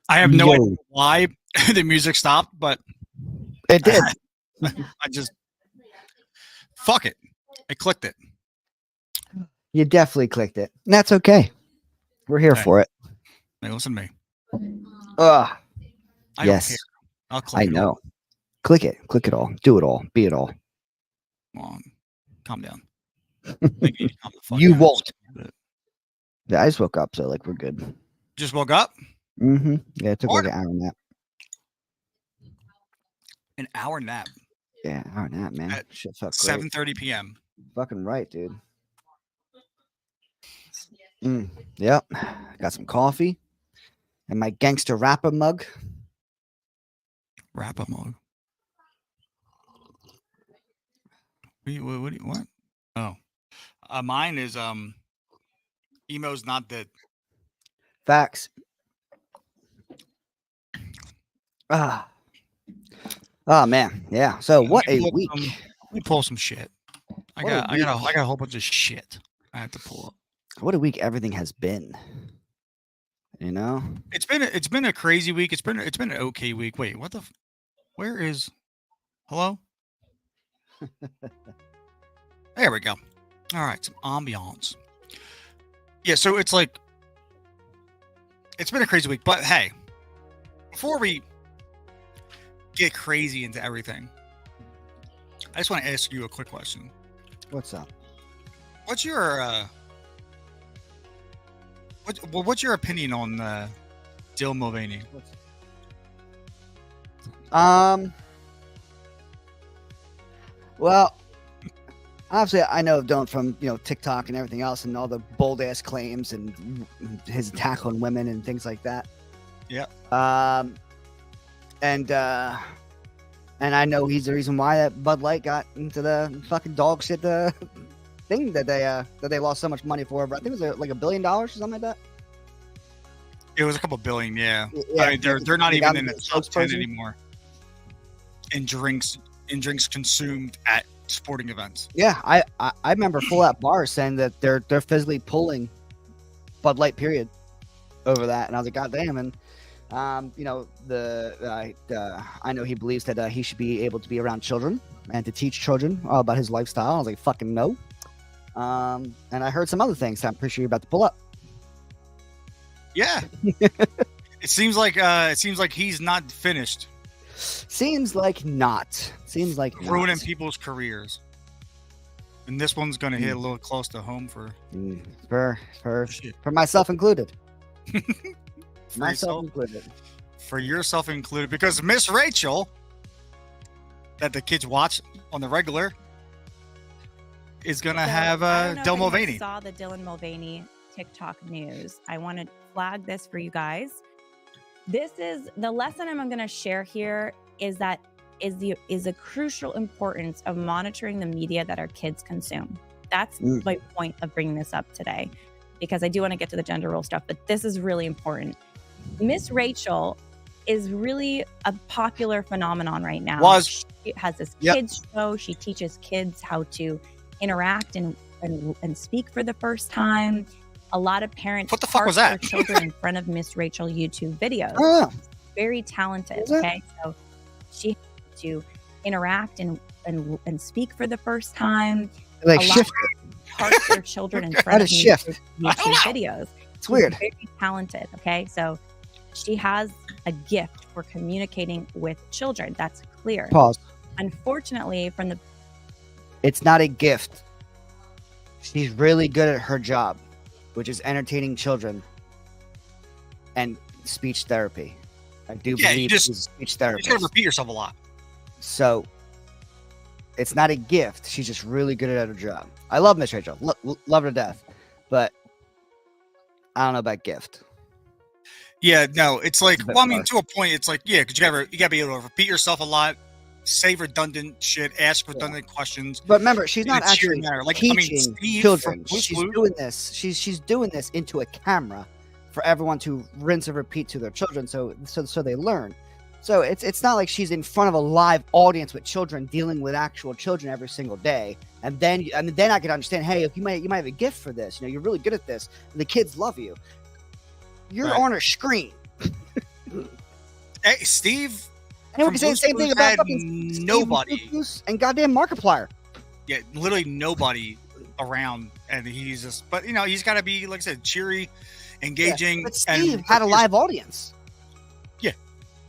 I have no idea why the music stopped, but it did. I just fuck it. I clicked it. You definitely clicked it. And that's okay. We're here for it. Hey, listen to me. I don't care. I'll click it. I know. Click it. Click it all. Do it all. Be it all. Come on. Calm down. You won't. Yeah, I just woke up, so like we're good. Just woke up? Mm-hmm. Yeah, it took like an hour nap. An hour nap? Yeah, an hour nap, man. At shit felt 7:30 p.m. Fucking right, dude. Yep. Got some coffee and my gangster rapper mug. Rapper mug? What? Oh. Mine is emo's not dead. Facts. Oh man, yeah. So what a week. Let me pull some shit. I got a whole bunch of shit I have to pull up. What a week everything has been. You know? It's been a crazy week. It's been an okay week. Wait, what the where is hello? There we go. All right, some ambiance. Yeah, so it's like it's been a crazy week, but hey, before we get crazy into everything, I just want to ask you a quick question. What's up? What's your what's your opinion on Dylan Mulvaney? Well, obviously I know Dylan from TikTok and everything else and all the bold ass claims and his attack on women and things like that. Yeah. And I know he's the reason why that Bud Light got into the fucking dog shit thing that they lost so much money for. But I think it was like $1 billion or something like that. It was a couple billion, yeah. I mean, they're not even in the top 10 anymore. In drinks consumed at sporting events. Yeah, I remember full out bars saying that they're physically pulling Bud Light period over that, and I was like, God damn. And I know he believes that he should be able to be around children and to teach children all about his lifestyle. I was like, fucking no. And I heard some other things that I'm pretty sure you're about to pull up. Yeah. It seems like he's not finished. Seems like not. Ruining people's careers. And this one's gonna hit a little close to home for myself included. For yourself included, because Miss Rachel, that the kids watch on the regular, is gonna have Dylan Mulvaney. I saw the Dylan Mulvaney TikTok news. I want to flag this for you guys. This is the lesson I'm going to share here is that is a crucial importance of monitoring the media that our kids consume. That's my point of bringing this up today, because I do want to get to the gender role stuff, but this is really important. Miss Rachel is really a popular phenomenon right now. She has this kids show. She teaches kids how to interact and speak for the first time. A lot of parents park their children in front of Miss Rachel YouTube videos. Very talented. Okay, so she has to interact and speak for the first time. Like shift park their children in front of YouTube videos. It's weird. Very talented. Okay, so she has a gift for communicating with children. That's clear. Pause. Unfortunately, it's not a gift. She's really good at her job, which is entertaining children and speech therapy. I do believe she's a speech therapist. You just gotta repeat yourself a lot. So it's not a gift. She's just really good at her job. I love Miss Rachel. Love her to death. But I don't know about gift. Yeah, no, it's like, well, I mean, to a point, it's like, yeah, because you gotta be able to repeat yourself a lot, say redundant shit, ask redundant questions. But remember, she's not actually teaching children. She's doing this. She's doing this into a camera for everyone to rinse and repeat to their children, so they learn. So it's not like she's in front of a live audience with children dealing with actual children every single day. And then I could understand, hey, you might have a gift for this. You know, you're really good at this. And the kids love you. You're Right. on a screen. Hey, Steve. And we from can say the same Blue's thing Clues about had fucking nobody. Steve Blue's and goddamn Markiplier. Yeah, literally nobody around, and he's just. But you know, he's got to be, like I said, cheery, engaging. But Steve and had a live audience. Yeah.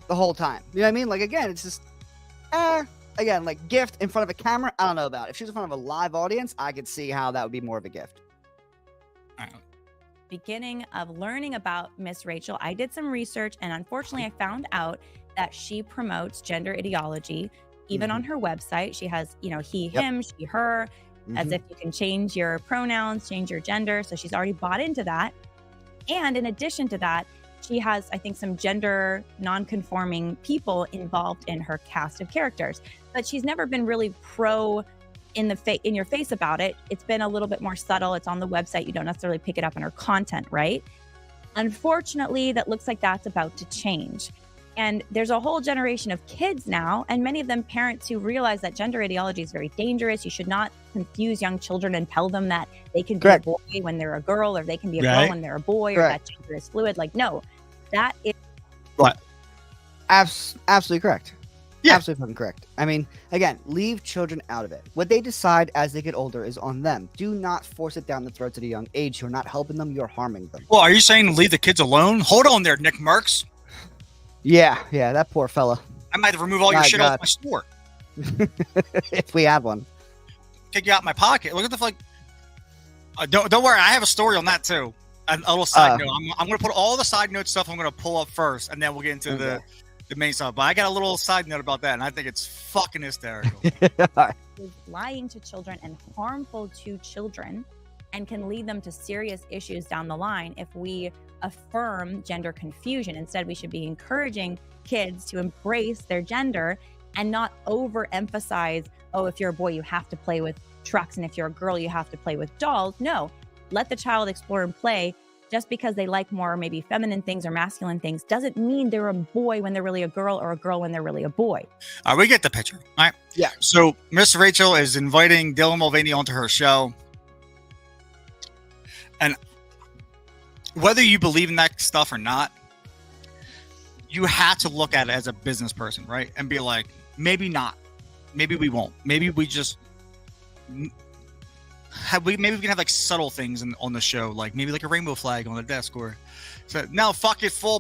The whole time. You know what I mean? Like, again, it's just, again, like gift in front of a camera. I don't know about it. If she was in front of a live audience, I could see how that would be more of a gift. Beginning of learning about Miss Rachel, I did some research, and unfortunately, I found out that she promotes gender ideology. Even on her website, she has, you know, he, him, she, her, as if you can change your pronouns, change your gender. So she's already bought into that. And in addition to that, she has, I think, some gender non-conforming people involved in her cast of characters. But she's never been really pro in your face about it. It's been a little bit more subtle. It's on the website. You don't necessarily pick it up in her content, right? Unfortunately, that looks like that's about to change. And there's a whole generation of kids now, and many of them parents who realize that gender ideology is very dangerous. You should not confuse young children and tell them that they can be a boy when they're a girl, or they can be a girl when they're a boy, or that gender is fluid. Like, no, that is what? Absolutely correct. Yeah. Absolutely fucking correct. I mean, again, leave children out of it. What they decide as they get older is on them. Do not force it down the throats at a young age. You're not helping them. You're harming them. Well, are you saying leave the kids alone? Hold on there, Nick Marks. Yeah, that poor fella. I might have to remove all your shit off my store. If we had one. Take you out my pocket. Look at the fuck. Don't worry, I have a story on that too. A little side note. I'm going to put all the side note stuff I'm going to pull up first, and then we'll get into the main stuff. But I got a little side note about that, and I think it's fucking hysterical. is lying to children and harmful to children, and can lead them to serious issues down the line if we affirm gender confusion. Instead, we should be encouraging kids to embrace their gender and not overemphasize, oh, if you're a boy, you have to play with trucks, and if you're a girl, you have to play with dolls. No, let the child explore and play. Just because they like more maybe feminine things or masculine things doesn't mean they're a boy when they're really a girl, or a girl when they're really a boy. We get the picture. All right. Yeah. So Miss Rachel is inviting Dylan Mulvaney onto her show. And whether you believe in that stuff or not, you have to look at it as a business person, right? And be like, maybe not. Maybe we won't. Maybe we just... maybe we can have like subtle things on the show, like maybe like a rainbow flag on the desk, or so. No, fuck it, full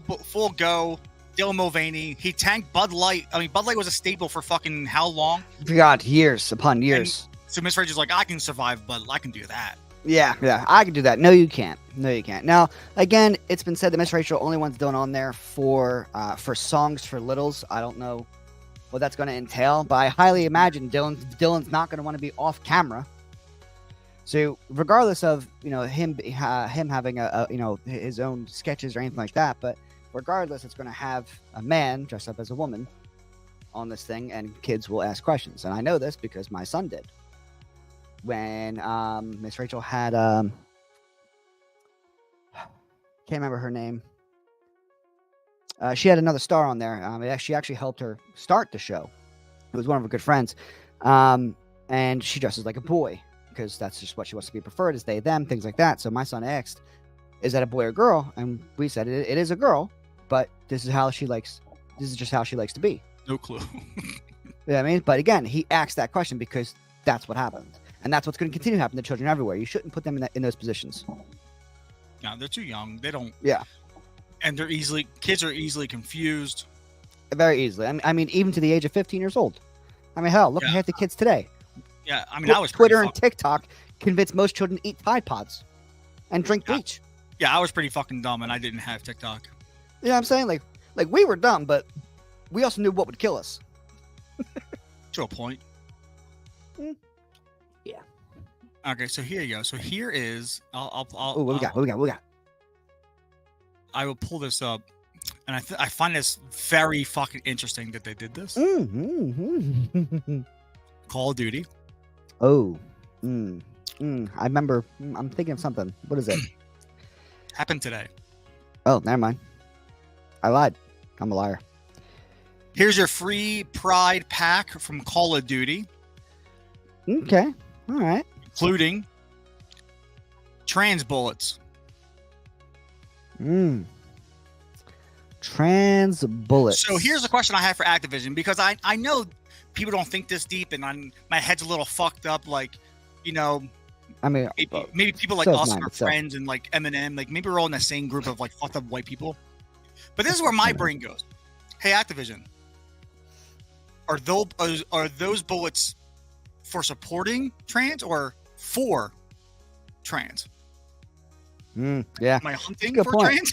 go. Dylan Mulvaney, he tanked Bud Light. I mean, Bud Light was a staple for fucking how long? God, years upon years. And so Miss Rachel's like, I can survive Bud. I can do that. Yeah, I can do that. No, you can't. Now, again, it's been said that Miss Rachel only wants Dylan on there for songs for littles. I don't know what that's going to entail, but I highly imagine Dylan's not going to want to be off camera. So regardless of, you know, him having a you know, his own sketches or anything like that, but regardless, it's going to have a man dressed up as a woman on this thing, and kids will ask questions. And I know this because my son did. When Miss Rachel had can't remember her name. She had another star on there. She actually helped her start the show. It was one of her good friends, and she dresses like a boy because that's just what she wants to be preferred, is they, them, things like that. So my son asked, "Is that a boy or girl?" And we said it is a girl, but this is how she likes. This is just how she likes to be. No clue. You know what I mean? But again, he asked that question because that's what happened. And that's what's going to continue to happen to children everywhere. You shouldn't put them in those positions. No, they're too young. They don't. Yeah. And kids are easily confused. Very easily. I mean, even to the age of 15 years old. I mean, hell, look at half the kids today. Yeah, I mean, I was Twitter and TikTok convince most children to eat Tide Pods and drink bleach. Yeah, I was pretty fucking dumb, and I didn't have TikTok. You know what I'm saying? Like we were dumb, but we also knew what would kill us. To a point. Yeah. Okay, so here you go. So here is What we got? I will pull this up, and I find this very fucking interesting that they did this. Call of Duty. Oh. I remember. I'm thinking of something. What is it? Happened today. Oh, never mind. I lied. I'm a liar. Here's your free Pride pack from Call of Duty, Okay. All right. including trans bullets. Trans bullets. So here's a question I have for Activision, because I know people don't think this deep, and my head's a little fucked up. Like, you know, I mean, maybe people like so is us mine, and our so. friends and like Eminem, like maybe we're all in the same group of like fucked up white people. But this is where my brain goes. Hey, Activision, are those bullets for supporting trans or for trans? Yeah. Am I hunting Good for point. trans?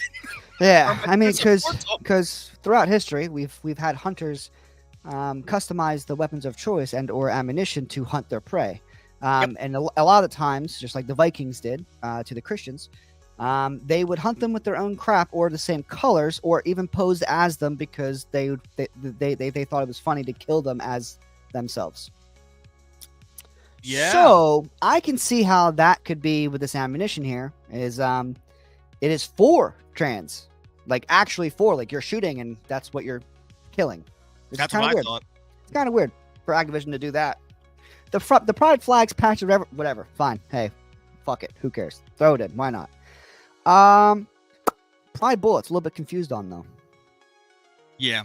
Yeah. Or I mean, support them? because throughout history, we've had hunters customize the weapons of choice and or ammunition to hunt their prey. And a lot of the times, just like the Vikings did to the Christians, they would hunt them with their own crap or the same colors, or even pose as them because they thought it was funny to kill them as themselves. Yeah. So I can see how that could be with this ammunition here. Is it is for trans, like actually for, like you're shooting and that's what you're killing. It's That's kind what of I weird. thought. It's kind of weird for Activision to do that. The pride flags patch, whatever. Fine. Hey, fuck it. Who cares? Throw it in. Why not? Pride bullets. A little bit confused on though. Yeah.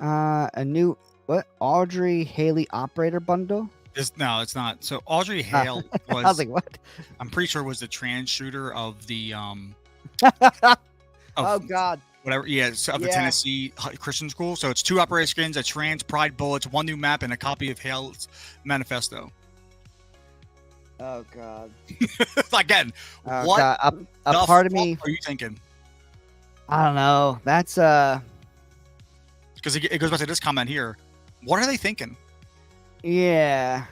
A new Audrey Haley operator bundle. No, it's not. So Audrey Hale was. I was like, what? I'm pretty sure was the trans shooter of the Oh God. whatever. Yeah, so of the Yeah. Tennessee Christian school. So it's 2 operator skins, a trans pride bullets, 1 new map, and a copy of Hale's manifesto. Oh God. Again, Oh, what God. A the part of fuck me. are you thinking? I don't know. That's Because it goes back to this comment here. What are they thinking? yeah.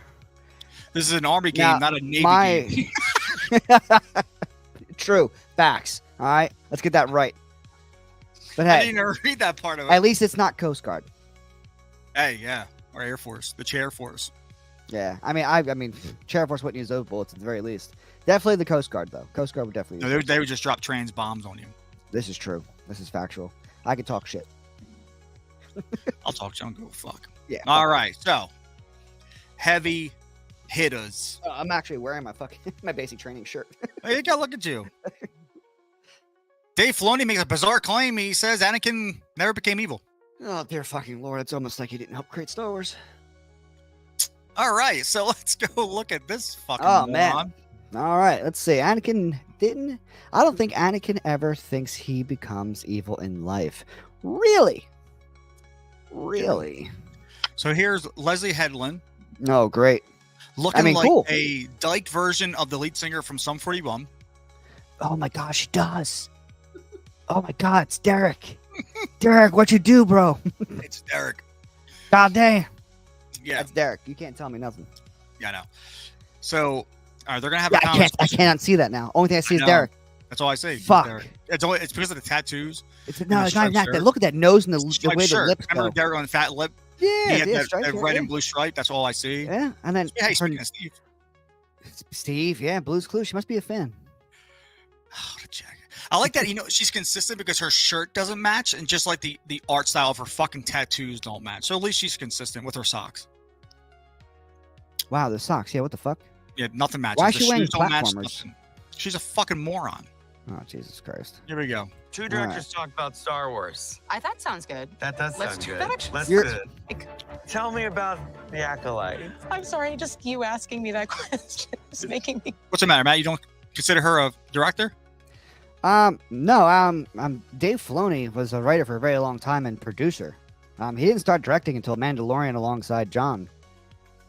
This is an Army game, Now, not a Navy game. True. Facts. All right. Let's get that right. But I hey, didn't even read that part of it. at least it's not Coast Guard. Hey, yeah, or Air Force, the Chair Force. Yeah. I mean, Chair Force wouldn't use those bullets at the very least. Definitely the Coast Guard though. Coast Guard would definitely. No, Use they would just drop trans bombs on you. This is true. This is factual. I could talk shit. I'll talk to you. I don't give a fuck. Yeah. All right, so heavy hitters. I'm actually wearing my my basic training shirt. Hey, you gotta look at you. Dave Filoni makes a bizarre claim. He says Anakin never became evil. Oh dear fucking lord! It's almost like he didn't help create Star Wars. All right, so let's go look at this fucking Oh, moron. man. All right, let's see. Anakin didn't. I don't think Anakin ever thinks he becomes evil in life. Really? Really? So here's Leslie Headland Oh, great. looking like cool. a dyked version of the lead singer from Sum 41. Oh my gosh, he does. Oh my God, it's Derek. Derek, what you do, bro? It's Derek. God damn. Yeah, That's Derek. You can't tell me nothing. yeah, I know. So, all right, they're gonna have Yeah, a I conversation. can't see that now. Only thing I see I is know. Derek. That's all I say. Fuck. Derek. It's because of the tattoos. It's the not even striped that. shirt. Look at that nose and the Striped way the shirt. lips Remember go. Derek on the fat lip? Yeah, He had yeah, that stripes, red yeah. and blue stripe. That's all I see. Yeah, and then Hey, her- speaking of Steve. Steve, yeah, Blue's Clues. She must be a fan. Oh, the jacket. I like that. You know, she's consistent because her shirt doesn't match, and just like the art style of her fucking tattoos don't match. So at least she's consistent with her socks. Wow, the socks. Yeah, what the fuck? Yeah, nothing matches. Why is The she wearing shoes don't match, platformers? nothing. She's a fucking moron. Oh, Jesus Christ. Here we go. Two directors talk about Star Wars. That sounds good. That does Let's sound do good. that, actually. Let's You're- do it. Tell me about the Acolyte. I'm sorry, just you asking me that question is making me. What's the matter, Matt? You don't consider her a director? No, Dave Filoni was a writer for a very long time and producer. He didn't start directing until Mandalorian alongside John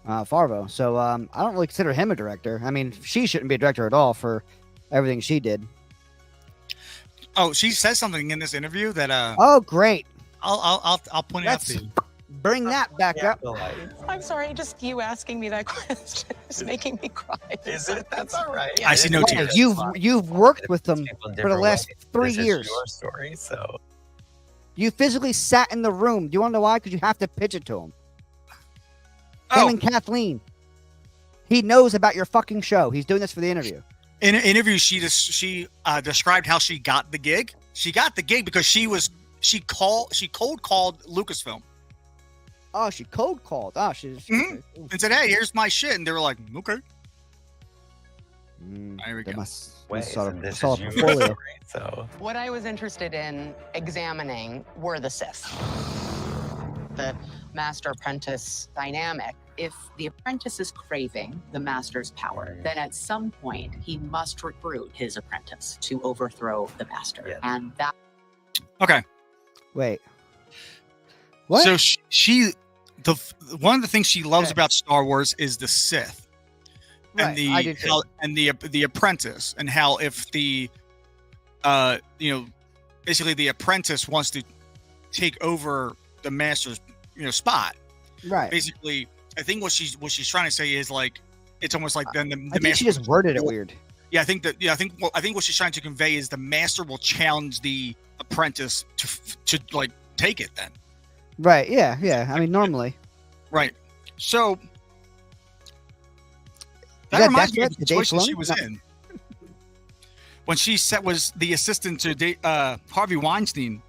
Favreau. So I don't really consider him a director. I mean, she shouldn't be a director at all for everything she did. Oh, she says something in this interview that Oh, great! I'll point it out Let's to you. bring that back The up. Acolyte. I'm sorry, just you asking me that question is making me cry. Is it? That's all right. I see no Yeah, tears. you've worked with them People in for the different last ways. 3 This is years. your story, so You physically sat in the room. Do you want to know why? Because you have to pitch it to him. Him Oh, and Kathleen. He knows about your fucking show. He's doing this for the interview. in an interview, she described how she got the gig. She got the gig because she cold called Lucasfilm. Oh, she cold called. Oh, she's. Mhm. And said, "Hey, here's my shit," and they were like, "Okay." There we They go. must Wait, saw so this saw is a you. portfolio. So What I was interested in examining were the Sith. The master apprentice dynamic. If the apprentice is craving the master's power, then at some point he must recruit his apprentice to overthrow the master. Yes. And that Okay. Wait. What? So one of the things she loves Okay. about Star Wars is the Sith Right, I do too. the apprentice, and how if the basically the apprentice wants to take over the master's spot. Right. Basically, I think what she's trying to say is like it's almost like then the I think master. she just worded it weird. Yeah, I think what she's trying to convey is the master will challenge the apprentice to like take it then. Right. Yeah. Yeah. I mean, normally. Right. So that that reminds me of Death the Threat to Dave situation she Filoni? was No. in when she was the assistant to Harvey Weinstein,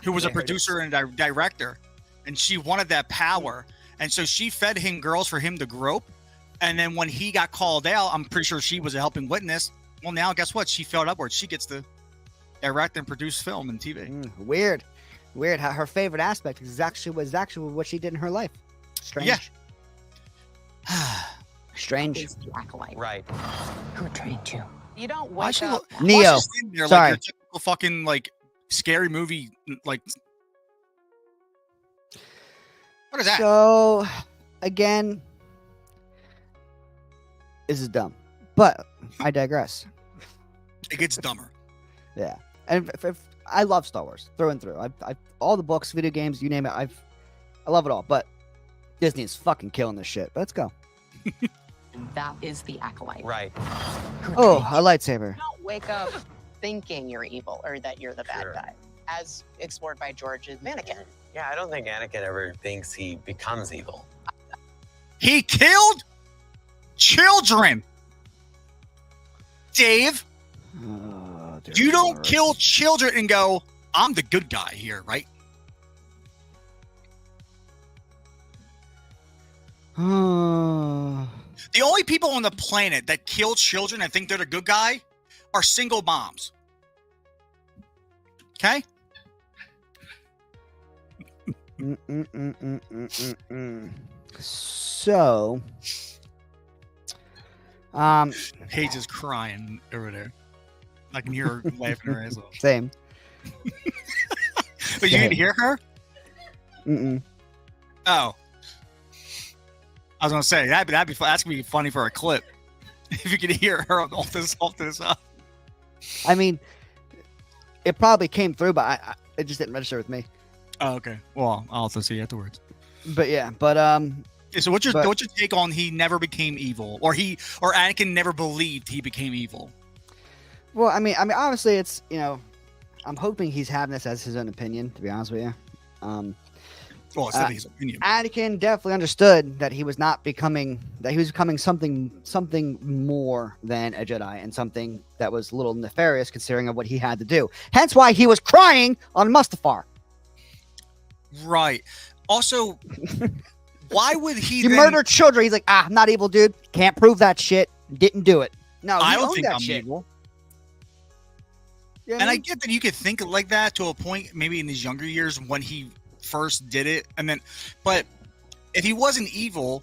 who was a Yeah, I heard producer and a director, and she wanted that power, and so she fed him girls for him to grope. And then when he got called out, I'm pretty sure she was a helping witness. Well, now guess what? She fell upwards. She gets to direct and produce film and TV. Weird. How her favorite aspect was actually what she did in her life. Strange. Yeah. Strange. is the acolyte. right. Who trained you? You don't Why wake she up. why Neo. she sitting there Sorry. like your typical fucking like scary movie like what is that? So, again, this is dumb, but I digress. It gets dumber. Yeah, and if I love Star Wars through and through. I all the books, video games, you name it. I love it all. But Disney is fucking killing this shit. Let's go. And that is the acolyte. Right. Oh, a lightsaber. You don't wake up thinking you're evil or that you're the bad Sure. guy, as explored by George's Anakin. Yeah, I don't think Anakin ever thinks he becomes evil. He killed children. Dave, Oh, dear you don't Lord. kill children and go, I'm the good guy here, right? Oh. The only people on the planet that kill children and think they're the good guy are single moms. Okay? So, Paige is crying over there. I can hear her laughing her ass off. same. But you didn't hear her? Mm-mm. Oh. I was gonna say that's gonna be funny for a clip. If you could hear her off to the side. I mean, it probably came through, but it just didn't register with me. Oh, okay. Well, I'll also see afterwards. But yeah, but Yeah, so what's your But- take on he never became evil, or Anakin never believed he became evil? well, I mean, obviously, it's I'm hoping he's having this as his own opinion. To be honest with you, Well, it's not his opinion. Anakin definitely understood that he was becoming something more than a Jedi, and something that was a little nefarious considering of what he had to do. Hence why he was crying on Mustafar. Right. Also, why would he? You then, murder children. He's like, I'm not evil, dude. Can't prove that shit. Didn't do it. No, I he don't owned think that I'm shit. evil. You know what And I I mean? get that you could think like that to a point, maybe in his younger years when he first did it, but if he wasn't evil,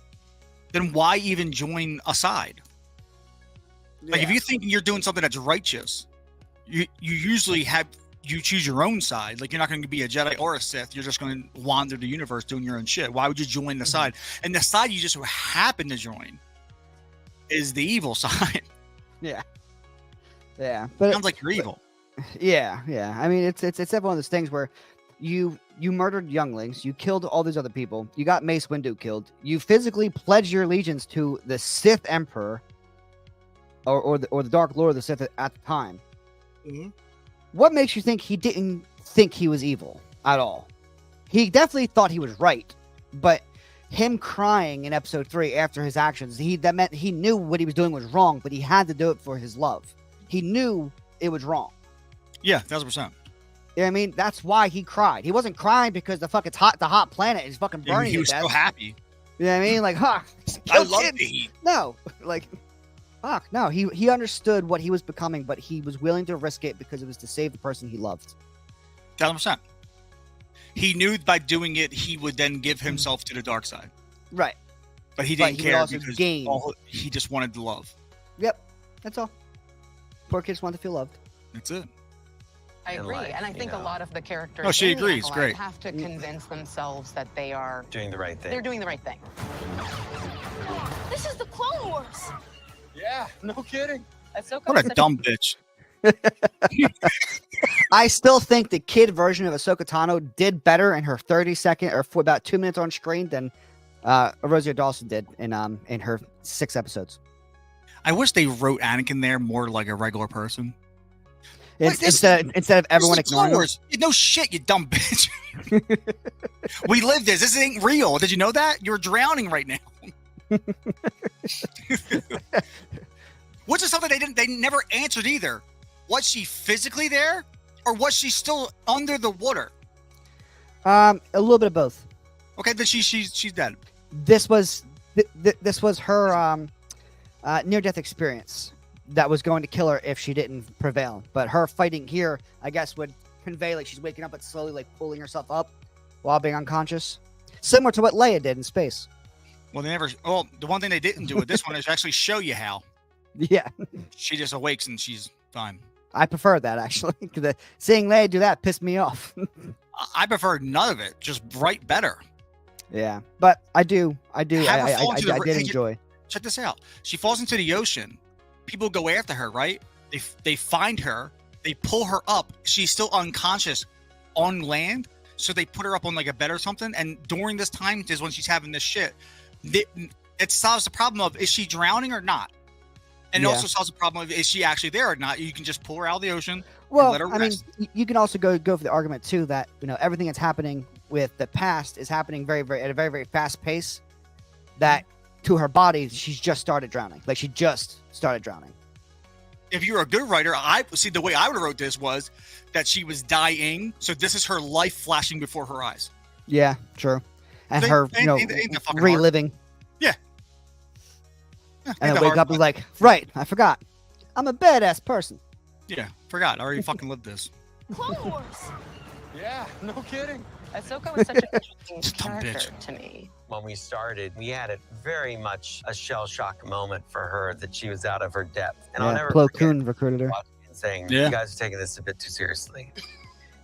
then why even join a side? Like if Yeah. you think you're doing something that's righteous, you usually choose your own side. Like you're not going to be a Jedi or a Sith. You're just going to wander the universe doing your own shit. Why would you join the side? And the side you just happen to join is the evil side. yeah, but Sounds like you're evil. yeah. I mean, it's definitely one of those things where you murdered younglings, you killed all these other people, you got Mace Windu killed, you physically pledged your allegiance to the Sith Emperor, or the Dark Lord of the Sith at the time. Mhm. What makes you think he didn't think he was evil at all? He definitely thought he was right, but him crying in Episode 3 after his actions, that meant he knew what he was doing was wrong, but he had to do it for his love. He knew it was wrong. Yeah, 1,000%. You know what I mean? That's why he cried. He wasn't crying because the hot planet is fucking burning. He was so happy. You know what I mean? Like, I love the heat. No, like, fuck, no. He understood what he was becoming, but he was willing to risk it because it was to save the person he loved. 1,000%. He knew by doing it, he would then give himself to the dark side. Right. But he didn't care also because gain. he just wanted the love. Yep, that's all. Poor kids want to feel loved. That's it. I In agree, life, and I think a lot of the characters Oh, she in the agrees. Acolyte Great. have to convince themselves that they are Doing the right thing. they're doing the right thing. This is the Clone Wars. Yeah, no kidding. Ahsoka What was a such dumb bitch. I still think the kid version of Ahsoka Tano did better in her 30-second or for about 2 minutes on screen than Rosario Dawson did in her 6 episodes. I wish they wrote Anakin there more like a regular person. It's, Like this- instead of everyone This is ignoring Clone her. Wars. No shit, you dumb bitch. We live this. This ain't real. Did you know that? You're drowning right now. Which is something they never answered either. Was she physically there, or was she still under the water? A little bit of both. Okay, then she's dead. This was this was her near-death experience that was going to kill her if she didn't prevail. But her fighting here, I guess, would convey like she's waking up but slowly like pulling herself up while being unconscious, similar to what Leia did in space. Well, they never. Well, the one thing they didn't do with this one is actually show you how. Yeah, She just awakes and she's fine. I prefer that actually. Seeing Leia do that pissed me off. I prefer none of it. Just right better. Yeah, but I did Have her fall into the- hey, enjoy. Check this out. She falls into the ocean. People go after her, right? They find her. They pull her up. She's still unconscious on land. So they put her up on like a bed or something. And during this time is when she's having this shit. It solves the problem of is she drowning or not? And it Yeah. also solves the problem of is she actually there or not? You can just pull her out of the ocean. Well, let her I mean, rest. you can also go for the argument too that everything that's happening with the past is happening very, very at a very, very fast pace. That to her body, she's just started drowning. Like she just started drowning. If you're a good writer, I see the way I would have wrote this was that she was dying. So this is her life flashing before her eyes. Yeah, true. And They- her, ain't that fucking hard? reliving, Yeah, and ain't then that wake hard, up and be like, right, I forgot. I'm a badass person. yeah, forgot. I already fucking lived this. Clone Wars. Yeah, no kidding. Ahsoka was such an interesting Dumb character bitch. to me. When we started, we had it very much a shell shock moment for her that she was out of her depth. And I'll Yeah, never Plo forget Koon recruited her. watching and saying, Yeah. you guys are taking this a bit too seriously.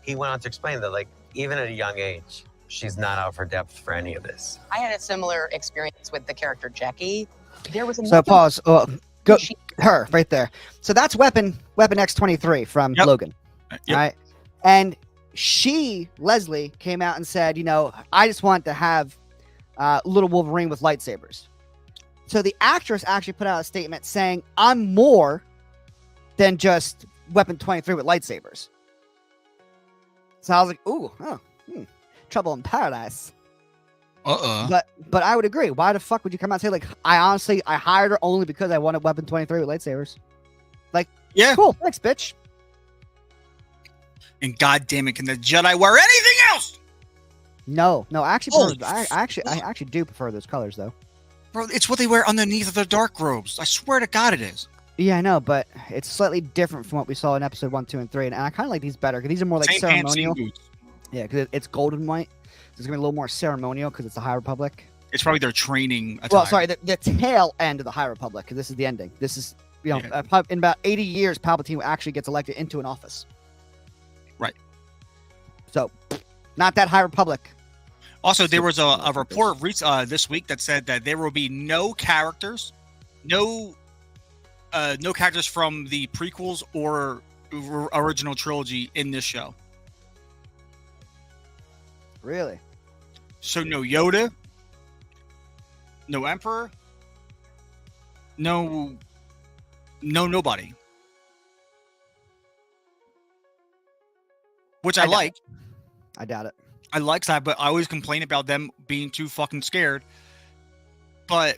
He went on to explain that, like, even at a young age, she's not out of her depth for any of this. I had a similar experience with the character Jackie. There was So another pause. Oh, go she- her right there. So that's Weapon X-23 from Yep. Logan. Yep. All right. And Leslie came out and said, I just want to have little Wolverine with lightsabers. So the actress actually put out a statement saying, I'm more than just Weapon 23 with lightsabers. So I was like, ooh, trouble in paradise. But I would agree. Why the fuck would you come out and say, like, I hired her only because I wanted Weapon 23 with lightsabers? Like, Yeah. cool, thanks, bitch. And goddamn it, can the Jedi wear anything else? No, I actually, Holy I actually do prefer those colors though. Bro, it's what they wear underneath of their dark robes. I swear to God it is. Yeah, I know, but it's slightly different from what we saw in episode 1, 2, and 3, and I kind of like these better because these are more like Same pants, same ceremonial. boots. Yeah, because it's gold and white. So it's gonna be a little more ceremonial because it's the High Republic. It's probably their training attire. Well, sorry, the tail end of the High Republic. Because this is the ending. This is Yeah. in about 80 years, Palpatine actually gets elected into an office. Right. So, not that High Republic. Also, there was a report this week that said that there will be no characters from the prequels or original trilogy in this show. Really? So no Yoda, no Emperor, no nobody. Which I like. I doubt it. I like that, but I always complain about them being too fucking scared. But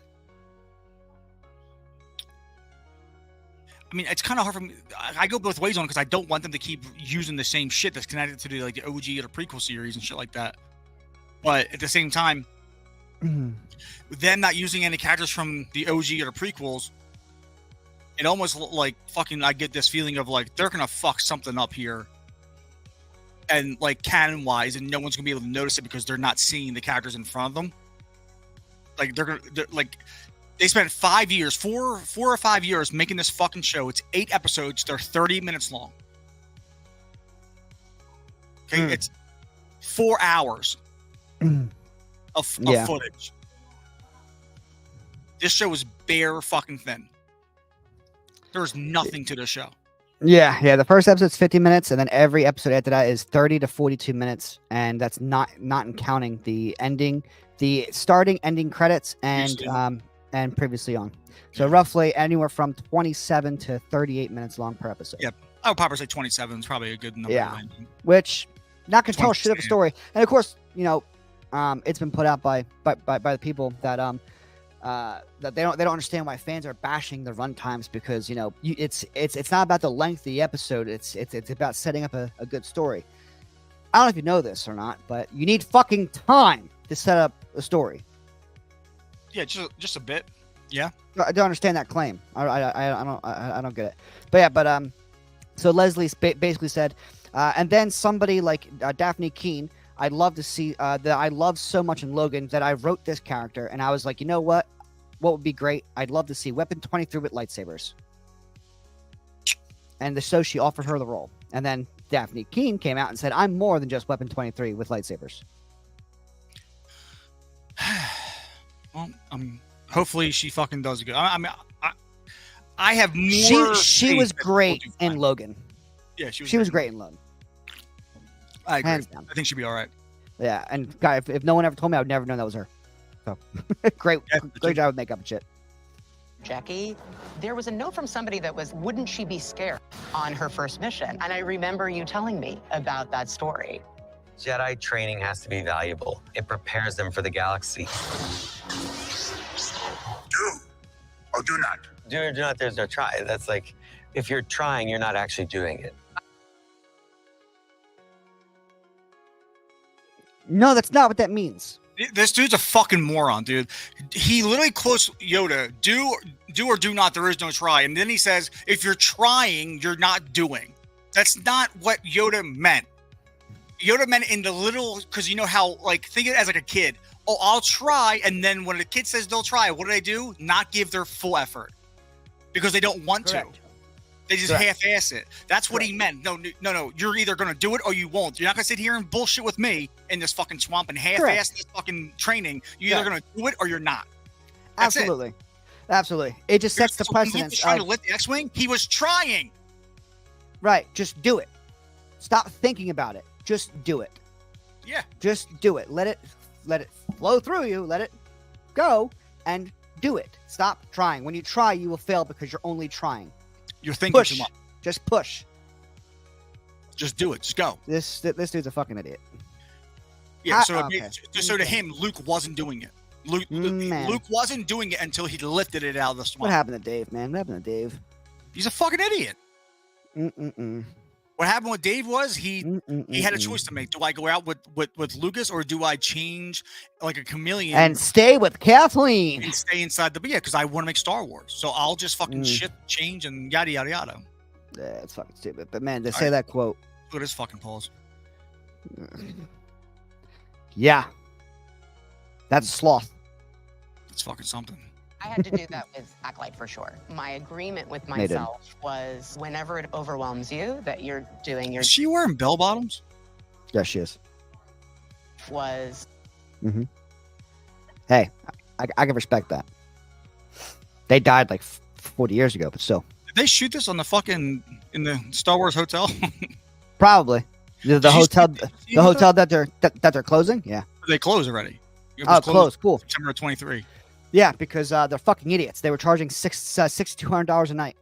mean, it's kind of hard for me. I go both ways on it because I don't want them to keep using the same shit that's connected to the OG or the prequel series and shit like that. But at the same time, them not using any characters from the OG or the prequels, it almost like fucking. I get this feeling of like they're gonna fuck something up here, and like canon wise, and no one's gonna be able to notice it because they're not seeing the characters in front of them. Like they're like. They spent 5 years, 4 or 5 years making this fucking show. It's 8 episodes. They're 30 minutes long. Okay, it's 4 hours of footage. This show is bare fucking thin. There's nothing to the show. Yeah. The first episode's 50 minutes, and then every episode after that is 30 to 42 minutes, and that's not counting the ending, the starting, ending credits, and previously on. So roughly anywhere from 27 to 38 minutes long per episode. Yep. I would probably say 27 is probably a good number. Yeah. Which not gonna tell shit of a story. And of course, it's been put out by the people that that they don't understand why fans are bashing the run times, because it's not about the length of the episode, it's about setting up a good story. I don't know if you know this or not, but you need fucking time to set up a story. Yeah, just a bit. Yeah, I don't understand that claim. I don't get it. But so Leslie basically said, and then somebody like Daphne Keane, I'd love to see that I love so much in Logan that I wrote this character, and I was like, you know what would be great? I'd love to see Weapon 23 with lightsabers. And so she offered her the role, and then Daphne Keane came out and said, I'm more than just Weapon 23 with lightsabers. Well, hopefully she fucking does good. I mean, I have more. She was great in Logan. Yeah, she was great in Logan. I agree. Hands down. I think she'd be all right. Yeah, and guy, if no one ever told me, I would never know that was her. So great job with makeup and shit. Jackie, there was a note from somebody that was, wouldn't she be scared on her first mission? And I remember you telling me about that story. Jedi training has to be valuable. It prepares them for the galaxy. Do or do not. Do or do not, there's no try. That's like, if you're trying, you're not actually doing it. No, that's not what that means. This dude's a fucking moron, dude. He literally quotes Yoda, do or do not, there is no try. And then he says, if you're trying, you're not doing. That's not what Yoda meant. Yoda meant in the little, because you know how, like, think of it as like a kid. Oh, I'll try. And then when the kid says they'll try, what do they do? Not give their full effort because they don't want to. They just half-ass it. That's what he meant. No. You're either going to do it or you won't. You're not going to sit here and bullshit with me in this fucking swamp and half-ass this fucking training. You're either going to do it or you're not. That's Absolutely. Absolutely. It just sets the precedence. He was trying to lift the X-Wing. He was trying. Right. Just do it. Stop thinking about it. Just do it. Yeah. Just do it. Let it flow through you. Let it go and do it. Stop trying. When you try, you will fail because you're only trying. You're thinking push. too much. Just push. Just do it. Just go. This dude's a fucking idiot. Yeah. So to him, Luke wasn't doing it. Luke wasn't doing it until he lifted it out of the swamp. What happened to Dave, man? What happened to Dave? He's a fucking idiot. What happened with Dave was he had a choice to make. Do I go out with Lucas or do I change like a chameleon and stay with Kathleen and stay inside the because I want to make Star Wars. So I'll just fucking change and yada yada yada. Yeah, it's fucking stupid. But man, to say that quote. Look at his fucking paws. Yeah. That's a sloth. It's fucking something. I had to do that with Backlight for sure. My agreement with myself was whenever it overwhelms you that you're doing your... Is she wearing bell bottoms? Yes, she is. Was... Hey, I can respect that. They died like 40 years ago, but still. Did they shoot this on in the Star Wars hotel? Probably. The hotel that they're closing? Yeah. They closed already. Oh, closed. Cool. September 23. Yeah, because they're fucking idiots. They were charging $6,200 a night.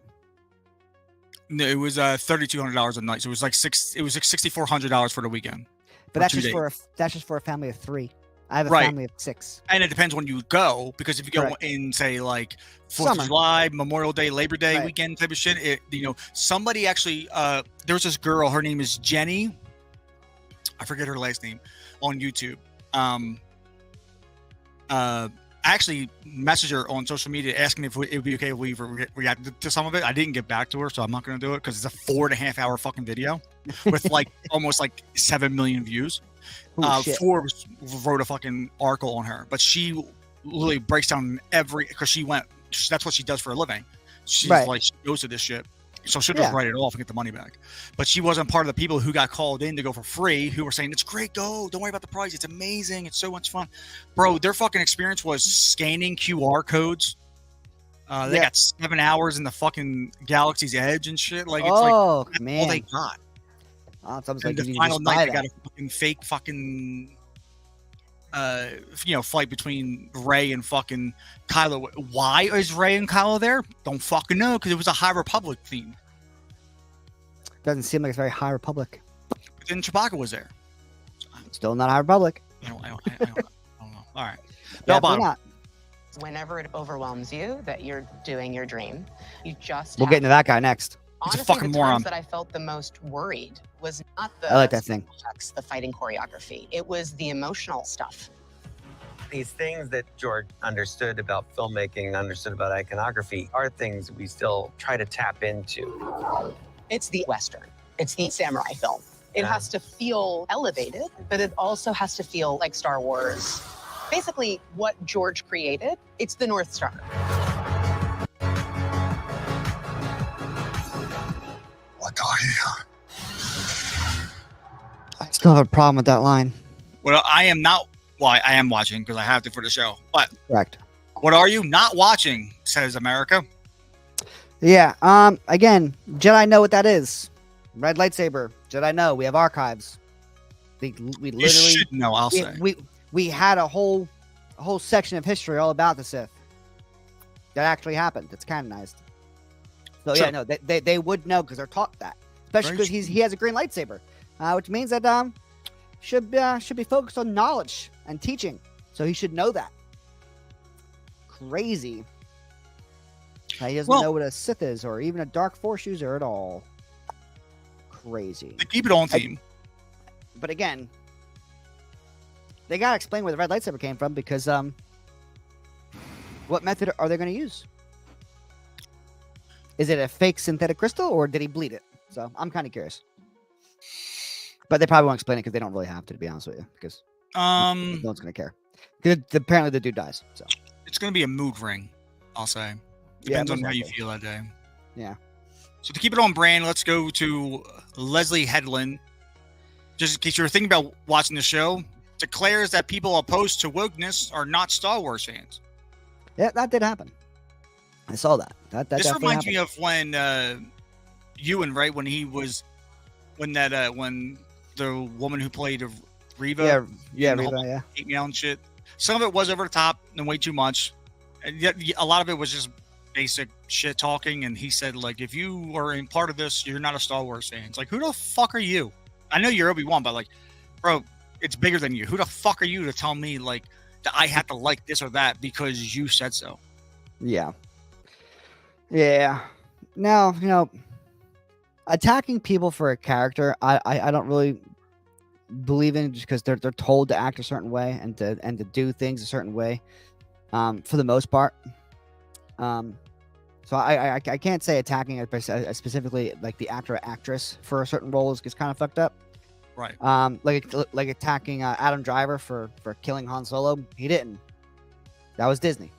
No, it was $3,200 a night. So it was like $6,400 for the weekend. But that's just for a family of 3. I have a Right. family of 6. And it depends when you go, because if you go Correct. in, say, like 4th Summer. of July, Memorial Day, Labor Day Right. weekend type of shit, somebody actually, there was this girl, her name is Jenny. I forget her last name on YouTube. I actually messaged her on social media asking if it would be okay if we reacted to some of it. I didn't get back to her, so I'm not going to do it because it's a 4.5 hour fucking video with like almost like 7 million views. Shit. Forbes wrote a fucking article on her, but she literally breaks down because that's what she does for a living. She's Right. like, she goes to this shit. So she'll just Yeah. write it off and get the money back. But she wasn't part of the people who got called in to go for free, who were saying, it's great, go. Don't worry about the price. It's amazing. It's so much fun. Bro, their fucking experience was scanning QR codes. They got 7 hours in the fucking Galaxy's Edge and shit. Like, it's like, that's man. all they got. It's almost And like the you final just buy night, they that. got a fucking fake fucking fight between Rey and fucking Kylo. Why is Rey and Kylo there? Don't fucking know, because it was a High Republic theme. Doesn't seem like it's very High Republic. But then Chewbacca was there. Still not High Republic. I don't know. All right. Definitely Bell bottom. not. Whenever it overwhelms you that you're doing your dream, you just We'll have get into that guy next. He's a Honestly, fucking the moron. times that I felt the most worried was not the I like that thing. effects, the fighting choreography. It was the emotional stuff. These things that George understood about filmmaking, understood about iconography, are things we still try to tap into. It's the Western. It's the samurai film. It Yeah. has to feel elevated, but it also has to feel like Star Wars. Basically, what George created, it's the North Star. What are you? I still have a problem with that line. Well, I am not. Well, I am watching because I have to for the show. But Correct. what are you not watching? Says America. Yeah. Again, Jedi know what that is. Red lightsaber. Jedi know. We have archives. We You literally should know. I'll say. we had a whole section of history all about the Sith. That actually happened. It's canonized. So Sure. yeah, no, they would know because they're taught that. Especially Very because he has a green lightsaber, which means that should be focused on knowledge and teaching. So he should know that. Crazy. He doesn't know what a Sith is, or even a Dark Force user at all. Crazy. To keep it on theme. But again, they gotta explain where the red lightsaber came from because what method are they going to use? Is it a fake synthetic crystal or did he bleed it? So I'm kind of curious. But they probably won't explain it because they don't really have to be honest with you, because no one's going to care. 'Cause apparently the dude dies. So It's going to be a mood ring. I'll say. Depends on how you feel that day. Yeah. So to keep it on brand, let's go to Leslie Headland. Just in case you're thinking about watching the show, declares that people opposed to wokeness are not Star Wars fans. Yeah, that did happen. I saw that. That This definitely reminds happened. me of when Ewan, right? When the woman who played Reva, Yeah, and the Reba, whole yeah. hate mail and shit. Some of it was over the top and way too much, and yet a lot of it was just basic shit talking. And he said, like, if you are in part of this, you're not a Star Wars fan. It's like, who the fuck are you? I know you're Obi-Wan, but like, bro, it's bigger than you. Who the fuck are you to tell me like that I have to like this or that because you said so? Yeah. Yeah. Now, attacking people for a character, I don't really believe in, just because they're told to act a certain way and to do things a certain way, for the most part. So I can't say attacking specifically like the actor or actress for a certain role is kind of fucked up. Right. Like attacking Adam Driver for killing Han Solo. He didn't. That was Disney.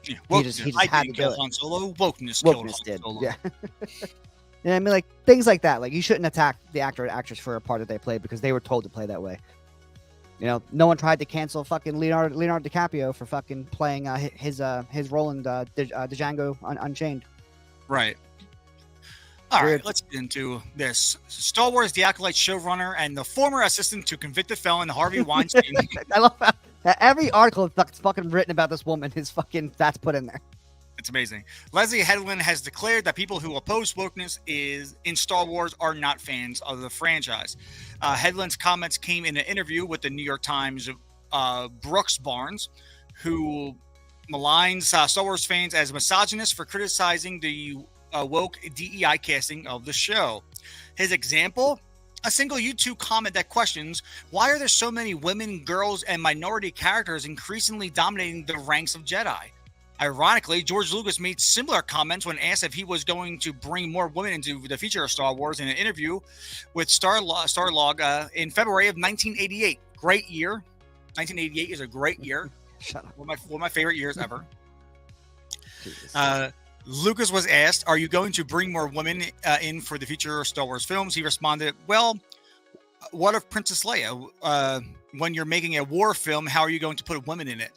Yeah, He just I had didn't to kill do it. Han Solo. Wokeness killed Wokeness Han did. Solo. Yeah. You know what I mean? Like things like that. Like you shouldn't attack the actor or actress for a part that they played because they were told to play that way. No one tried to cancel fucking Leonardo DiCaprio for fucking playing his role in Django Unchained. Right. All Weird. right, let's get into this. Star Wars The Acolyte showrunner and the former assistant to convicted felon Harvey Weinstein. I love how every article that's fucking written about this woman is fucking that's put in there. It's amazing. Leslie Headland has declared that people who oppose wokeness in Star Wars are not fans of the franchise. Headland's comments came in an interview with the New York Times Brooks Barnes, who maligns Star Wars fans as misogynist for criticizing the woke DEI casting of the show. His example: a single YouTube comment that questions, why are there so many women, girls, and minority characters increasingly dominating the ranks of Jedi? Ironically, George Lucas made similar comments when asked if he was going to bring more women into the future of Star Wars in an interview with Starlog in February of 1988. Great year. 1988 is a great year. Shut up. One of my favorite years ever. Lucas was asked, are you going to bring more women in for the future Star Wars films? He responded, well, what of Princess Leia? When you're making a war film, how are you going to put women in it?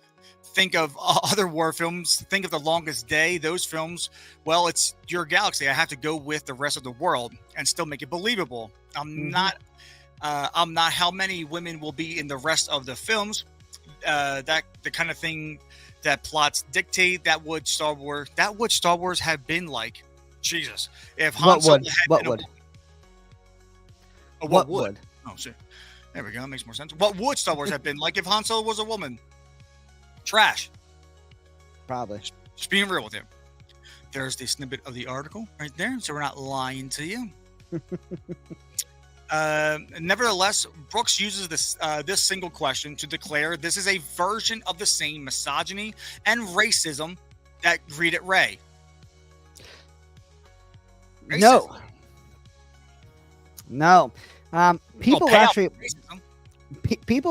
Think of other war films. Think of The Longest Day. Those films, well, it's your galaxy. I have to go with the rest of the world and still make it believable. I'm not how many women will be in the rest of the films. That the kind of thing that plots dictate. That would Star Wars have been like. Jesus, if Han Solo what would? Oh shit, there we go. That makes more sense. What would Star Wars have been like if Han Solo was a woman? Trash. Probably. Just being real with you. There's the snippet of the article right there, so we're not lying to you. Nevertheless, Brooks uses this single question to declare this is a version of the same misogyny and racism that greeted Rey. No. People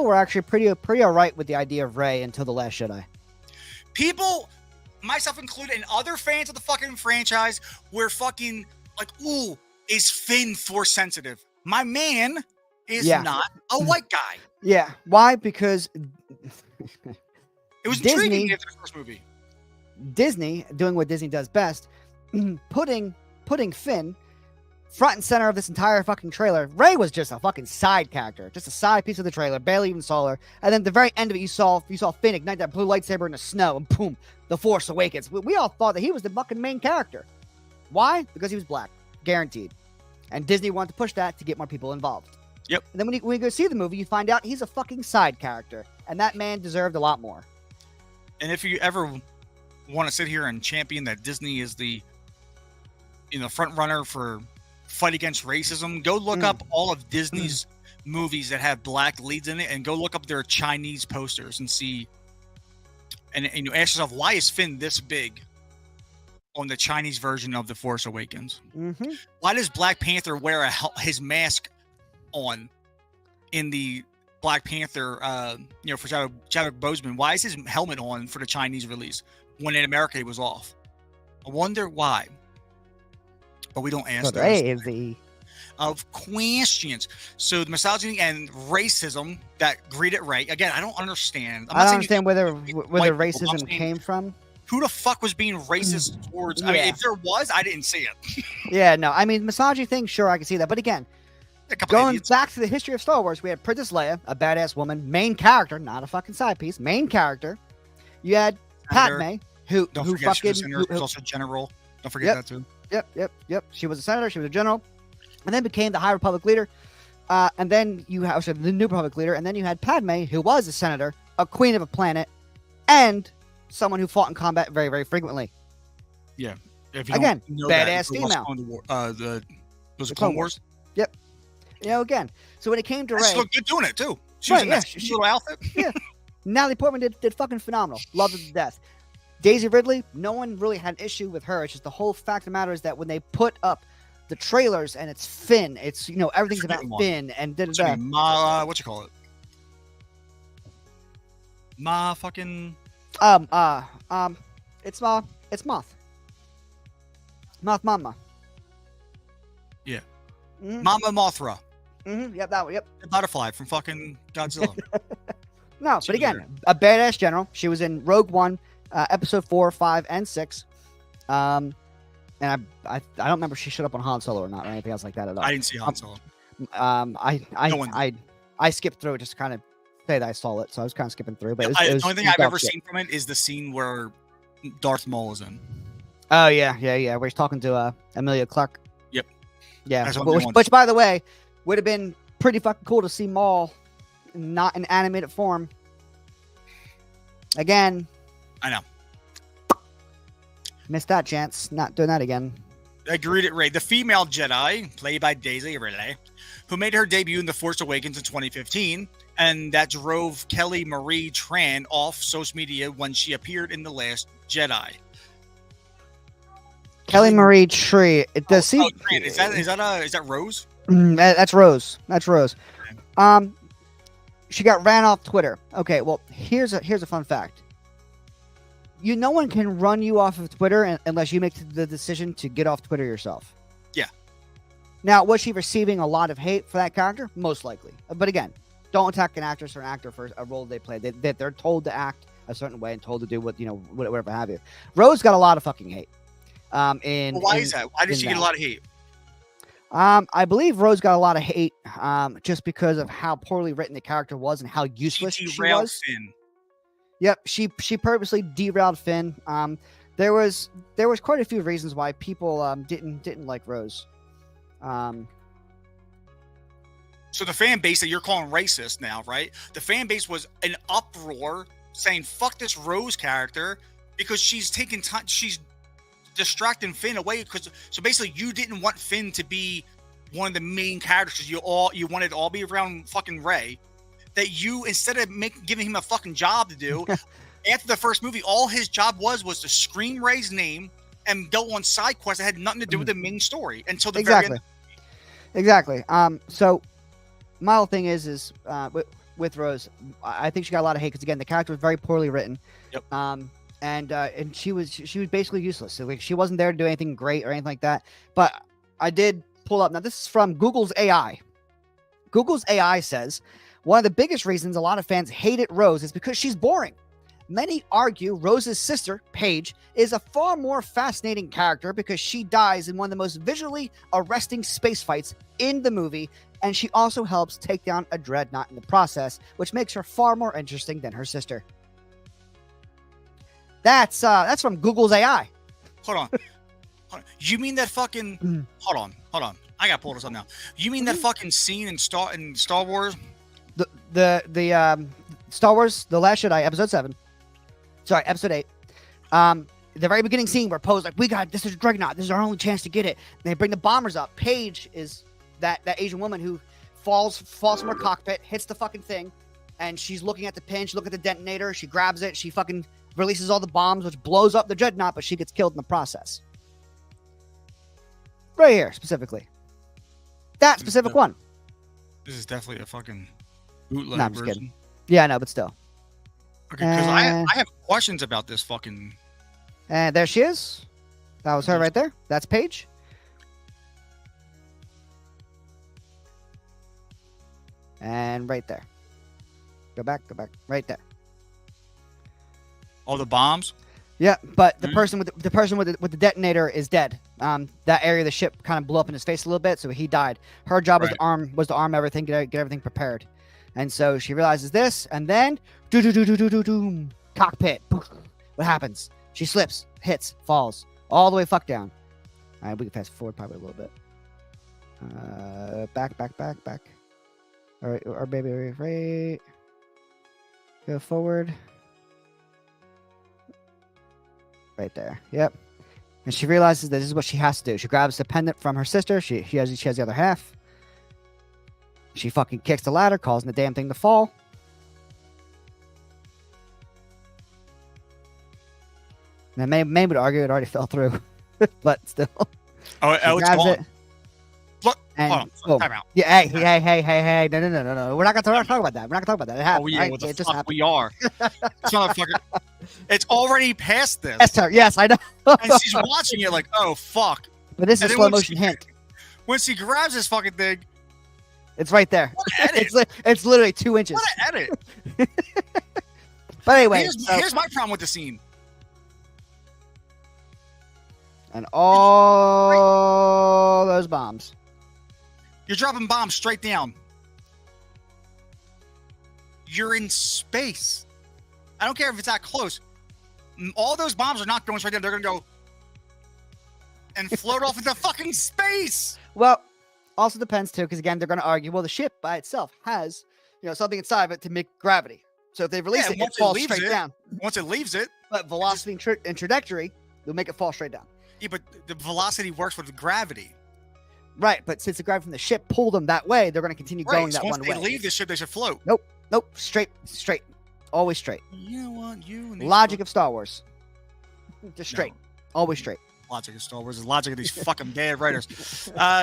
were actually pretty all right with the idea of Rey until The Last Jedi. People, myself included, and other fans of the fucking franchise were fucking like, ooh, is Finn Force sensitive? My man is not a white guy. Yeah. Why? Because it was intriguing after the first movie. Disney, doing what Disney does best, putting Finn front and center of this entire fucking trailer. Rey was just a fucking side character, just a side piece of the trailer, barely even saw her. And then at the very end of it, you saw Finn ignite that blue lightsaber in the snow, and boom, the Force Awakens. We all thought that he was the fucking main character. Why? Because he was black, guaranteed. And Disney wanted to push that to get more people involved. Yep. And then when you go see the movie, you find out he's a fucking side character, and that man deserved a lot more. And if you ever want to sit here and champion that Disney is the front runner for fight against racism, go look up all of Disney's movies that have black leads in it, and go look up their Chinese posters and see, and you ask yourself, why is Finn this big on the Chinese version of The Force Awakens? Why does Black Panther wear his mask on in the Black Panther, for Chadwick Boseman? Why is his helmet on for the Chinese release when in America he was off? I wonder why. But we don't ask those of questions. So the misogyny and racism that greeted Rey, again, I don't understand. I don't understand where racism came from. Who the fuck was being racist towards? I mean, if there was, I didn't see it. Yeah, no. I mean, misogyny thing, sure, I can see that. But again, going back to the history of Star Wars, we had Princess Leia, a badass woman, main character, not a fucking side piece, main character. You had Padme, who fucking she was also general. Don't forget that too. Yep. She was a senator. She was a general, and then became the High Republic leader. And then you have the New Republic leader, and then you had Padme, who was a senator, a queen of a planet, and someone who fought in combat very, very frequently. Yeah. Again, badass female. Was it Clone Wars? Yep. Again. So when it came to Rey, she looked good doing it too. She was in that little outfit. Yeah. Natalie Portman did fucking phenomenal. Loved her to death. Daisy Ridley, no one really had an issue with her. It's just the whole fact of the matter is that when they put up the trailers and it's Finn, it's everything's about Finn and what you call it? It's Moth. Moth Mama. Yeah. Mama Mothra. Yep, that one. Yep. The butterfly from fucking Godzilla. No, but again, a badass general. She was in Rogue One, episode 4, 5, and 6. And I don't remember if she showed up on Han Solo or not, or anything else like that at all. I didn't see Han Solo. I skipped through it just to kind of say that I saw it, so I was kind of skipping through. But the only thing I've ever seen from it is the scene where Darth Maul is in. Oh yeah, where he's talking to Emilia Clarke. Yep. Yeah, which by the way, would have been pretty fucking cool to see Maul not in animated form Again, I know. missed that chance. Not doing that again. Agreed at Ray. The female Jedi, played by Daisy Ridley, who made her debut in The Force Awakens in 2015, and that drove Kelly Marie Tran off social media when she appeared in The Last Jedi. Kelly Marie Tree. It does see. Tran. Is that Rose? That's Rose. That's Rose. She got ran off Twitter. Okay, well, here's a fun fact. No one can run you off of Twitter unless you make the decision to get off Twitter yourself. Yeah. Now, was she receiving a lot of hate for that character? Most likely. But again, don't attack an actress or an actor for a role they play. They're told to act a certain way and told to do whatever have you. Rose got a lot of fucking hate. Why is that? Why did she get a lot of hate? I believe Rose got a lot of hate just because of how poorly written the character was and how useless she was. Finn. Yep, she purposely derailed Finn. There was quite a few reasons why people didn't like Rose. So the fan base that you're calling racist now, right? The fan base was an uproar saying "fuck this Rose character" because she's taking time. She's distracting Finn away so basically you didn't want Finn to be one of the main characters. You wanted to all be around fucking Rey. That you, instead of giving him a fucking job to do, after the first movie, all his job was to scream Rey's name and go on side quests that had nothing to do with the main story until the very end. Exactly. So my whole thing is with Rose, I think she got a lot of hate because again the character was very poorly written. Yep. And she was basically useless. So like she wasn't there to do anything great or anything like that. But I did pull up. Now this is from Google's AI. Google's AI says one of the biggest reasons a lot of fans hated Rose is because she's boring. Many argue Rose's sister, Paige, is a far more fascinating character because she dies in one of the most visually arresting space fights in the movie, and she also helps take down a dreadnought in the process, which makes her far more interesting than her sister. That's from Google's AI. Hold on. You mean that fucking... Hold on. I gotta pull this up now. You mean that fucking scene in Star Wars? The Star Wars The Last Jedi episode 8, the very beginning scene where Poe's like, this is a dreadnought, this is our only chance to get it, and they bring the bombers up. Paige is that Asian woman who falls from her cockpit, hits the fucking thing, and she's looking at the pin, she looks at the detonator, she grabs it, she fucking releases all the bombs, which blows up the dreadnought, but she gets killed in the process. Right here, specifically. That specific one. This is definitely a fucking bootleg I'm just version. kidding. Yeah, no, but still. Okay, because I have questions about this fucking... And there she is. That was her right there. That's Paige. And right there. Go back. Right there. All the bombs? Yeah, but the person with the detonator is dead. That area of the ship kind of blew up in his face a little bit, so he died. Her job was to arm everything, get everything prepared. And so she realizes this, and then cockpit. What happens? She slips, hits, falls, all the way fuck down. All right, we can fast forward probably a little bit. Back. All right, our baby, right. Go forward. Right there. Yep. And she realizes that this is what she has to do. She grabs the pendant from her sister. She has the other half. She fucking kicks the ladder, causing the damn thing to fall. Now, May would argue it already fell through, but still. It's gone. Look, and hold on. Time out. Yeah, hey, no. We're not gonna talk about that. We're not gonna talk about that. It happened. Oh yeah, right? what the It just fuck happened. we are. This motherfucker. It's already past this. That's her. Yes, I know. And she's watching it like, oh fuck. But this is And a then slow when motion she- hint. When she grabs this fucking thing, It's right there. what an edit? It's literally 2 inches. What an edit. But anyway, Here's my problem with the scene. and all those bombs. You're dropping bombs straight down. You're in space. I don't care if it's that close. All those bombs are not going straight down. They're going to go and float off into fucking space. Well, also depends too, because again, they're going to argue. Well, the ship by itself has, something inside of it to make gravity. So if they release Yeah, it, once it falls it leaves straight it. down. Once it leaves it, But velocity and trajectory will make it fall straight down. yeah, but the velocity works with gravity. Right, but since the gravity from the ship pulled them that way, they're going to continue Right. going So that once one they way. leave the ship, they should float. Nope, straight, always straight. You know what? You and these Logic of Star Wars, just No. straight, always straight. Logic of Star Wars is logic of these fucking bad writers.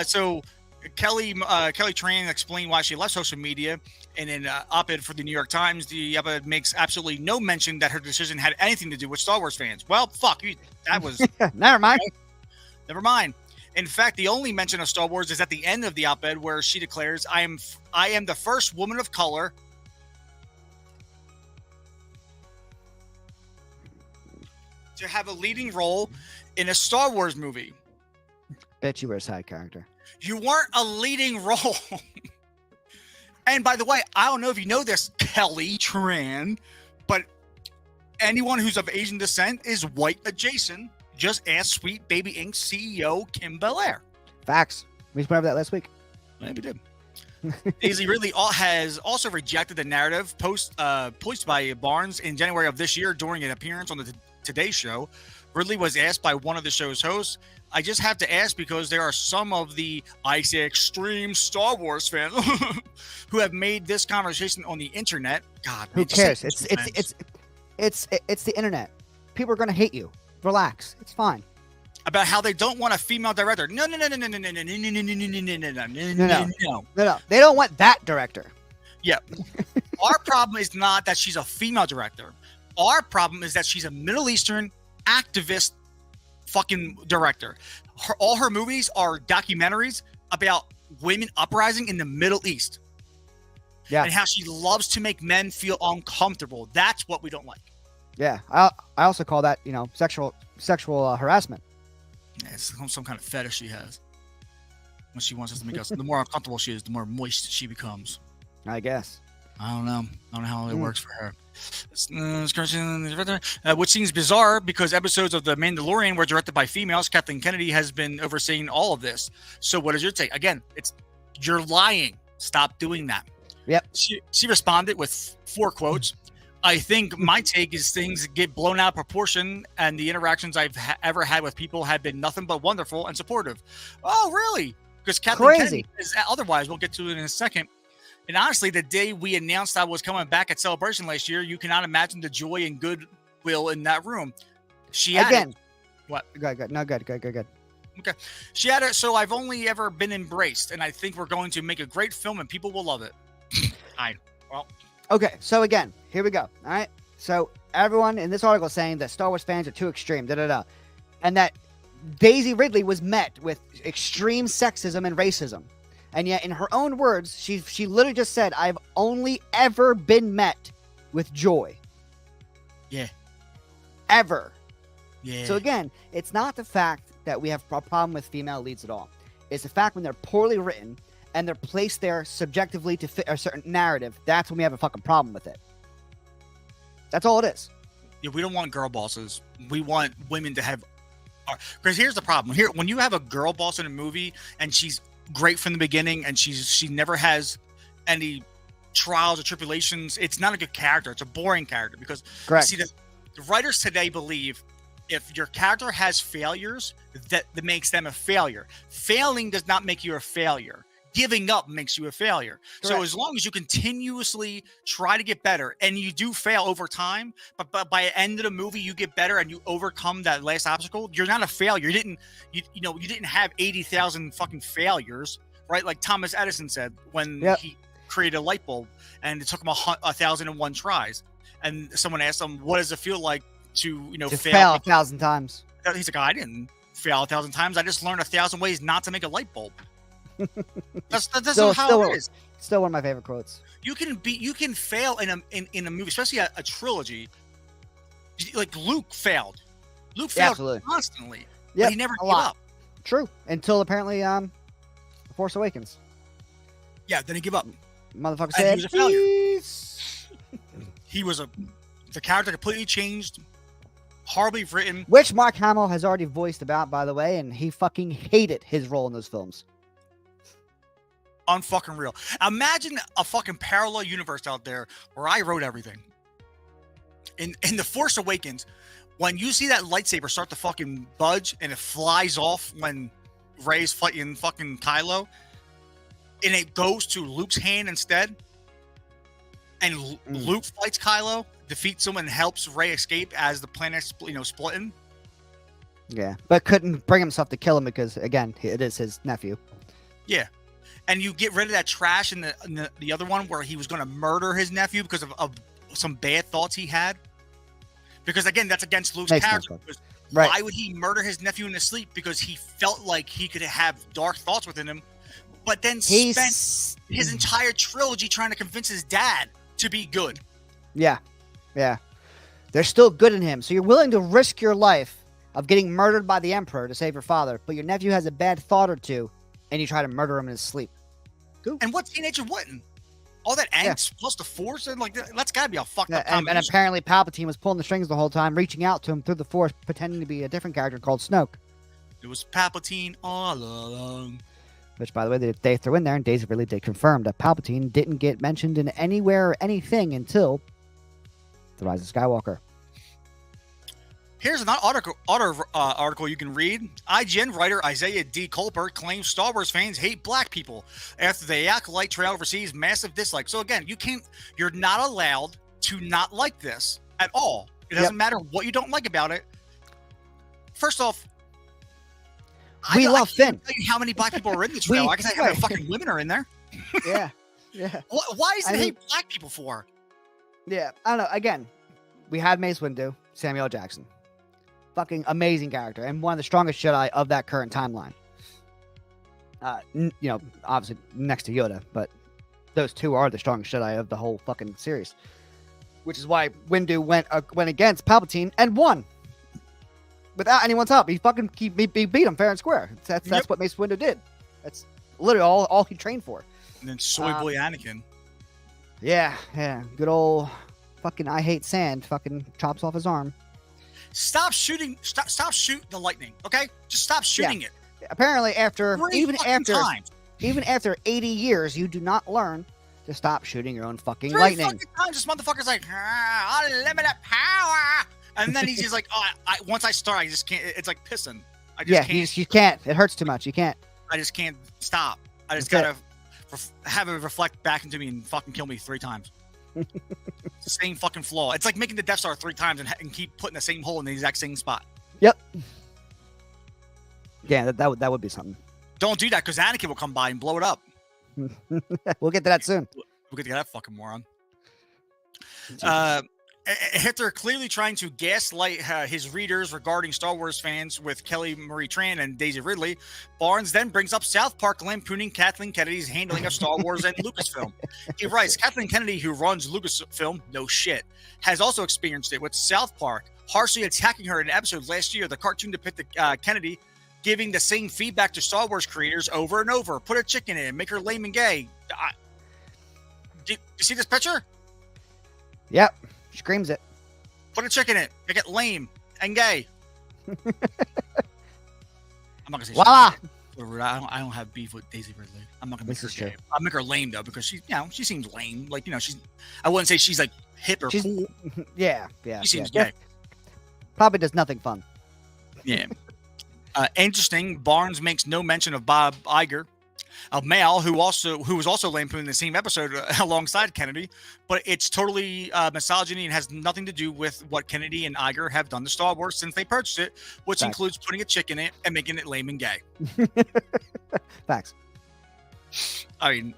So Kelly Tran explained why she left social media in an op-ed for the New York Times. The op-ed makes absolutely no mention that her decision had anything to do with Star Wars fans. Well, fuck you. That was Never mind. never mind. In fact, the only mention of Star Wars is at the end of the op-ed, where she declares, "I am the first woman of color to have a leading role in a Star Wars movie." Bet you were a side character. You weren't a leading role. And by the way, I don't know if you know this, Kelly Tran, but anyone who's of Asian descent is white adjacent. Just ask Sweet Baby Inc. CEO Kim Belair. Facts. We just went over that last week. Maybe did. Daisy Ridley has also rejected the narrative posted by Barnes in January of this year during an appearance on the Today Show. Ridley was asked by one of the show's hosts, "I just have to ask because there are some of the, I say, extreme Star Wars fans who have made this conversation on the internet." God, Who man, just cares? say It's the internet. People are going to hate you. Relax. It's fine. about how they don't want a female director. No. No. They don't want that director. Our problem is not that she's a female director. Our problem is that she's a Middle Eastern activist fucking director. All her movies are documentaries about women uprising in the Middle East. Yeah. And how she loves to make men feel uncomfortable. That's what we don't like. Yeah. I also call that, sexual harassment. Yeah, it's some kind of fetish she has. When she wants us to make us, the more uncomfortable she is, the more moist she becomes. I guess. I don't know how it works for her. Which seems bizarre because episodes of The Mandalorian were directed by females. Kathleen Kennedy has been overseeing all of this. So what is your take? Again, you're lying. Stop doing that. Yep. She responded with 4 quotes. "I think my take is things get blown out of proportion, and the interactions I've ever had with people have been nothing but wonderful and supportive." Oh, really? Because Kathleen Kennedy is otherwise. We'll get to it in a second. And honestly, the day we announced I was coming back at Celebration last year, you cannot imagine the joy and goodwill in that room. She added, Again. What? Good. No, good. Okay. She added, "So I've only ever been embraced, and I think we're going to make a great film, and people will love it." Okay, so again, here we go. All right. So everyone in this article is saying that Star Wars fans are too extreme, and that Daisy Ridley was met with extreme sexism and racism. And yet, in her own words, she literally just said, "I've only ever been met with joy." Yeah. Ever. Yeah. So again, it's not the fact that we have a problem with female leads at all. It's the fact when they're poorly written and they're placed there subjectively to fit a certain narrative. That's when we have a fucking problem with it. That's all it is. Yeah, we don't want girl bosses. We want women to have. Because here's the problem. Here, when you have a girl boss in a movie and she's great from the beginning and she never has any trials or tribulations, it's not a good character. It's a boring character because Correct. see, the writers today believe if your character has failures, that makes them a failure. Failing does not make you a failure. Giving up makes you a failure. So Correct. as long as you continuously try to get better and you do fail over time, but by the end of the movie you get better and you overcome that last obstacle, you're not a failure. You didn't have 80,000 fucking failures, right? Like Thomas Edison said when he created a light bulb and it took him 1,001 tries. And someone asked him, "What does it feel like to fail 1,000 times?" He's like, "I didn't fail 1,000 times. I just learned 1,000 ways not to make a light bulb." That's how it is. Still one of my favorite quotes. You can fail in a movie, especially a trilogy. Like Luke failed. Luke failed constantly. Yeah, but he never gave up. True. Until apparently The Force Awakens. Yeah, then he gave up. Motherfucker said he was a failure. He was the character completely changed, horribly written. Which Mark Hamill has already voiced about, by the way, and he fucking hated his role in those films. Unfucking real. Imagine a fucking parallel universe out there where I wrote everything. in The Force Awakens, when you see that lightsaber start to fucking budge and it flies off when Rey's fighting fucking Kylo, and it goes to Luke's hand instead, and Luke fights Kylo, defeats him, and helps Rey escape as the planet's splitting. Yeah, but couldn't bring himself to kill him because, again, it is his nephew. Yeah, and you get rid of that trash in the other one where he was going to murder his nephew because of some bad thoughts he had. Because again, that's against Luke's character. Right. Why would he murder his nephew in his sleep? Because he felt like he could have dark thoughts within him, but then spent his entire trilogy trying to convince his dad to be good. Yeah. They're still good in him. So you're willing to risk your life of getting murdered by the Emperor to save your father, but your nephew has a bad thought or two, and you try to murder him in his sleep. Cool. And what teenager wouldn't? All that angst plus the Force, and that's gotta be a fucked up and apparently Palpatine was pulling the strings the whole time, reaching out to him through the Force, pretending to be a different character called Snoke. It was Palpatine all along. Which, by the way, they threw in there, and Daisy Ridley did confirm that Palpatine didn't get mentioned in anywhere or anything until The Rise of Skywalker. Here's an article you can read. IGN writer Isaiah D. Colbert claims Star Wars fans hate black people after the Acolyte trailer receives massive dislike. So again, you're not allowed to not like this at all. It doesn't matter what you don't like about it. First off, we love Finn. I can't tell you how many black people are in the trailer. I can tell you how many fucking women are in there. Yeah. Why is it hate black people for? Yeah, I don't know. Again, we had Mace Windu, Samuel L. Jackson. Fucking amazing character and one of the strongest Jedi of that current timeline. Obviously next to Yoda, but those two are the strongest Jedi of the whole fucking series. Which is why Windu went against Palpatine and won without anyone's help. He beat him fair and square. That's what Mace Windu did. That's literally all he trained for. And then soy boy Anakin. Yeah, good old fucking I hate sand. Fucking chops off his arm. Stop shooting the lightning, okay? Just stop shooting it. Apparently, even after 80 years, you do not learn to stop shooting your own fucking lightning. Fucking times, this motherfucker's like, unlimited power, and then he's just like, once I start, I just can't. It's like pissing. You can't. It hurts too much. You can't. I just can't stop. I just gotta have it reflect back into me and fucking kill me 3 times. It's the same fucking flaw. It's like making the Death Star 3 times and keep putting the same hole in the exact same spot. Yep. Yeah, that would be something. Don't do that because Anakin will come by and blow it up. We'll get to that soon. We'll get to that fucking moron. After clearly trying to gaslight his readers regarding Star Wars fans with Kelly Marie Tran and Daisy Ridley, Barnes then brings up South Park lampooning Kathleen Kennedy's handling of Star Wars and Lucasfilm. He writes, Kathleen Kennedy, who runs Lucasfilm, no shit, has also experienced it with South Park, harshly attacking her in an episode last year. The cartoon depicted Kennedy giving the same feedback to Star Wars creators over and over. Put a chicken in, make her lame and gay. Do you see this picture? Yep. Screams it. Put a chicken in it. Make it lame and gay. I'm not gonna say voila. I don't have beef with Daisy Ridley. I'm not gonna make her gay. I'll make her lame though because she seems lame. Like I wouldn't say she's like hip or cool. Yeah. She seems gay. Probably does nothing fun. Yeah. Interesting. Barnes makes no mention of Bob Iger, a male who was also lampooned in the same episode alongside Kennedy, but it's totally misogyny and has nothing to do with what Kennedy and Iger have done to Star Wars since they purchased it, which includes putting a chick in it and making it lame and gay. Facts. I mean,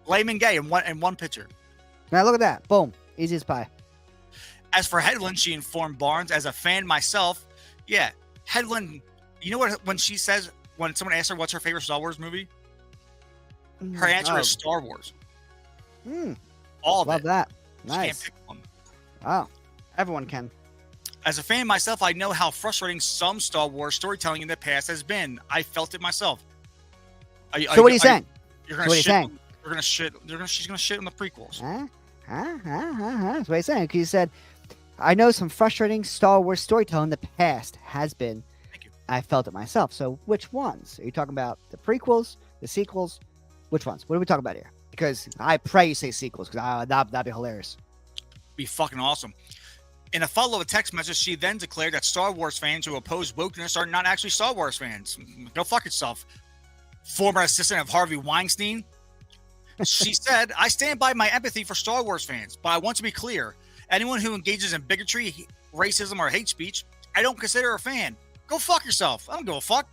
lame and gay in one picture. Now look at that. Boom. Easy as pie. As for Hedlund, she informed Barnes, as a fan myself, yeah, Hedlund, you know what, when someone asks her what's her favorite Star Wars movie, her answer is Star Wars. All of Love it. that. She Nice. can't pick one. Wow. Everyone can. As a fan myself, I know how frustrating some Star Wars storytelling in the past has been. I felt it myself. So what are you saying? You're gonna shit. You're gonna shit. She's gonna shit on the prequels. That's what he's saying. Because he said, I know some frustrating Star Wars storytelling in the past has been. Thank you. I felt it myself. So which ones? Are you talking about the prequels, the sequels? Which ones? What are we talking about here? Because I pray you say sequels, because that'd be hilarious. Be fucking awesome. In a follow-up text message, she then declared that Star Wars fans who oppose wokeness are not actually Star Wars fans. Go fuck yourself. Former assistant of Harvey Weinstein. She said, I stand by my empathy for Star Wars fans, but I want to be clear. Anyone who engages in bigotry, racism, or hate speech, I don't consider a fan. Go fuck yourself. I don't give a fuck.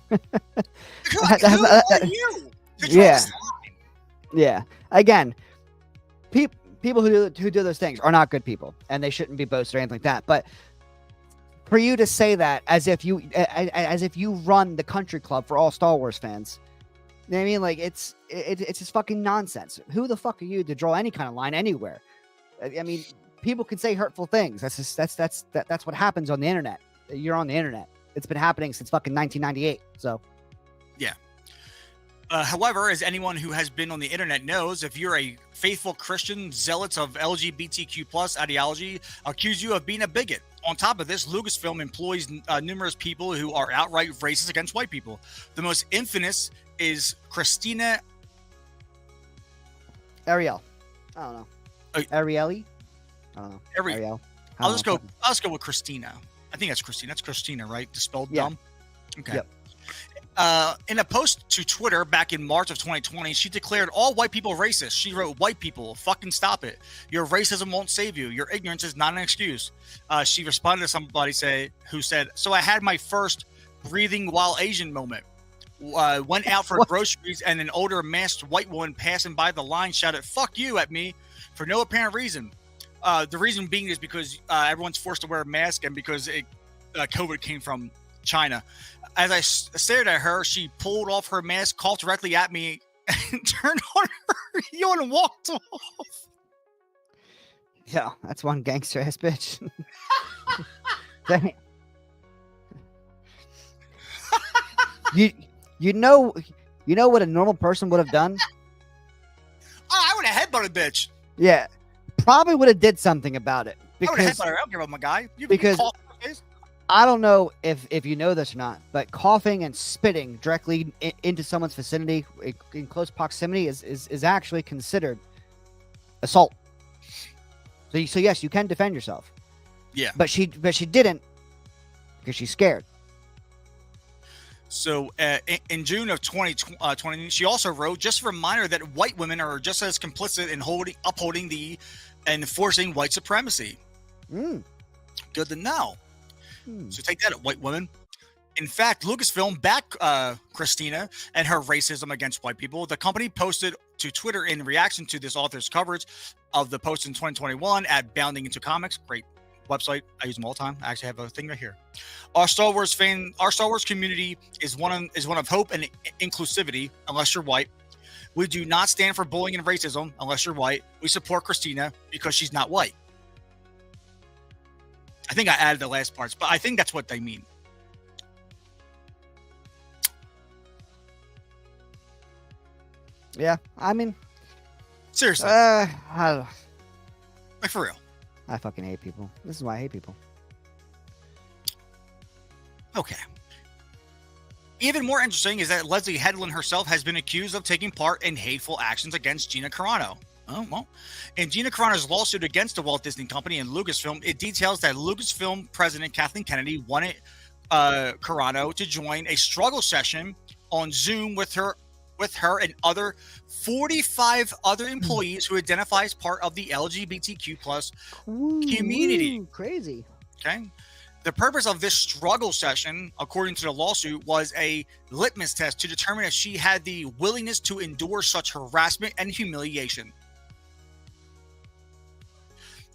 Who are you? Yeah. Yeah. Again, people who do those things are not good people, and they shouldn't be boasted or anything like that. But for you to say that as if you run the country club for all Star Wars fans, you know what I mean? Like it's just fucking nonsense. Who the fuck are you to draw any kind of line anywhere? I mean, people can say hurtful things. That's what happens on the internet. You're on the internet. It's been happening since fucking 1998. So, yeah. However, as anyone who has been on the internet knows, if you're a faithful Christian, zealots of LGBTQ plus ideology accuse you of being a bigot. On top of this, Lucasfilm employs numerous people who are outright racist against white people. The most infamous is Christina Ariel. I don't know. Arieli? I don't know. Ariel. I'll just go with Christina. I think that's Christina. That's Christina, right? Spelled dumb. Okay. Yep. In a post to Twitter back in March of 2020, she declared all white people racist. She wrote, white people, fucking stop it. Your racism won't save you. Your ignorance is not an excuse. She responded to somebody who said, so I had my first breathing while Asian moment. Went out for groceries and an older masked white woman passing by the line shouted, fuck you at me for no apparent reason. The reason being is because everyone's forced to wear a mask and because COVID came from China. As I stared at her, she pulled off her mask, called directly at me, and turned on her heel and walked off. Yeah, that's one gangster ass bitch. you know what a normal person would have done? Oh, I would have headbutted bitch. Yeah, probably would have did something about it. I would have headbutted her. I don't give a guy. Because I don't know if you know this or not, but coughing and spitting directly into someone's vicinity in close proximity is actually considered assault. So yes, you can defend yourself. Yeah. But she didn't because she's scared. So in June of 2020, she also wrote, just a reminder that white women are just as complicit in upholding and enforcing white supremacy. Good to know. So take that, white women. In fact, Lucasfilm backed Christina and her racism against white people. The company posted to Twitter in reaction to this author's coverage of the post in 2021 at Bounding Into Comics. Great website. I use them all the time. I actually have a thing right here. Our Star Wars community is one of hope and inclusivity, unless you're white. We do not stand for bullying and racism, unless you're white. We support Christina because she's not white. I think I added the last parts, but I think that's what they mean. Yeah, I mean, seriously, like for real. I fucking hate people. This is why I hate people. Okay. Even more interesting is that Leslie Headland herself has been accused of taking part in hateful actions against Gina Carano. Oh, well. In Gina Carano's lawsuit against the Walt Disney Company and Lucasfilm, it details that Lucasfilm president Kathleen Kennedy wanted Carano to join a struggle session on Zoom with her and other 45 other employees who identify as part of the LGBTQ plus community. Crazy. Okay. The purpose of this struggle session, according to the lawsuit, was a litmus test to determine if she had the willingness to endure such harassment and humiliation.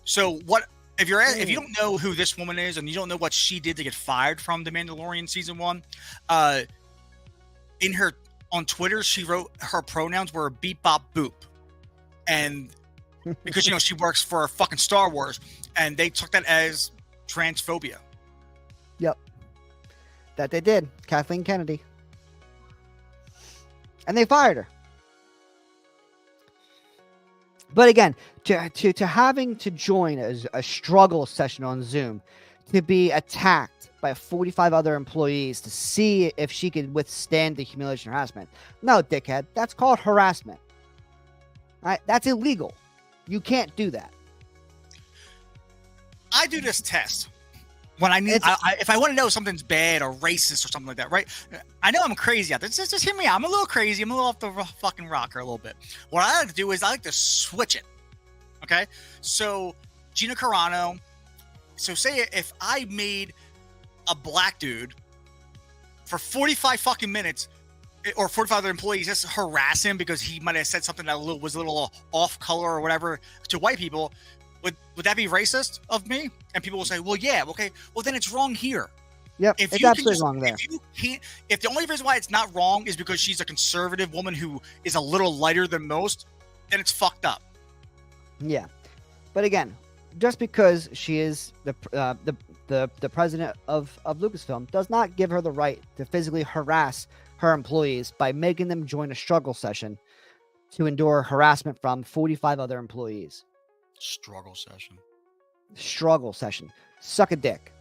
So if you don't know who this woman is and you don't know what she did to get fired from The Mandalorian season 1, on Twitter, she wrote her pronouns were beep bop boop. And because she works for fucking Star Wars, and they took that as transphobia. Yep. That they did. Kathleen Kennedy. And they fired her. But again, to having to join a struggle session on Zoom, to be attacked by 45 other employees to see if she could withstand the humiliation and harassment. No, dickhead. That's called harassment. All right? That's illegal. You can't do that. I do this test when I need, if I want to know something's bad or racist or something like that, right? I know I'm crazy out there. Just hear me out. I'm a little crazy. I'm a little off the fucking rocker a little bit. What I like to do is I like to switch it. Okay, so Gina Carano. So say if I made a black dude for 45 fucking minutes, or 45 other employees, just harass him because he might have said something that was a little off color or whatever to white people. Would that be racist of me? And people will say, well, yeah, okay. Well, then it's wrong here. Yep, it's absolutely wrong there. If the only reason why it's not wrong is because she's a conservative woman who is a little lighter than most, then it's fucked up. Yeah. But again, just because she is the president of Lucasfilm does not give her the right to physically harass her employees by making them join a struggle session to endure harassment from 45 other employees. Struggle session. Struggle session. Suck a dick.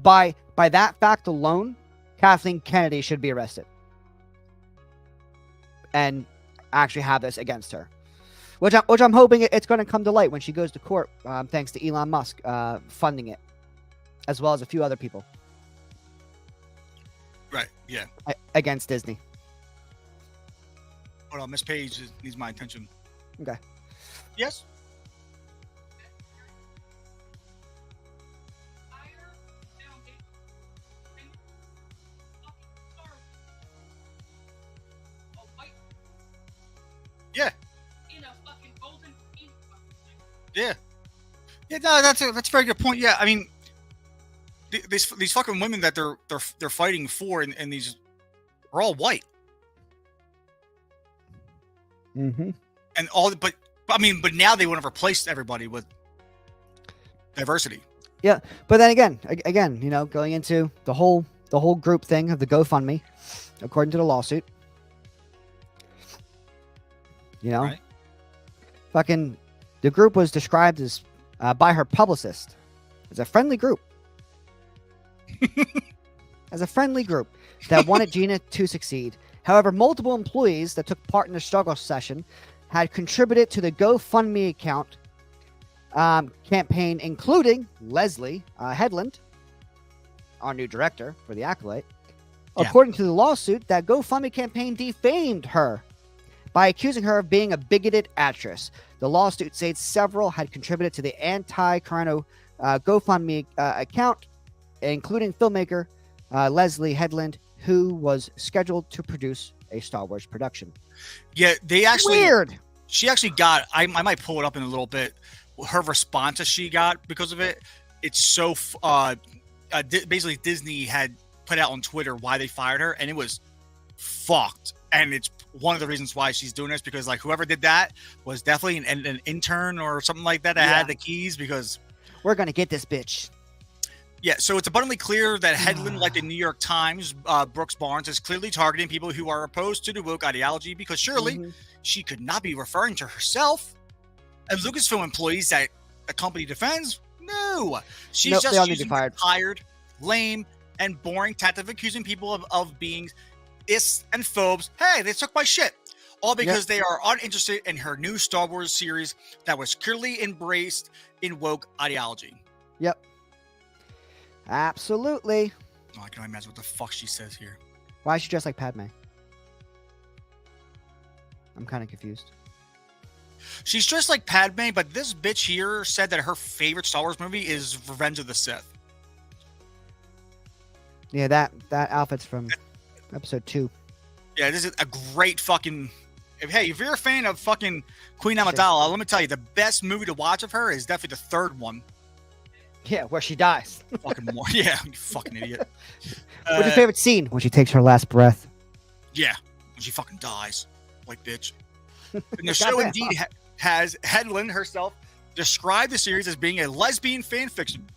By that fact alone, Kathleen Kennedy should be arrested and actually have this against her. Which I'm hoping it's going to come to light when she goes to court, thanks to Elon Musk funding it, as well as a few other people. Right, yeah. Against Disney. Hold on, Miss Page needs my attention. Okay. Yes? Yeah. Yeah. Yeah, no, that's a very good point. Yeah, I mean, these fucking women that they're fighting for, and these are all white. Mm-hmm. And but now they want to replace everybody with diversity. Yeah, but then again, going into the whole group thing of the GoFundMe, according to the lawsuit, Right. Fucking the group was described as by her publicist as a friendly group. As a friendly group that wanted Gina to succeed. However, multiple employees that took part in the struggle session had contributed to the GoFundMe account campaign, including Leslie Headland, our new director for The Acolyte. Yeah. According to the lawsuit, that GoFundMe campaign defamed her by accusing her of being a bigoted actress. The lawsuit states several had contributed to the anti-Carano GoFundMe account, including filmmaker Leslie Headland, who was scheduled to produce a Star Wars production. Yeah, they actually... Weird! She actually got... I might pull it up in a little bit. Her responses she got because of it, it's so... basically, Disney had put out on Twitter why they fired her, and it was fucked. And it's one of the reasons why she's doing this, because like whoever did that was definitely an intern or something like that had the keys, because we're gonna get this bitch. Yeah, so it's abundantly clear that Headland, like the New York Times, Brooks Barnes, is clearly targeting people who are opposed to the woke ideology, because surely she could not be referring to herself. And Lucasfilm employees that the company defends? No. She's just using the tired, lame, and boring tactic of accusing people of being ists and phobes. Hey, they took my shit. All because they are uninterested in her new Star Wars series that was clearly embraced in woke ideology. Yep. Absolutely. Oh, I can only imagine what the fuck she says here. Why is she dressed like Padme? I'm kind of confused. She's dressed like Padme, but this bitch here said that her favorite Star Wars movie is Revenge of the Sith. Yeah, that outfit's from episode 2. Yeah, this is a great fucking... If you're a fan of fucking Queen Amidala, let me tell you, the best movie to watch of her is definitely the third one. Yeah, where she dies. Fucking more. Yeah, you fucking idiot. What's your favorite scene? When she takes her last breath. Yeah, when she fucking dies. Like, bitch. And the show indeed has Headland herself described the series as being a lesbian fan fiction.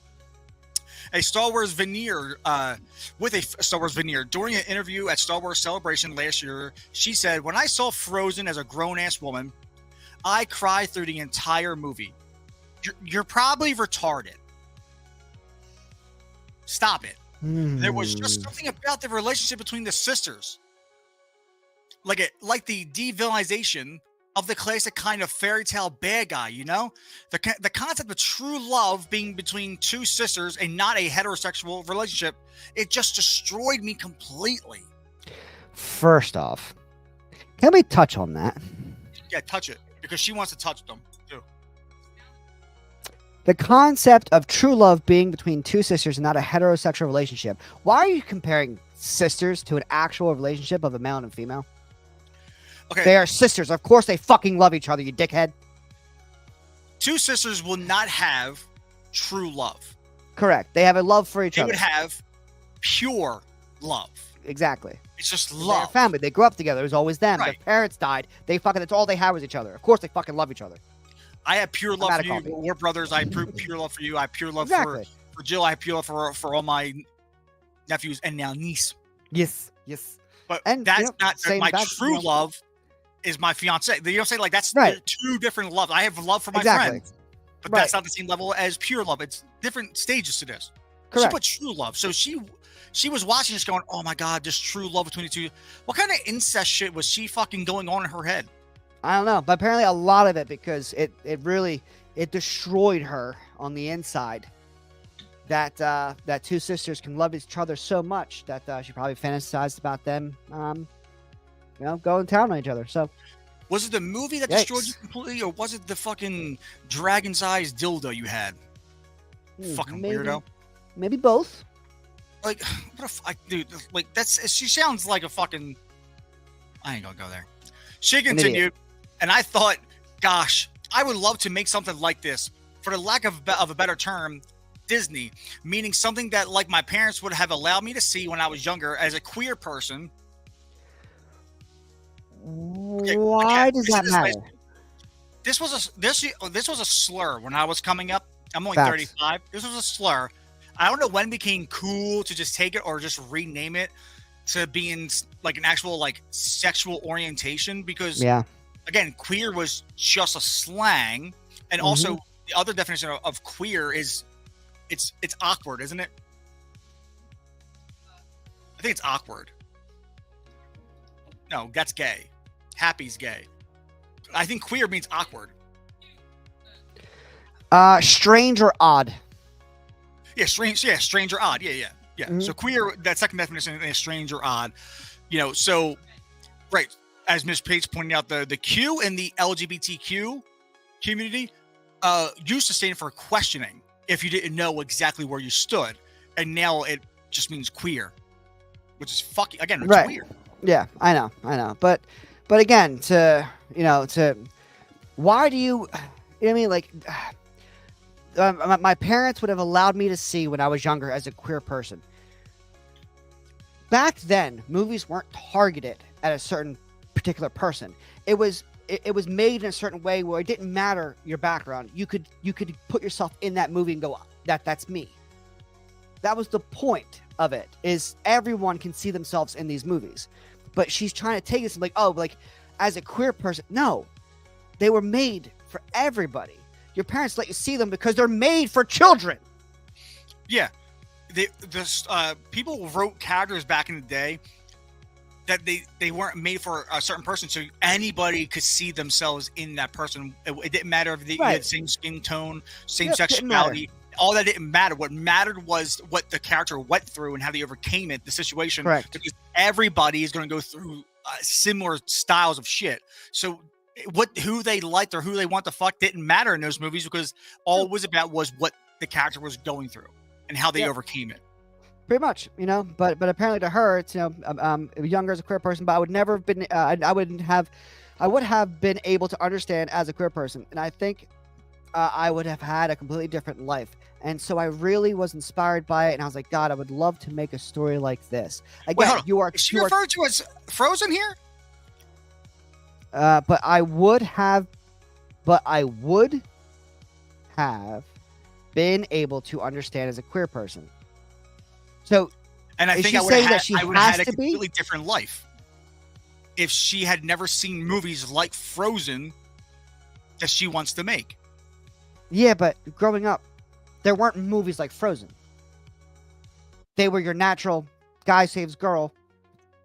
A Star Wars veneer, with a Star Wars veneer. During an interview at Star Wars Celebration last year, she said, "When I saw Frozen as a grown-ass woman, I cried through the entire movie. You're probably retarded. Stop it. There was just something about the relationship between the sisters. Like the devillainization of the classic kind of fairy tale bad guy, you know? The concept of true love being between two sisters and not a heterosexual relationship, it just destroyed me completely. First off, can we touch on that? Yeah, touch it. Because she wants to touch them, too. The concept of true love being between two sisters and not a heterosexual relationship. Why are you comparing sisters to an actual relationship of a male and a female? Okay. They are sisters. Of course they fucking love each other, you dickhead. Two sisters will not have true love. Correct. They have a love for each They other. would have pure love. Exactly. It's just They're a love. family. They grew up together. It was always them. Right. Their parents died. That's all they had was each other. Of course they fucking love each other. I have pure love out for of you. coffee. We're brothers. I have pure love for you. I have pure love Exactly. for Jill. I have pure love for all my nephews and now niece. Yes. But And, that's you know, not same my back- true you know- love is my fiance. You know what I'm saying? Like that's Right. two different love. I have love for my Exactly. friends, but Right. that's not the same level as pure love. It's different stages to this. Correct. She put true love. So she was watching this going, oh my God, there's true love between the two. What kind of incest shit was she fucking going on in her head? I don't know, but apparently a lot of it, because it really destroyed her on the inside. That two sisters can love each other so much that she probably fantasized about them, going to town on each other. So Was it the movie that destroyed you Yikes. completely, or was it the fucking dragon's eyes dildo you had? Fucking maybe, weirdo. Maybe both. Like, dude, like she sounds like a fucking. I ain't gonna go there. She idiot. continued, and I thought, gosh, I would love to make something like this. For the lack of a better term, Disney, meaning something that like my parents would have allowed me to see when I was younger as a queer person. Why again, does this that is matter? This was a slur when I was coming up. I'm only Facts. 35. This was a slur. I don't know when it became cool to just take it or just rename it to being like an actual like sexual orientation, because Yeah. again, queer was just a slang, and also the other definition of queer is it's awkward, isn't it? I think it's awkward. No, that's gay. Happy's gay. I think queer means awkward. Strange or odd. Yeah, strange. Yeah, strange or odd. Yeah. Mhm. So queer, that second definition is strange or odd. So right, as Ms. Page pointed out, the Q in the LGBTQ community used to stand for questioning if you didn't know exactly where you stood, and now it just means queer, which is fucking it's Right. weird. Yeah, I know. But again, why do you, you know what I mean? Like, my parents would have allowed me to see when I was younger as a queer person. Back then, movies weren't targeted at a certain particular person. It was made in a certain way where it didn't matter your background. You could put yourself in that movie and go, that's me. That was the point of it, is everyone can see themselves in these movies. But she's trying to take this like, as a queer person. No, they were made for everybody. Your parents let you see them because they're made for children. Yeah, people wrote characters back in the day that they weren't made for a certain person, so anybody could see themselves in that person. It didn't matter if they had the same skin tone, same sexuality. All that didn't matter. What mattered was what the character went through and how they overcame it, the situation. Correct. Because everybody is going to go through similar styles of shit. So who they liked or who they want to fuck didn't matter in those movies, because all it was about was what the character was going through and how they overcame it. Pretty much, but apparently to her, it's, younger as a queer person, but I would never have been, I would have been able to understand as a queer person. And I think I would have had a completely different life. And so I really was inspired by it. And I was like, God, I would love to make a story like this. Again, Is she referred to as Frozen here? But I would have been able to understand as a queer person. So, and I is think she I would saying have that she had has a to be? completely different life if she had never seen movies like Frozen that she wants to make. Yeah, but growing up, there weren't movies like Frozen. They were your natural guy saves girl,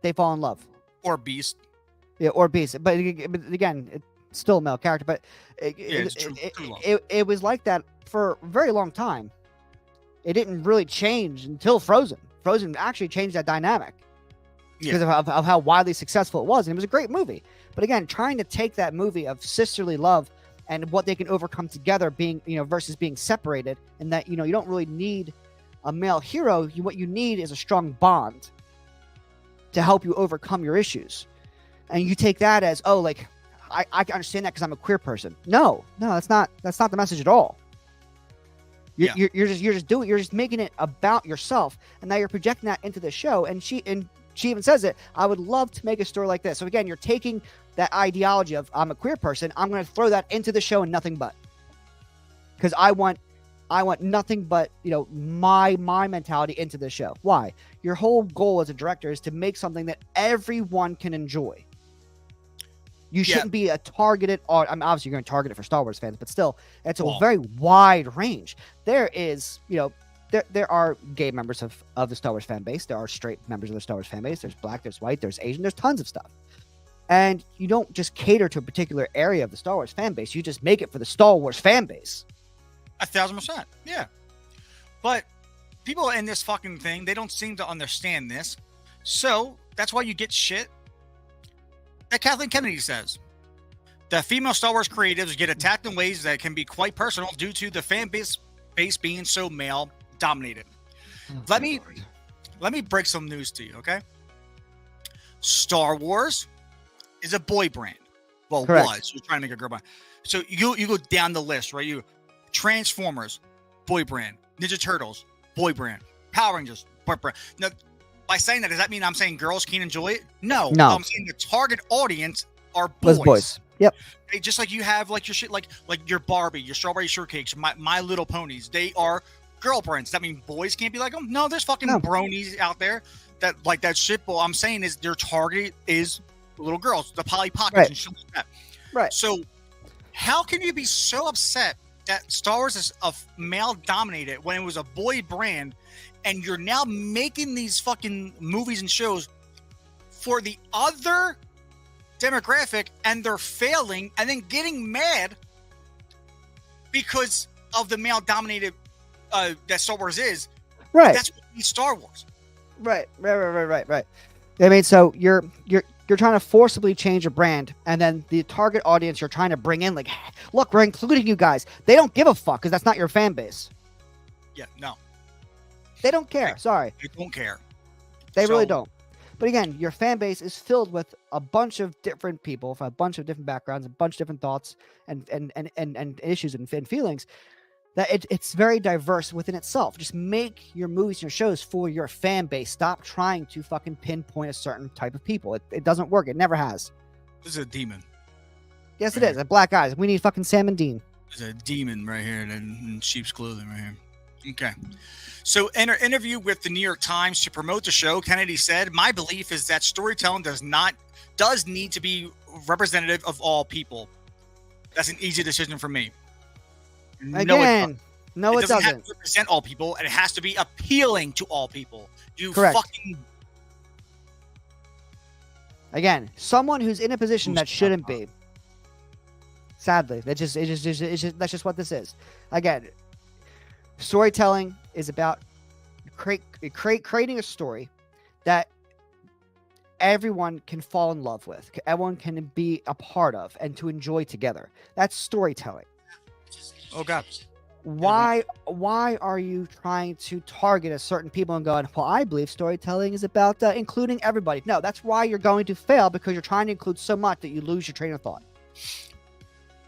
they fall in love. Or Beast. Yeah, or Beast. But again, still a male character, but it's true love. it was like that for a very long time. It didn't really change until Frozen. Frozen actually changed that dynamic because of how widely successful it was. And it was a great movie. But again, trying to take that movie of sisterly love and what they can overcome together being, versus being separated, and that, you don't really need a male hero. What you need is a strong bond to help you overcome your issues. And you take that as, oh, like, I can understand that because I'm a queer person. No, that's not the message at all. You're just making it about yourself, and now you're projecting that into the show. And she even says it. I would love to make a story like this. So again, you're taking that ideology of I'm a queer person. I'm going to throw that into the show and nothing but, because I want nothing but my mentality into the show. Why? Your whole goal as a director is to make something that everyone can enjoy. You shouldn't be a targeted. I mean, obviously, you're going to target it for Star Wars fans, but still, it's a very wide range. There is, there are gay members of the Star Wars fan base. There are straight members of the Star Wars fan base. There's black, there's white, there's Asian, there's tons of stuff. And you don't just cater to a particular area of the Star Wars fan base. You just make it for the Star Wars fan base. 1,000%. Yeah. But people in this fucking thing, they don't seem to understand this. So that's why you get shit that Kathleen Kennedy says. The female Star Wars creatives get attacked in ways that can be quite personal due to the fan base being so male dominated. Let me break some news to you, okay? Star Wars is a boy brand. Well, Correct. was. You're trying to make a girl brand. So you go down the list, right? You Transformers, boy brand. Ninja Turtles, boy brand. Power Rangers, boy brand. Now, by saying that, does that mean I'm saying girls can't enjoy it? No. I'm saying the target audience are boys. Yep. Hey, just like you have like your shit, like your Barbie, your Strawberry Shortcakes, my Little Ponies. They are girl brands. That mean boys can't be like them? No, there's fucking bronies out there that like that shit. But I'm saying is their target is little girls, the Polly Pockets and shit like that. Right. So how can you be so upset that Star Wars is a male dominated when it was a boy brand, and you're now making these fucking movies and shows for the other demographic and they're failing, and then getting mad because of the male dominated that Star Wars is? Right. That's what means Star Wars. Right. I mean, so you're trying to forcibly change a brand, and then the target audience you're trying to bring in, like, look, we're including you guys. They don't give a fuck because that's not your fan base. Yeah, no. They don't care. Sorry. They don't care. They really don't. But again, your fan base is filled with a bunch of different people from a bunch of different backgrounds, a bunch of different thoughts and issues and feelings. That it's very diverse within itself. Just make your movies and your shows for your fan base. Stop trying to fucking pinpoint a certain type of people. It doesn't work. It never has. This is a demon. Yes, it is. A black eyes. We need fucking Sam and Dean. There's a demon right here in sheep's clothing right here. Okay. So in her interview with the New York Times to promote the show, Kennedy said, "My belief is that storytelling does need to be representative of all people. That's an easy decision for me." Again, no, it doesn't. Have to represent all people, and it has to be appealing to all people. Correct. Fucking. Again, someone who's in a position that shouldn't be. Sadly, that's just what this is. Again, storytelling is about creating a story that everyone can fall in love with, everyone can be a part of, and to enjoy together. That's storytelling. Oh God. Why are you trying to target a certain people and going, well, I believe storytelling is about including everybody? No, that's why you're going to fail, because you're trying to include so much that you lose your train of thought.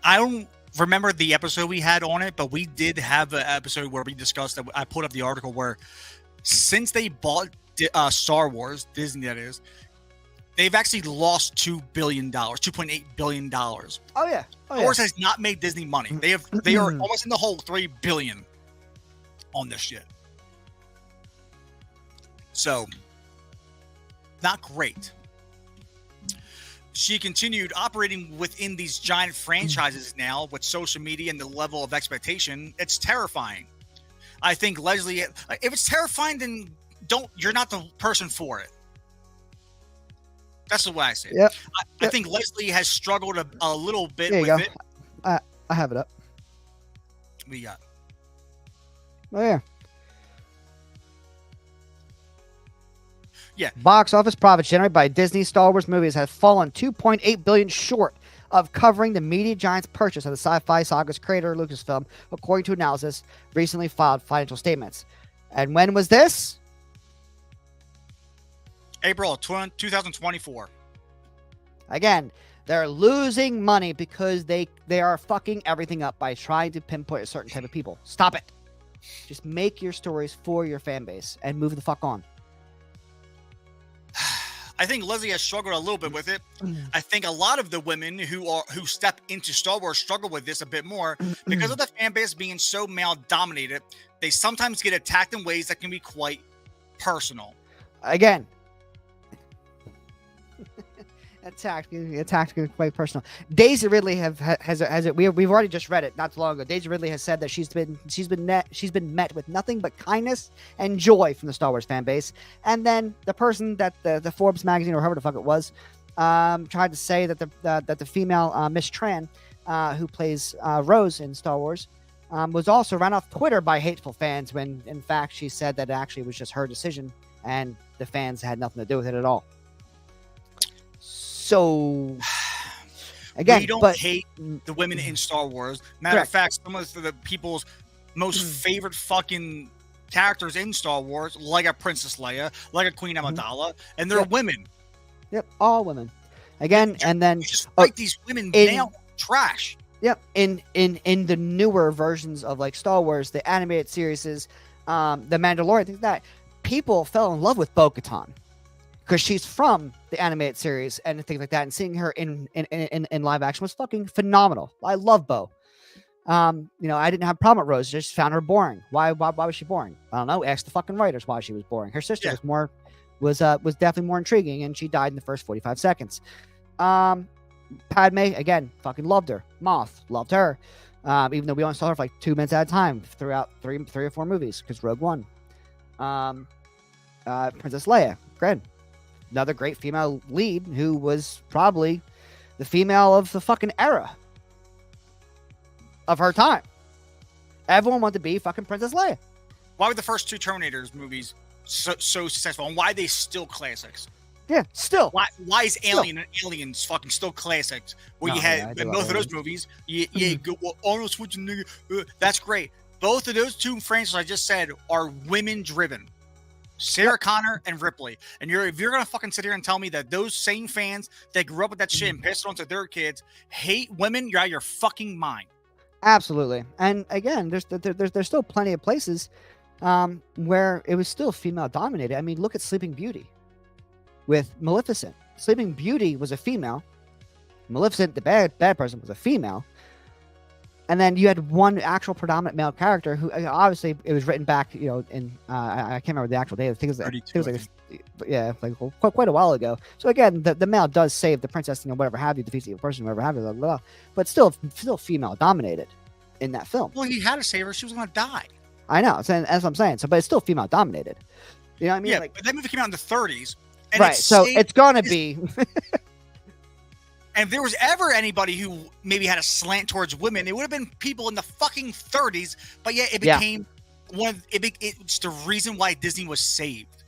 I don't remember the episode we had on it, but we did have an episode where we discussed that. I put up the article where since they bought Star Wars, Disney that is, they've actually lost $2.8 billion. Oh yeah. Star Wars has not made Disney money. They are almost in the hole, $3 billion on this shit. So, not great. She continued operating within these giant franchises now with social media and the level of expectation. It's terrifying. I think Leslie, if it's terrifying, then you're not the person for it. That's the way I see it. Yep. I think Leslie has struggled a little bit There you with go. it. I have it up. We got. Oh yeah. Yeah. Box office profits generated by Disney Star Wars movies have fallen 2.8 billion short of covering the media giant's purchase of the sci-fi saga's creator Lucasfilm, according to analysis recently filed financial statements. And when was this? April of 2024. Again, they're losing money because they are fucking everything up by trying to pinpoint a certain type of people. Stop it. Just make your stories for your fan base and move the fuck on. I think Leslie has struggled a little bit with it. I think a lot of the women who step into Star Wars struggle with this a bit more because of the fan base being so male dominated. They sometimes get attacked in ways that can be quite personal. Again, attacked quite personal. Daisy Ridley we've already just read it not too long ago. Daisy Ridley has said that she's been met with nothing but kindness and joy from the Star Wars fan base. And then the person that the Forbes magazine or whoever the fuck it was tried to say that the female Miss Tran who plays Rose in Star Wars was also ran off Twitter by hateful fans when in fact she said that it actually was just her decision and the fans had nothing to do with it at all. So, again, we don't hate the women in Star Wars. Matter Correct. of fact, some of the people's most favorite fucking characters in Star Wars, like a Princess Leia, like a Queen Amidala, and they're women. Yep, all women. Again, and then you just fight these women now trash. Yep, in the newer versions of like Star Wars, the animated series, the Mandalorian, things like that, people fell in love with Bo-Katan. Because she's from the animated series and things like that, and seeing her in live action was fucking phenomenal. I love Bo. I didn't have a problem with Rose. Just found her boring. Why was she boring? I don't know. Ask the fucking writers why she was boring. Her sister was definitely more intriguing, and she died in the first 45 seconds. Padme, again, fucking loved her. Moth, loved her. Even though we only saw her for like 2 minutes at a time throughout three or four movies, because Rogue One. Princess Leia, great. Another great female lead who was probably the female of the fucking era of her time. Everyone wanted to be fucking Princess Leia. Why were the first two Terminators movies so successful, and why are they still classics? Yeah, still. Why is Alien and Aliens fucking still classics? Where you had in both of those movies, Arnold Schwarzenegger, that's great. Both of those two franchises I just said are women driven. Sarah Connor and Ripley. And if you're gonna fucking sit here and tell me that those same fans that grew up with that shit and pissed on to their kids hate women, you're out of your fucking mind. Absolutely. And again, there's still plenty of places where it was still female dominated. I mean, look at Sleeping Beauty with Maleficent. Sleeping Beauty was a female. Maleficent, the bad person, was a female. And then you had one actual predominant male character who obviously it was written back, in I can't remember the actual date. I think it was quite a while ago. So again, the male does save the princess, whatever have you, defeats the evil person, whatever have you, blah, blah, blah. But still female dominated in that film. Well, he had to save her; she was gonna die. I know, that's what I'm saying. So, but it's still female dominated. You know what I mean? Yeah, but that movie came out in the 30s, and right? So it's gonna be. And if there was ever anybody who maybe had a slant towards women, it would have been people in the fucking 30s. But yet it became it's the reason why Disney was saved.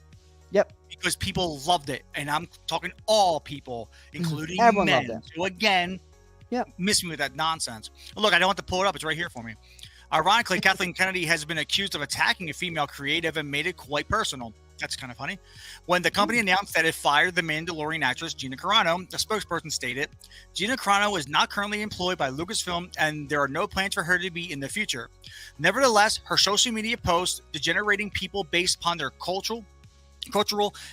Yep. Because people loved it. And I'm talking all people, including everyone men. loved it. So again, miss me with that nonsense. Look, I don't want to pull it up. It's right here for me. Ironically, Kathleen Kennedy has been accused of attacking a female creative and made it quite personal. That's kind of funny. When the company announced that it fired the Mandalorian actress Gina Carano, a spokesperson stated, Gina Carano is not currently employed by Lucasfilm and there are no plans for her to be in the future. Nevertheless, her social media posts degenerating people based upon their cultural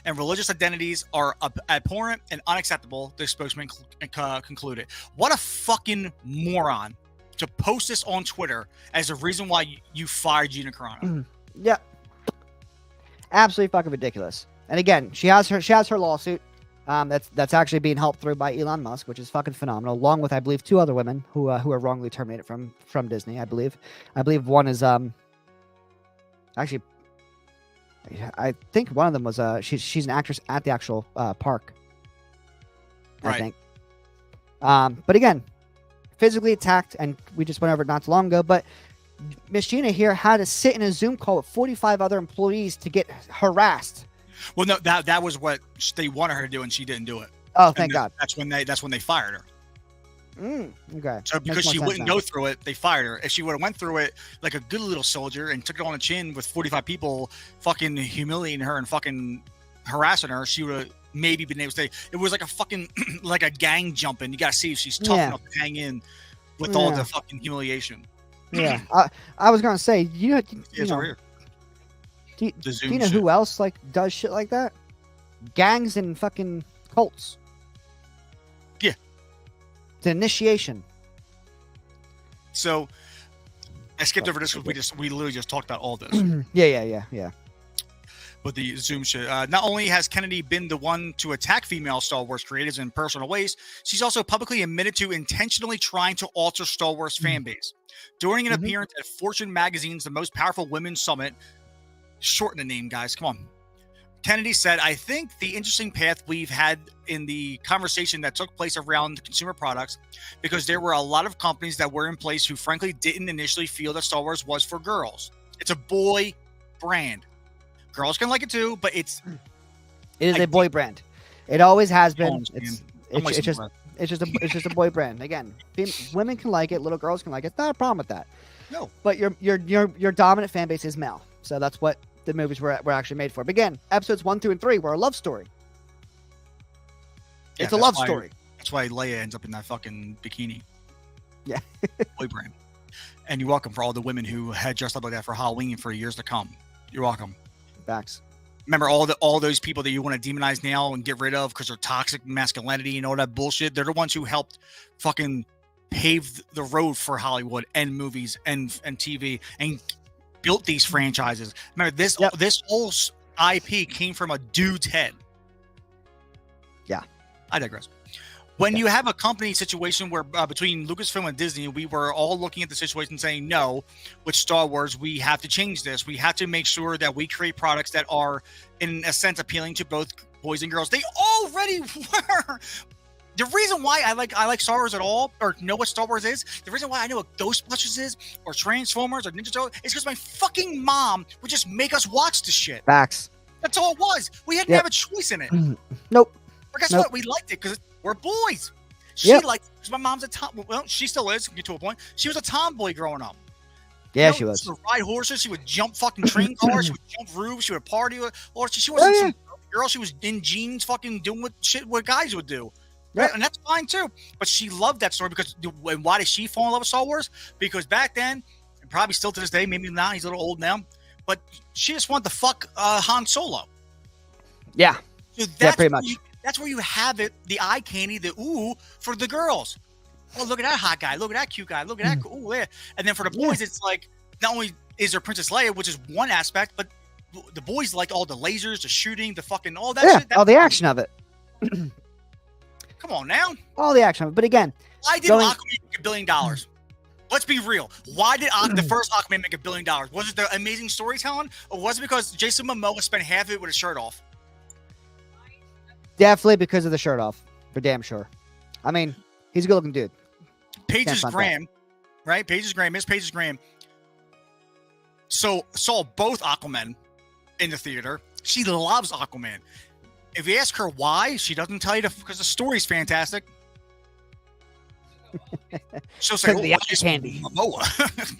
and religious identities are abhorrent and unacceptable, the spokesman concluded. What a fucking moron to post this on Twitter as a reason why you fired Gina Carano. Yeah. Absolutely fucking ridiculous. And again, she has her lawsuit. That's actually being helped through by Elon Musk, which is fucking phenomenal. Along with, I believe, 2 other women who are wrongly terminated from Disney. I believe one is actually, I think one of them was she's an actress at the actual park. Right. I think. But again, physically attacked, and we just went over it not too long ago. But Miss Gina here had to sit in a Zoom call with 45 other employees to get harassed. Well, no, that was what they wanted her to do, and she didn't do it. Oh, thank God. That's when they fired her. Okay. So because she wouldn't go through it, they fired her. If she would have went through it like a good little soldier and took it on the chin with 45 people fucking humiliating her and fucking harassing her, she would have maybe been able to stay. It was like a fucking like a gang jumping. You got to see if she's tough enough to hang in with all the fucking humiliation. Yeah. I was gonna say, you know, do you know who else like does shit like that? Gangs and fucking cults. Yeah. The initiation. So I skipped over this because we literally just talked about all this. Yeah. But the Zoom shit. Not only has Kennedy been the one to attack female Star Wars creators in personal ways, she's also publicly admitted to intentionally trying to alter Star Wars fan base. During an appearance at Fortune Magazine's The Most Powerful Women Summit, shorten the name, guys, come on. Kennedy said, I think the interesting path we've had in the conversation that took place around consumer products, because there were a lot of companies that were in place who frankly didn't initially feel that Star Wars was for girls. It's a boy brand. Girls can like it too, but it is a boy brand. It always has been. It's just a boy brand. Again, women can like it, little girls can like it. Not a problem with that. No. But your dominant fan base is male, so that's what the movies were actually made for. But again, episodes 1, 2, and 3 were a love story. It's a love story. That's why Leia ends up in that fucking bikini. Yeah. Boy brand. And you're welcome for all the women who had dressed up like that for Halloween for years to come. You're welcome. Facts. Remember all those people that you want to demonize now and get rid of because they're toxic masculinity and all that bullshit? They're the ones who helped fucking pave the road for Hollywood and movies and TV and built these franchises. Remember, this whole IP came from a dude's head. Yeah. I digress. When you have a company situation where between Lucasfilm and Disney, we were all looking at the situation saying, no, with Star Wars, we have to change this. We have to make sure that we create products that are, in a sense, appealing to both boys and girls. They already were. The reason why I like Star Wars at all, or know what Star Wars is, the reason why I know what Ghostbusters is, or Transformers, or Ninja Turtles, is because my fucking mom would just make us watch the shit. Facts. That's all it was. We had to have a choice in it. Nope. But guess what? We liked it because we're boys. She liked it because my mom's a tom. Well, she still is. Get to a point. She was a tomboy growing up. Yeah, she was. She would ride horses. She would jump fucking train cars. She would jump roofs. She would party. Or she wasn't some girl. She was in jeans, fucking doing what guys would do. Right? And that's fine too. But she loved that story because. And why did she fall in love with Star Wars? Because back then, and probably still to this day, maybe not. He's a little old now, but she just wanted to fuck Han Solo. Yeah. So pretty much. That's where you have it, the eye candy, the ooh for the girls. Oh, look at that hot guy. Look at that cute guy. Look at that. Ooh, yeah. And then for the boys, it's like, not only is there Princess Leia, which is one aspect, but the boys like all the lasers, the shooting, the fucking, all that shit. All the action of it. Come on now. All the action of it. But again. Why did Aquaman make $1 billion? Let's be real. Why did the first Aquaman make $1 billion? Was it the amazing storytelling? Or was it because Jason Momoa spent half of it with his shirt off? Definitely because of the shirt off, for damn sure. I mean, he's a good-looking dude. Paige Graham, right? Miss Paige Graham. So saw both Aquaman in the theater. She loves Aquaman. If you ask her why, she doesn't tell you because the story's fantastic. She'll say, the eye candy. Momoa.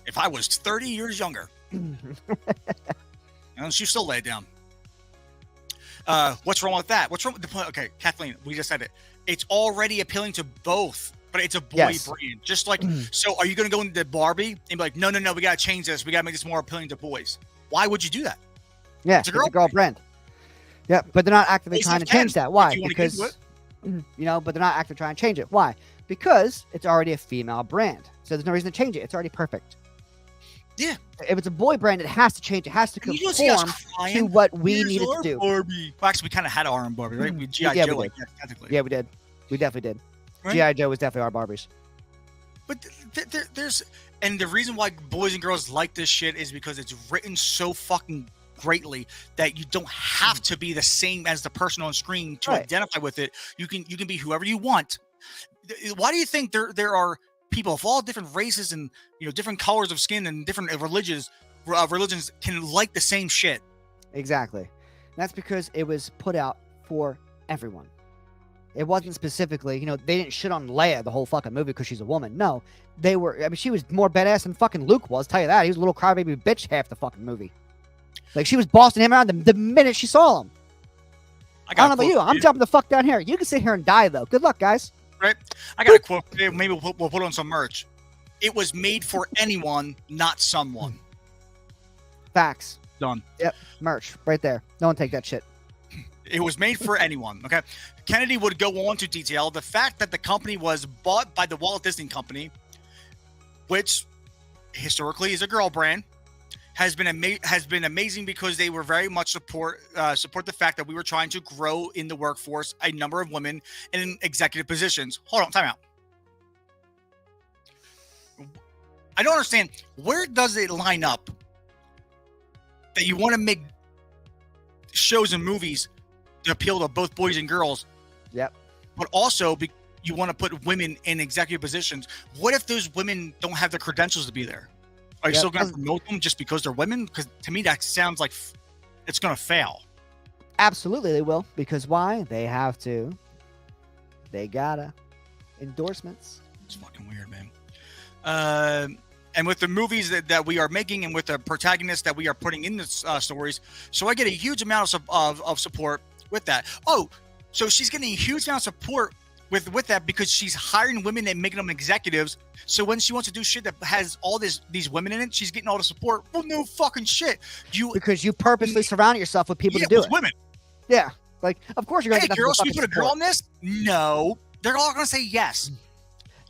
If I was 30 years younger. And she still laid down. What's wrong with that? What's wrong with the point? Okay, Kathleen, we just said it. It's already appealing to both, but it's a boy brand. Just like, so are you going to go into Barbie and be like, no, we got to change this. We got to make this more appealing to boys. Why would you do that? Yeah, it's a girl brand. Yeah, but they're not actively trying to change that. Why? Because, but they're not actively trying to change it. Why? Because it's already a female brand. So there's no reason to change it. It's already perfect. Yeah. If it's a boy brand, it has to change. It has to conform to what we need it to do. Barbie. Well, actually, we kind of had our own Barbie, right? We G.I. Joe, like that, technically. Yeah, we did. We definitely did. Right? G.I. Joe was definitely our Barbies. But there's... And the reason why boys and girls like this shit is because it's written so fucking greatly that you don't have to be the same as the person on screen to identify with it. You can be whoever you want. Why do you think there are people of all different races and different colors of skin and different religions can like the same shit? Exactly. And that's because it was put out for everyone. It wasn't specifically, they didn't shit on Leia the whole fucking movie because she's a woman. No, she was more badass than fucking Luke was. Tell you that. He was a little crybaby bitch half the fucking movie. Like, she was bossing him around the minute she saw him. I don't know about you. I'm jumping the fuck down here. You can sit here and die, though. Good luck, guys. Right? I got a quote. Maybe we'll put on some merch. It was made for anyone, not someone. Facts. Done. Yep. Merch. Right there. No one take that shit. It was made for anyone. Okay. Kennedy would go on to detail the fact that the company was bought by the Walt Disney Company, which historically is a girl brand, has been amazing because they were very much support the fact that we were trying to grow in the workforce a number of women in executive positions. Hold on, time out. I don't understand. Where does it line up that you want to make shows and movies to appeal to both boys and girls? Yep. But also you want to put women in executive positions. What if those women don't have the credentials to be there? Are you still going to promote them just because they're women? Because to me, that sounds like it's going to fail. Absolutely, they will. Because why? They have to. They gotta. Endorsements. It's fucking weird, man. And with the movies that we are making and with the protagonists that we are putting in the stories, so I get a huge amount of support with that. Oh, so she's getting a huge amount of support with that because she's hiring women and making them executives. So when she wants to do shit that has all these women in it, she's getting all the support. Well, no fucking shit. Because you purposely surround yourself with people to do it. Women. Yeah. Like, of course you're going to get girls, you put a girl in this? No. They're all going to say yes.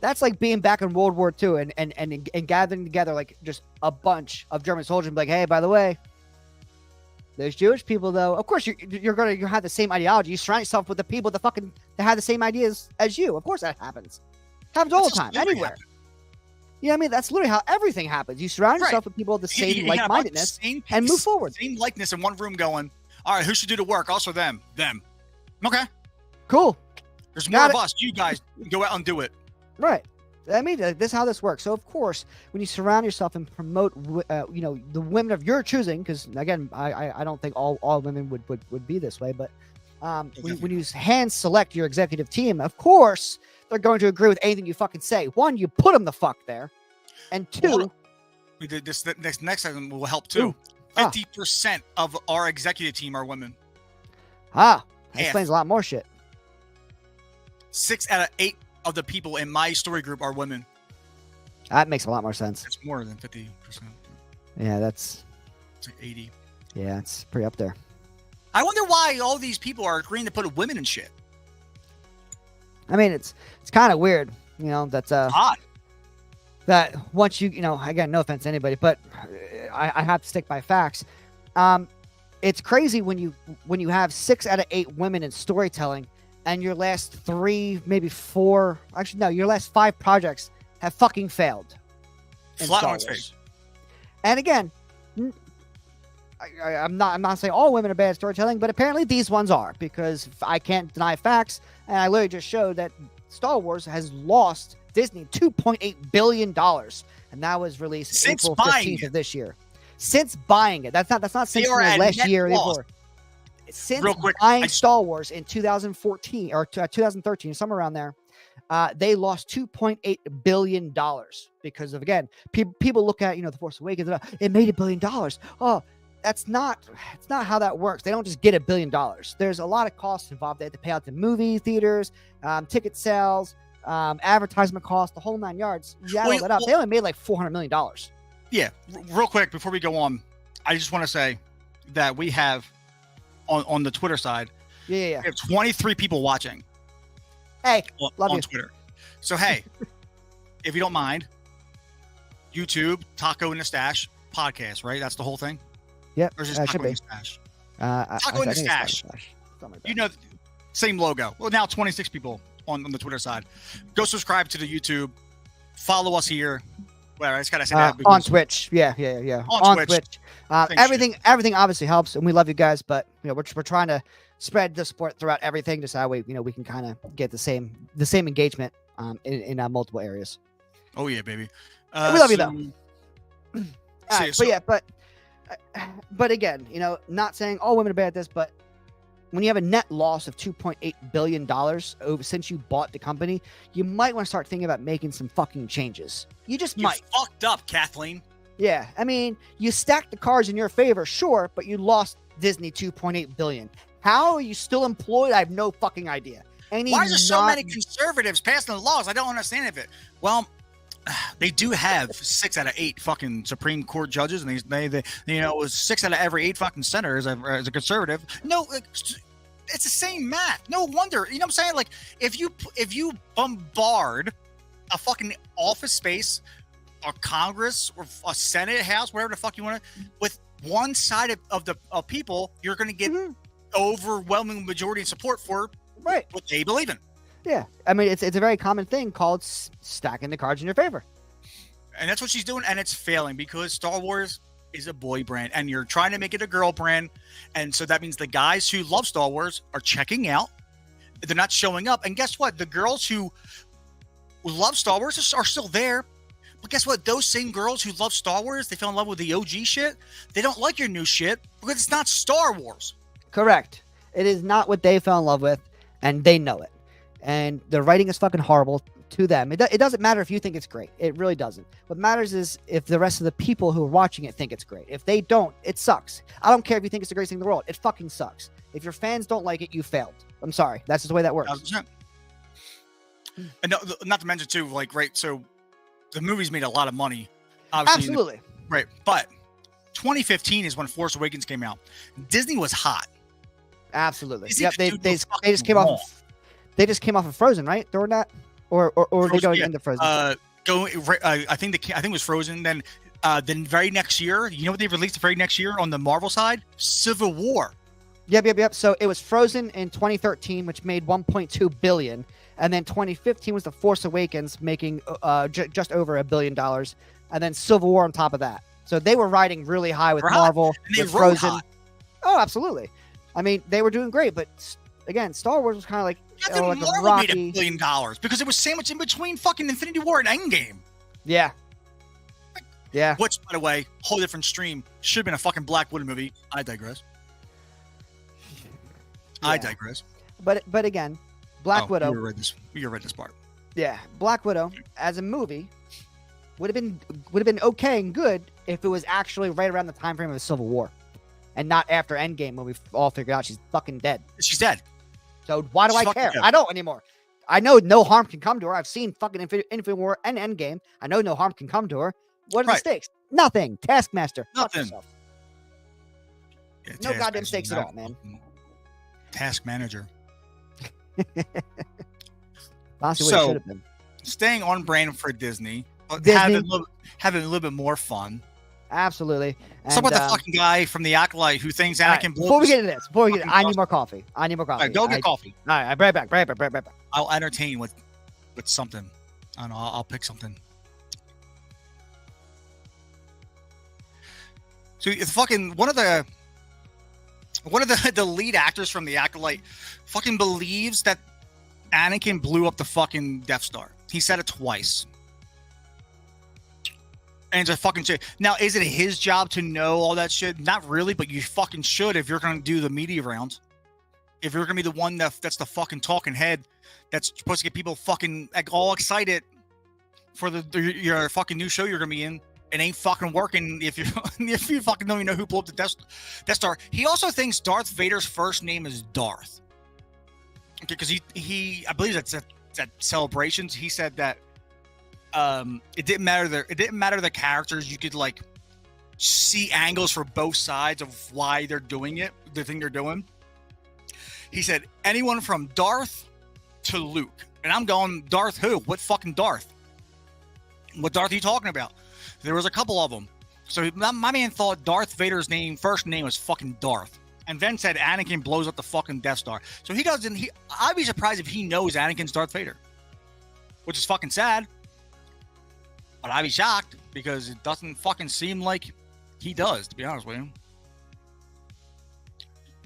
That's like being back in World War II and gathering together like just a bunch of German soldiers and be like, hey, by the way, there's Jewish people, though. Of course, you're going to have the same ideology. You surround yourself with the people that have the same ideas as you. Of course that happens. Happens all the time, anywhere. You know what I mean? That's literally how everything happens. You surround yourself with people with the same like-mindedness and move forward. Same likeness in one room going, all right, who should do the work? Also them. Okay. Cool. There's more of us. You guys go out and do it. Right. I mean, this is how this works. So, of course, when you surround yourself and promote, the women of your choosing, because, again, I don't think all women would be this way, but when you hand select your executive team, of course, they're going to agree with anything you fucking say. One, you put them the fuck there. And two... We did this next item will help, too. 50% of our executive team are women. That explains a lot more shit. 6 out of 8 of the people in my story group are women. That makes a lot more sense. It's more than 50%. Yeah, it's like 80. Yeah, it's pretty up there. I wonder why all these people are agreeing to put women in shit. I mean, it's kind of weird, that's odd. That once you, again, no offense to anybody, but I have to stick by facts. It's crazy when you have 6 out of 8 women in storytelling. And your last 3, maybe 4, actually, no, your last 5 projects have fucking failed. Flat on its face. And again, I'm not saying all women are bad at storytelling, but apparently these ones are, because I can't deny facts. And I literally just showed that Star Wars has lost Disney $2.8 billion. And that was released since April 15th of this year. Since buying it. That's not since last year or before. Since buying Star Wars in 2014 or 2013, somewhere around there, they lost $2.8 billion because of, again, people look at, The Force Awakens, it made $1 billion. Oh, it's not how that works. They don't just get $1 billion. There's a lot of costs involved. They have to pay out to movie theaters, ticket sales, advertisement costs, the whole 9 yards. You add all that up. They only made like $400 million. Yeah. Real quick, before we go on, I just want to say that we have, on the Twitter side, we have 23 people watching. Hey, love on you. Twitter. So hey, if you don't mind, YouTube Taco in the Stash podcast, right? That's the whole thing. Yep, or is this Taco in the Stash? Taco in the Stash. Like same logo. Well, now 26 people on the Twitter side. Go subscribe to the YouTube. Follow us here. Well, I just gotta say that on because Twitch. Yeah. On Twitch. Same Everything obviously helps, and we love you guys. But we're trying to spread the support throughout everything, just that way we can kind of get the same engagement in multiple areas. Oh yeah, baby. We love you though. But again, not saying all women are bad at this, but when you have a net loss of $2.8 billion since you bought the company, you might want to start thinking about making some fucking changes. You might. Fucked up, Kathleen. Yeah, I mean, you stacked the cards in your favor, sure, but you lost Disney $2.8 billion. How are you still employed? I have no fucking idea. Why is there so many conservatives passing the laws? I don't understand it. Well, they do have 6 out of 8 fucking Supreme Court judges, and they it was 6 out of every 8 fucking senators as a conservative. No, it's the same math. No wonder. You know what I'm saying? Like, if you bombard a fucking office space or Congress or a Senate House, whatever the fuck you want to, with one side of people, you're going to get overwhelming majority in support for what they believe in. Yeah, I mean, it's a very common thing called stacking the cards in your favor. And that's what she's doing, and it's failing because Star Wars is a boy brand, and you're trying to make it a girl brand. And so that means the guys who love Star Wars are checking out. They're not showing up. And guess what? The girls who love Star Wars are still there. But guess what? Those same girls who love Star Wars, they fell in love with the OG shit. They don't like your new shit because it's not Star Wars. Correct. It is not what they fell in love with, and they know it. And the writing is fucking horrible to them. It doesn't matter if you think it's great. It really doesn't. What matters is if the rest of the people who are watching it think it's great. If they don't, it sucks. I don't care if you think it's the greatest thing in the world. It fucking sucks. If your fans don't like it, you failed. I'm sorry. That's just the way that works. 100%. And not to mention too, like, right, so the movie's made a lot of money. Obviously. Absolutely. Right. But 2015 is when Force Awakens came out. Disney was hot. Absolutely. Disney Yep. They just came wrong. off. They just came off of Frozen, right? Or not? Or Frozen, they going into Frozen? I think it was Frozen. Then very next year, you know what they released the very next year on the Marvel side? Civil War. Yep. So it was Frozen in 2013, which made 1.2 billion, and then 2015 was The Force Awakens, making just over $1 billion, and then Civil War on top of that. So they were riding really high with Marvel, with Frozen. Hot. Oh, absolutely. I mean, they were doing great, but again, Star Wars was kind of like. Like Marvel made $1 billion because it was sandwiched in between fucking Infinity War and Endgame. Yeah. Which, by the way, whole different stream. Should have been a fucking Black Widow movie. I digress. But again, Black Widow. You read this part. Yeah, Black Widow as a movie would have been okay and good if it was actually right around the time frame of the Civil War, and not after Endgame when we all figured out she's fucking dead. She's dead. So why do I care? I don't anymore. I know no harm can come to her. I've seen fucking Infinity War and Endgame. I know no harm can come to her. What are the stakes? Nothing. Taskmaster. Nothing. Yeah, no goddamn stakes at all, man. Task manager. Honestly, what it should have been. Staying on brand for Disney. Having a little bit more fun. Absolutely. And, so about the fucking guy from the Acolyte who thinks Anakin blew. Before we get into this, I need more coffee. All right, go get coffee. All right, right back. I'll entertain with something. I don't know. I'll pick something. So it's fucking one of the lead actors from the Acolyte fucking believes that Anakin blew up the fucking Death Star. He said it twice. And it's a fucking shit. Now, is it his job to know all that shit? Not really, but you fucking should if you're going to do the media rounds. If you're going to be the one that's the fucking talking head that's supposed to get people fucking all excited for your fucking new show you're going to be in, it ain't fucking working if you fucking don't even know who blew up the Death Star. He also thinks Darth Vader's first name is Darth. Okay, because he I believe that's at Celebrations. He said that it didn't matter the characters. You could like see angles for both sides of why they're doing it, the thing they're doing. He said anyone from Darth to Luke, and I'm going Darth who? What fucking Darth? What Darth are you talking about? There was a couple of them. So my man thought Darth Vader's first name was fucking Darth, and then said Anakin blows up the fucking Death Star. So he doesn't. I'd be surprised if he knows Anakin's Darth Vader, which is fucking sad. But I'd be shocked because it doesn't fucking seem like he does, to be honest with you.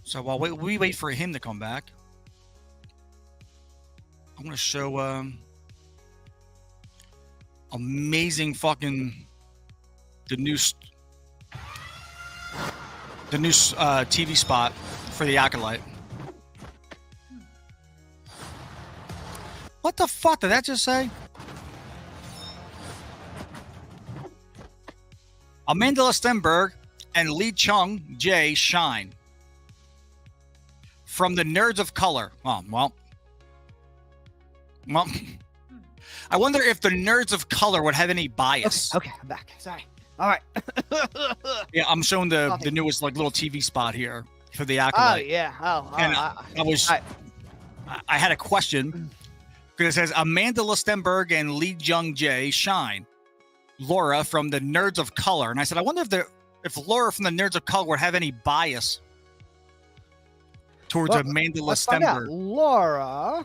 So while we wait for him to come back, I'm gonna show amazing fucking the new TV spot for the Acolyte. What the fuck did that just say? Amanda Stenberg and Lee Chung Jae shine from the Nerds of Color. Oh, well. I wonder if the Nerds of Color would have any bias. Okay, I'm back. Sorry. All right. Yeah, I'm showing the newest like little TV spot here for the Oh Acolyte. yeah. And I had a question because it says Amanda Stenberg and Lee Jung Jae shine. Laura from the Nerds of Color, and I said, I wonder if Laura from the Nerds of Color would have any bias towards Amanda Stenberg. Laura,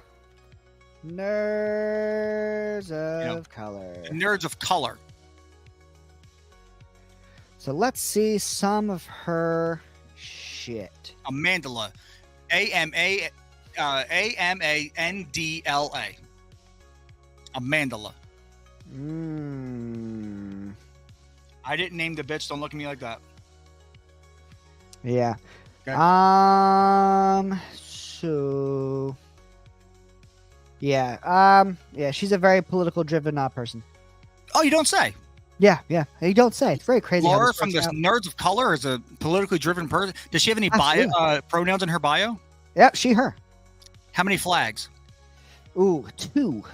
Nerds of Color. Nerds of Color. So let's see some of her shit. Amandla, Amandla. Amandla. I didn't name the bitch. Don't look at me like that. Yeah. Okay. So. Yeah. Yeah. She's a very political driven person. Oh, you don't say. Yeah. Yeah. You don't say. It's very crazy. Laura from the Nerds of Color is a politically driven person. Does she have any pronouns in her bio? Yeah. She, her. How many flags? Ooh, 2.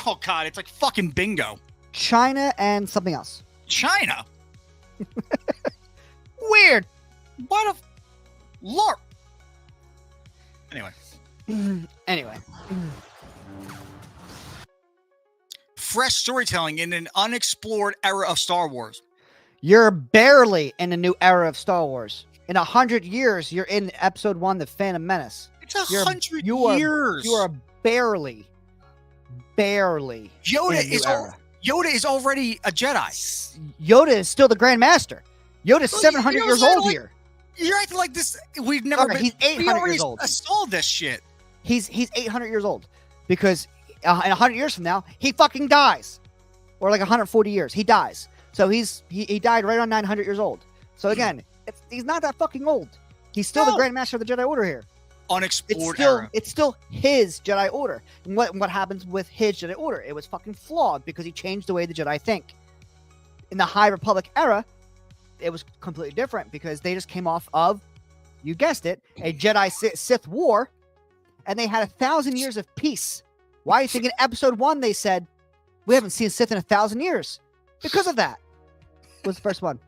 Oh God, it's like fucking bingo. China and something else. China. Weird. What a Lord. Anyway. Anyway. Fresh storytelling in an unexplored era of Star Wars. You're barely in a new era of Star Wars. In 100 years, you're in Episode 1, The Phantom Menace. It's 100 years. You are barely. Yoda is already a Jedi. Yoda is still the Grand Master. Yoda's 700 years old here. You're acting like this. We've never been. He's 800 years old. I saw this shit. He's 800 years old because in 100 years from now he fucking dies, or like 140 years he dies. So he died right on 900 years old. So again, he's not that fucking old. He's still the Grand Master of the Jedi Order here. Unexplored era. It's still his Jedi Order. And what happens with his Jedi Order? It was fucking flawed because he changed the way the Jedi think. In the High Republic era, it was completely different because they just came off of, you guessed it, a Jedi Sith war, and they had 1,000 years of peace. Why do you think in Episode 1 they said, we haven't seen Sith in 1,000 years? Because of that. Was the first one.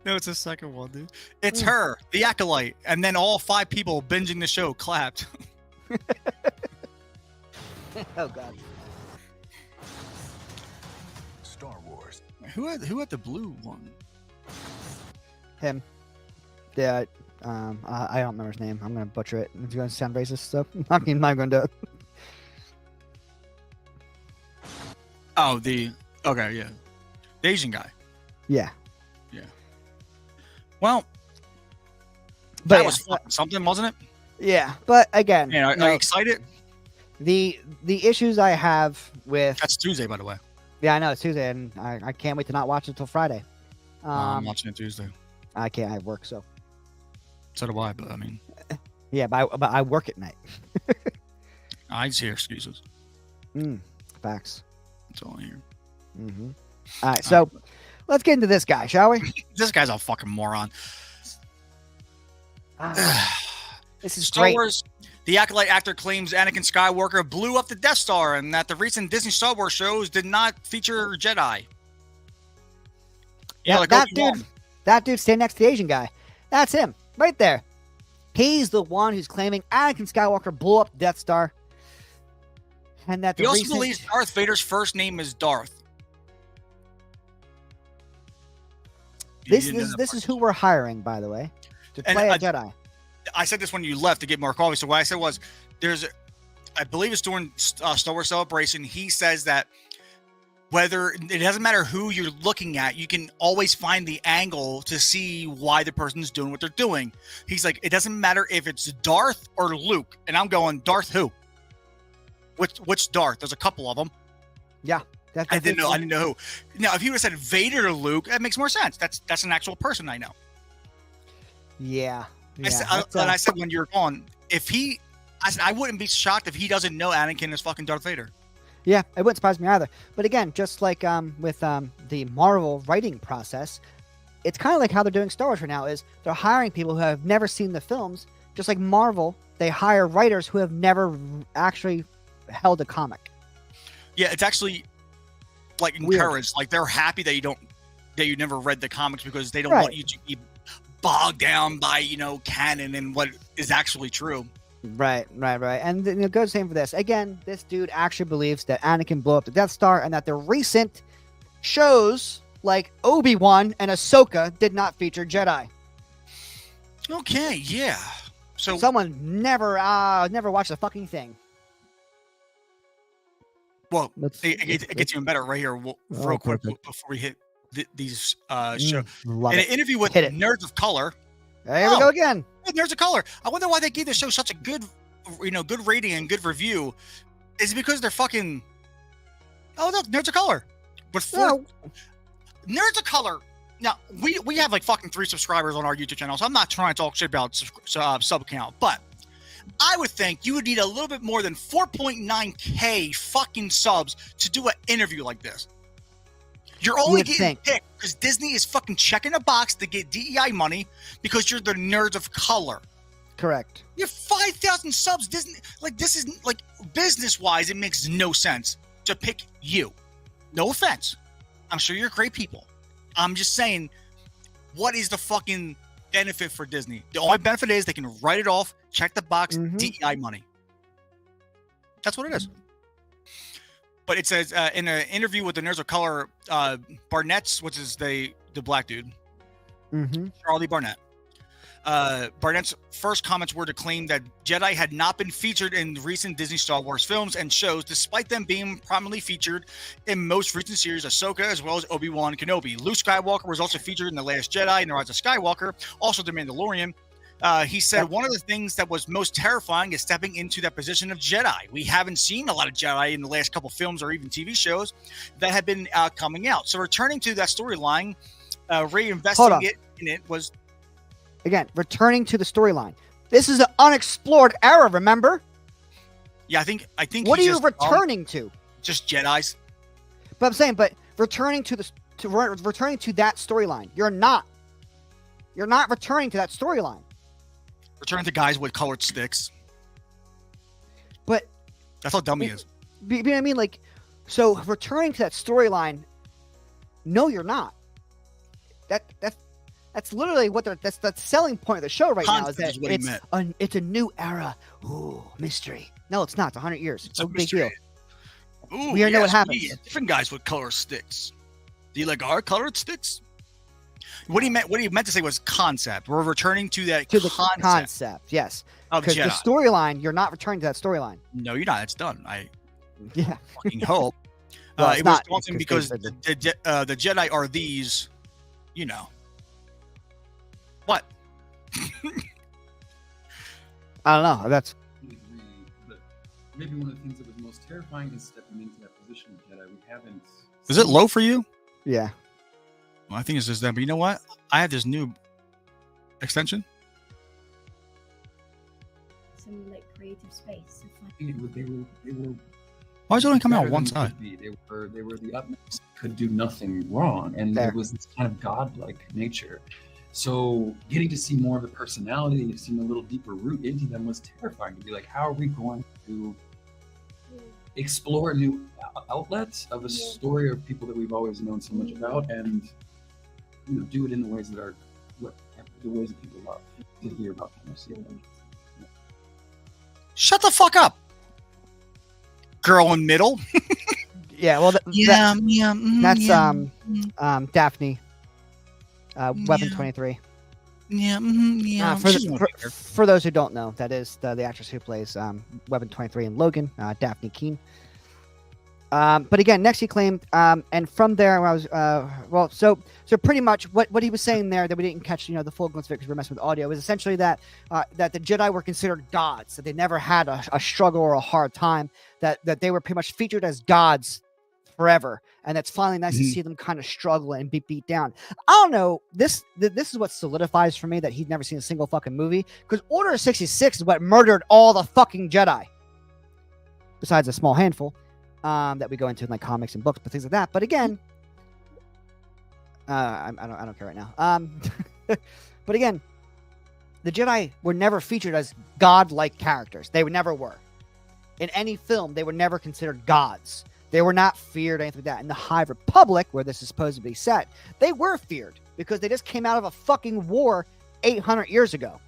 No, it's the second one, dude. It's her, the Acolyte, and then all 5 people binging the show clapped. Oh God. Star Wars. Who had the blue one? Him. Yeah. I don't remember his name. I'm gonna butcher it. It's gonna sound racist, so I'm not gonna do it. Oh, okay, yeah, the Asian guy. Yeah. Well, but that was fucking something, wasn't it? Yeah, but again, are you excited? The issues I have with That's Tuesday, by the way. Yeah, I know it's Tuesday, and I can't wait to not watch it until Friday. I'm watching it Tuesday. I can't. I work, so do I. But I mean, yeah, but I work at night. I just hear excuses. Facts. That's all I hear. Mm-hmm. All right, so let's get into this guy, shall we? This guy's a fucking moron. This is Star great. Wars. The Acolyte actor claims Anakin Skywalker blew up the Death Star and that the recent Disney Star Wars shows did not feature Jedi. Yeah, like that dude standing next to the Asian guy. That's him, right there. He's the one who's claiming Anakin Skywalker blew up the Death Star. And that he also believes Darth Vader's first name is Darth. This is who we're hiring, by the way, to play a Jedi. I said this when you left to get more coffee. So what I said was, I believe it's during Star Wars Celebration. He says that whether it doesn't matter who you're looking at, you can always find the angle to see why the person's doing what they're doing. He's like, it doesn't matter if it's Darth or Luke, and I'm going, Darth who? Which Darth? There's a couple of them. Yeah, I didn't know who. Now, if you would have said Vader or Luke, that makes more sense. That's an actual person I know. Yeah. I said when you were gone, I said I wouldn't be shocked if he doesn't know Anakin is fucking Darth Vader. Yeah, it wouldn't surprise me either. But again, just like with the Marvel writing process, it's kind of like how they're doing Star Wars right now. Is they're hiring people who have never seen the films, just like Marvel. They hire writers who have never actually held a comic. Yeah, it's actually like encouraged. Like they're happy that you never read the comics because they don't want you to be bogged down by canon and what is actually true. Right. And it goes the same for this. Again, this dude actually believes that Anakin blew up the Death Star and that the recent shows like Obi-Wan and Ahsoka did not feature Jedi. Okay, yeah. So someone never watched the fucking thing. Well, it gets even better right here. Real quick before we hit these shows. In an interview with Nerds of Color. There we go again. Nerds of Color. I wonder why they gave the show such a good rating and good review. Is it because they're fucking? Oh look, Nerds of Color. But Nerds of Color. Now we have like fucking 3 subscribers on our YouTube channel, so I'm not trying to talk shit about sub count, but I would think you would need a little bit more than 4.9K fucking subs to do an interview like this. You're only getting picked because Disney is fucking checking a box to get DEI money because you're the Nerds of Color. Correct. You have 5,000 subs. Disney, like, this is like business-wise, it makes no sense to pick you. No offense. I'm sure you're great people. I'm just saying, what is the fucking benefit for Disney? The only benefit is they can write it off, check the box, DEI money. That's what it is. But it says in an interview with the Nerds of Color, Barnett's, which is the black dude, Charlie Barnett. Barnett's first comments were to claim that Jedi had not been featured in recent Disney Star Wars films and shows, despite them being prominently featured in most recent series, Ahsoka, as well as Obi-Wan Kenobi. Luke Skywalker was also featured in The Last Jedi and The Rise of Skywalker, also The Mandalorian. He said one of the things that was most terrifying is stepping into that position of Jedi. We haven't seen a lot of Jedi in the last couple films or even TV shows that have been coming out. So returning to that storyline, reinvesting in it was... Again, returning to the storyline. This is an unexplored era, remember? Yeah, I think. What are you returning to? Just Jedis. But I'm saying, returning to returning to that storyline. You're not returning to that storyline. Returning to guys with colored sticks. But that's how dumb he is. You know what I mean? Like, so returning to that storyline. No, you're not. That's literally what that's the selling point of the show right now. Is that it's a new era. Ooh, mystery. No, it's not. It's 100 years. It's no big deal. Ooh, we already know what happens. Different guys with colored sticks. Do you like our colored sticks? What he meant to say was concept. We're returning to that the concept. Yes, because the storyline, you're not returning to that storyline. No, you're not. It's done. I fucking hope. Well, it was daunting because the Jedi are these, What? I don't know. That's maybe one of the things that was most terrifying is stepping into that position of Jedi. We haven't. Is it low for you? Yeah. Well, I think it's just that. But you know what? I have this new extension. Simulate creative space. They were. Why is it only coming out one side? They were the utmost. Could do nothing wrong, and there was this kind of godlike nature. So getting to see more of the personality, seeing a little deeper root into them was terrifying. To be like, how are we going to explore new outlets of a story of people that we've always known so much about, and do it in the ways that are the ways that people love to hear about them or see them. Shut the fuck up, girl in middle. Yeah, well, that's Daphne. Weapon 23. For those who don't know, that is the actress who plays Weapon 23 in Logan, Daphne Keane. But again, next he claimed, and from there, I was so pretty much what he was saying there that we didn't catch, the full glimpse of it because we're messing with audio, was essentially that that the Jedi were considered gods, that they never had a struggle or a hard time, that they were pretty much featured as gods forever, and that's finally nice to see them kind of struggle and be beat down. I don't know. This is what solidifies for me that he'd never seen a single fucking movie, because Order of 66 is what murdered all the fucking Jedi, besides a small handful. That we go into in like comics and books, but things like that. But again, I don't care right now. But again, the Jedi were never featured as god-like characters. They never were. In any film, they were never considered gods. They were not feared, anything like that. In the High Republic, where this is supposed to be set, they were feared because they just came out of a fucking war 800 years ago.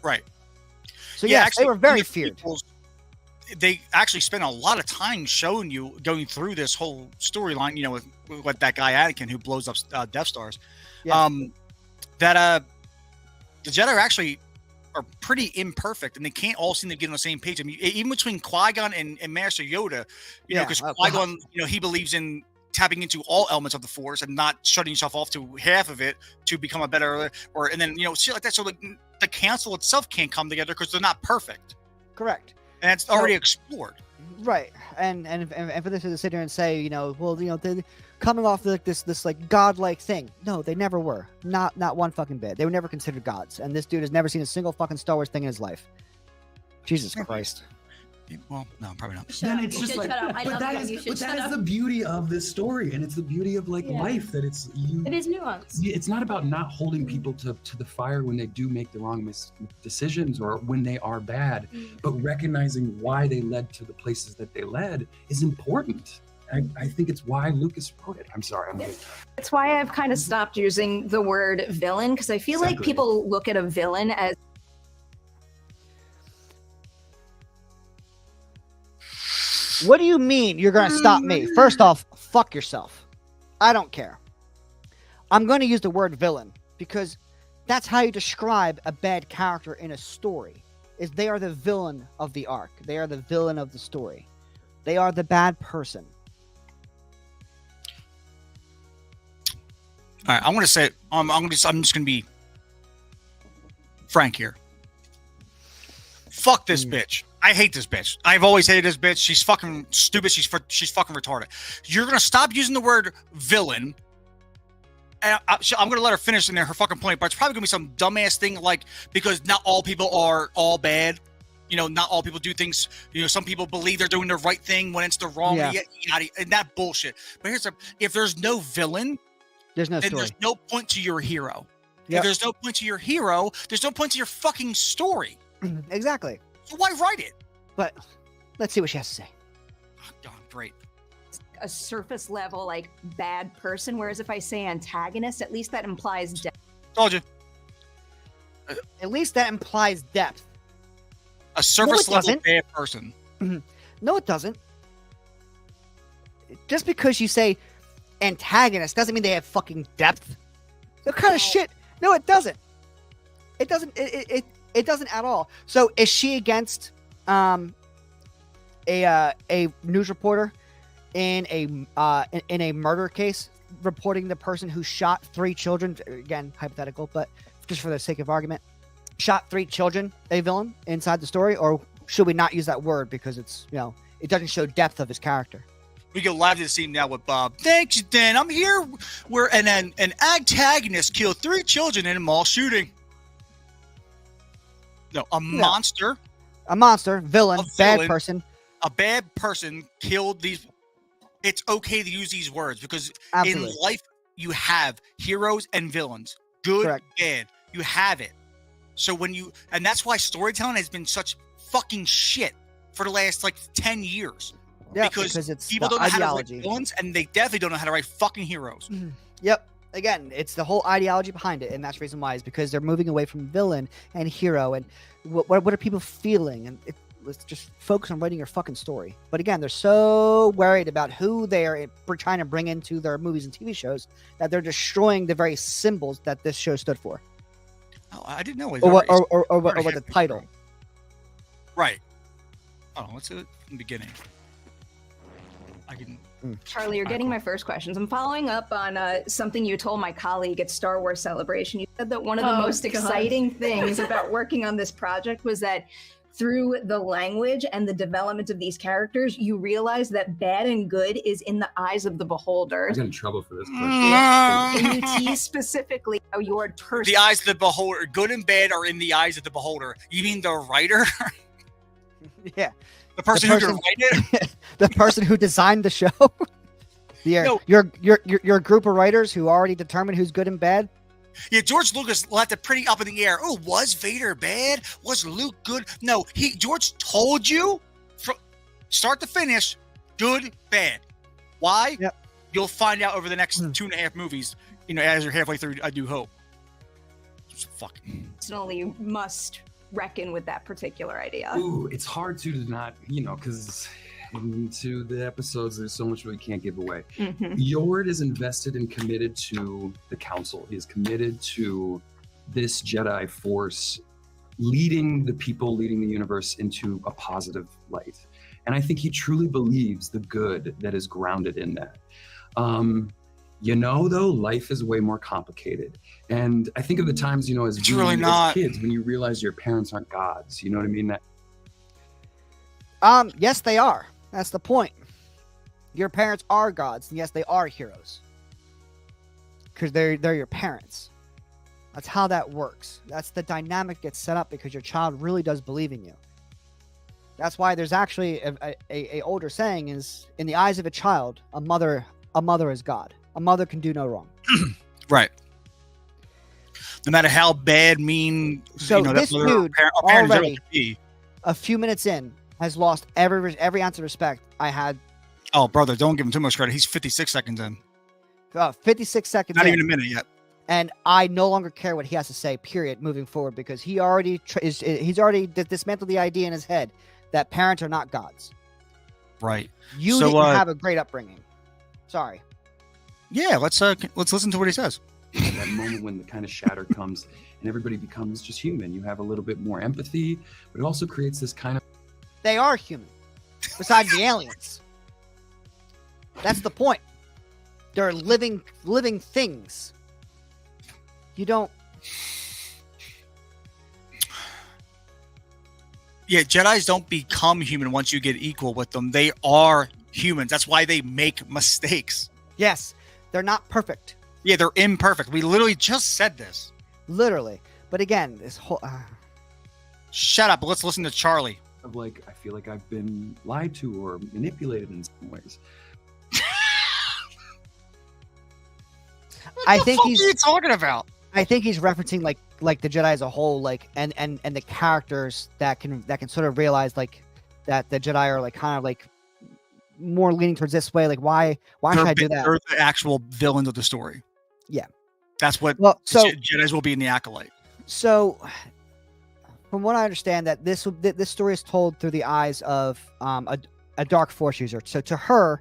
Right. So yes, actually, they were very feared. They actually spent a lot of time showing you, going through this whole storyline, with that guy Anakin who blows up Death Stars. Yeah. That the Jedi are pretty imperfect, and they can't all seem to get on the same page. I mean, even between Qui-Gon and Master Yoda, because Qui-Gon, he believes in tapping into all elements of the Force and not shutting yourself off to half of it to become a better, and then shit like that. So the council itself can't come together because they're not perfect. Correct. And it's already explored, right? And for this to sit here and say, they're coming off this like godlike thing. No, they never were. Not one fucking bit. They were never considered gods. And this dude has never seen a single fucking Star Wars thing in his life. Jesus Christ. Well, no, probably not. Then it's just like, but that is the beauty of this story, and it's the beauty of life, that it is nuance. It's not about not holding people to the fire when they do make the wrong decisions or when they are bad, but recognizing why they led to the places that they led is important. I think it's why Lucas wrote it. I'm sorry. It's why I've kind of stopped using the word villain, because I feel like people look at a villain as. What do you mean you're going to stop me? First off, fuck yourself. I don't care. I'm going to use the word villain because that's how you describe a bad character in a story. Is they are the villain of the arc. They are the villain of the story. They are the bad person. All right, I want to say I'm just going to be frank here. Fuck this bitch. I hate this bitch. I've always hated this bitch. She's fucking stupid. She's fucking retarded. You're gonna stop using the word villain. And I'm gonna let her finish in there her fucking point, but it's probably gonna be some dumbass thing like because not all people are all bad. Not all people do things. Some people believe they're doing the right thing when it's the wrong. Yeah. And that bullshit. But if there's no villain, there's no story. There's no point to your hero. Yep. If there's no point to your hero, there's no point to your fucking story. Exactly. So why write it? But let's see what she has to say. Oh, God, great. A surface level, like, bad person, whereas if I say antagonist, at least that implies depth. Told you. At least that implies depth. A surface level bad person. No, it doesn't. Just because you say antagonist doesn't mean they have fucking depth. What kind of shit? No, it doesn't. It doesn't. It doesn't at all. So is she against a news reporter in a murder case reporting the person who shot 3 children, again hypothetical, but just for the sake of argument, shot 3 children, a villain inside the story? Or should we not use that word because it's it doesn't show depth of his character? We go live to the scene now with Bob. Thanks, Dan. I'm here where an antagonist killed 3 children in a mall shooting. No, a monster. A monster, villain, bad person. A bad person killed these. It's okay to use these words because in life you have heroes and villains. Good, bad. You have it. So and that's why storytelling has been such fucking shit for the last 10 years. Yeah, because it's people don't know how to write villains, and they definitely don't know how to write fucking heroes. Mm-hmm. Yep. Again, it's the whole ideology behind it, and that's the reason why is because they're moving away from villain and hero, and what are people feeling? And let's just focus on writing your fucking story. But again, they're so worried about who they're trying to bring into their movies and TV shows that they're destroying the very symbols that this show stood for. Oh, I didn't know. Or what the title. Right. Oh, let's do it from the beginning. I can. Charlie, you're Alright, getting cool. my first questions. I'm following up on something you told my colleague at Star Wars Celebration. You said that one of the most God. exciting things about working on this project was that through the language and the development of these characters, you realize that bad and good is in the eyes of the beholder. I got in trouble for this question. Can you tease specifically how your person? The eyes of the beholder, good and bad, are in the eyes of the beholder. You mean the writer? Yeah. The person who can write it? The person who designed the show. No. Your group of writers who already determined who's good and bad. Yeah, George Lucas left it pretty up in the air. Oh, was Vader bad? Was Luke good? No, George told you from start to finish, good, bad. Why? Yep. You'll find out over the next 2.5 movies, as you're halfway through, I do hope. Just fucking. Personally must reckon with that particular idea. Ooh, it's hard to not, because into the episodes, there's so much we can't give away. Yord is invested and committed to the council. He is committed to this Jedi Force leading the people, leading the universe into a positive light. And I think he truly believes the good that is grounded in that. Though, life is way more complicated. And I think of the times, as It's really not. kids, when you realize your parents aren't gods, you know what I mean? Yes, they are. That's the point. Your parents are gods, and yes, they are heroes. Because they're your parents. That's how that works. That's the dynamic gets set up because your child really does believe in you. That's why there's actually a older saying is, in the eyes of a child, a mother is God. A mother can do no wrong. Right. No matter how bad, mean, So this dude already, be. a few minutes in, has lost every ounce of respect I had. Oh, brother, don't give him too much credit. He's 56 seconds in. 56 seconds Not in, even a minute yet. and I no longer care what he has to say, period, moving forward, because he already he's already dismantled the idea in his head that parents are not gods. Right. You So, didn't have a great upbringing. Sorry. Yeah, let's listen to what he says. That moment when the kind of shatter comes and everybody becomes just human. You have a little bit more empathy, but it also creates this kind of... They are human, besides the aliens. That's the point. They're living things. You don't... Yeah, Jedis don't become human once you get equal with them. They are humans. That's why they make mistakes. Yes, they're not perfect. Yeah, they're imperfect. We literally just said this. Literally. But again, this whole... Shut up. Let's listen to Charlie. of I feel like I've been lied to or manipulated in some ways. I think What are you talking about? I think he's referencing like the Jedi as a whole, and the characters that can sort of realize that the Jedi are kind of more leaning towards this way. Why should I do that? They're the actual villains of the story. Yeah, that's what. Well, so Jedis will be in the Acolyte. So, from what I understand, that this story is told through the eyes of a dark Force user. So to her,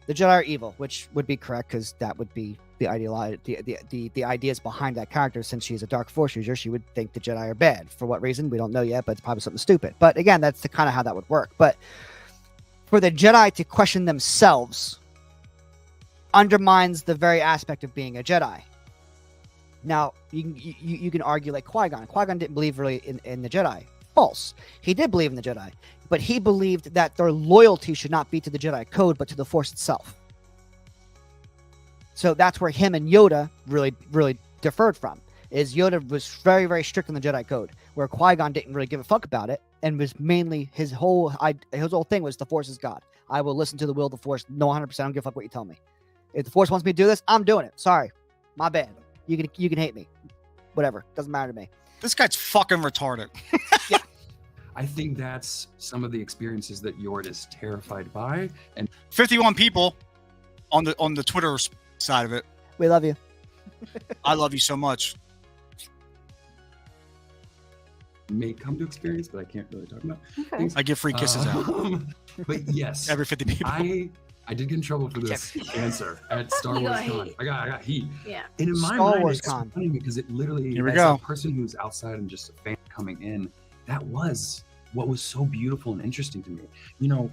the Jedi are evil, which would be correct because that would be the ideas behind that character. Since she's a dark Force user, she would think the Jedi are bad. For what reason, we don't know yet, but it's probably something stupid. But again, that's the kind of how that would work. But for the Jedi to question themselves undermines the very aspect of being a Jedi. Now, you can argue like Qui-Gon. Qui-Gon didn't believe really in the Jedi. False. He did believe in the Jedi, but he believed that their loyalty should not be to the Jedi Code, but to the Force itself. So that's where him and Yoda really differed from. Is Yoda was very, very strict on the Jedi Code, where Qui-Gon didn't really give a fuck about it, and was mainly his whole thing was the Force is God. I will listen to the will of the Force. No, 100%. I don't give a fuck what you tell me. If the Force wants me to do this, I'm doing it. Sorry, my bad. You can hate me, whatever. Doesn't matter to me. This guy's fucking retarded. Yeah. I think that's some of the experiences that Yord is terrified by. And 51 people on the Twitter side of it. We love you. I love you so much. May come to experience, but I can't really talk about. Okay. I give free kisses out. But yes, Every 50 people. I did get in trouble for this answer at Star You Wars got Con. heat. I got heat. Yeah. And in my Star mind, Wars it's Con. funny because it literally, Here we as go. a person who's outside and just a fan coming in, that was what was so beautiful and interesting to me. You know,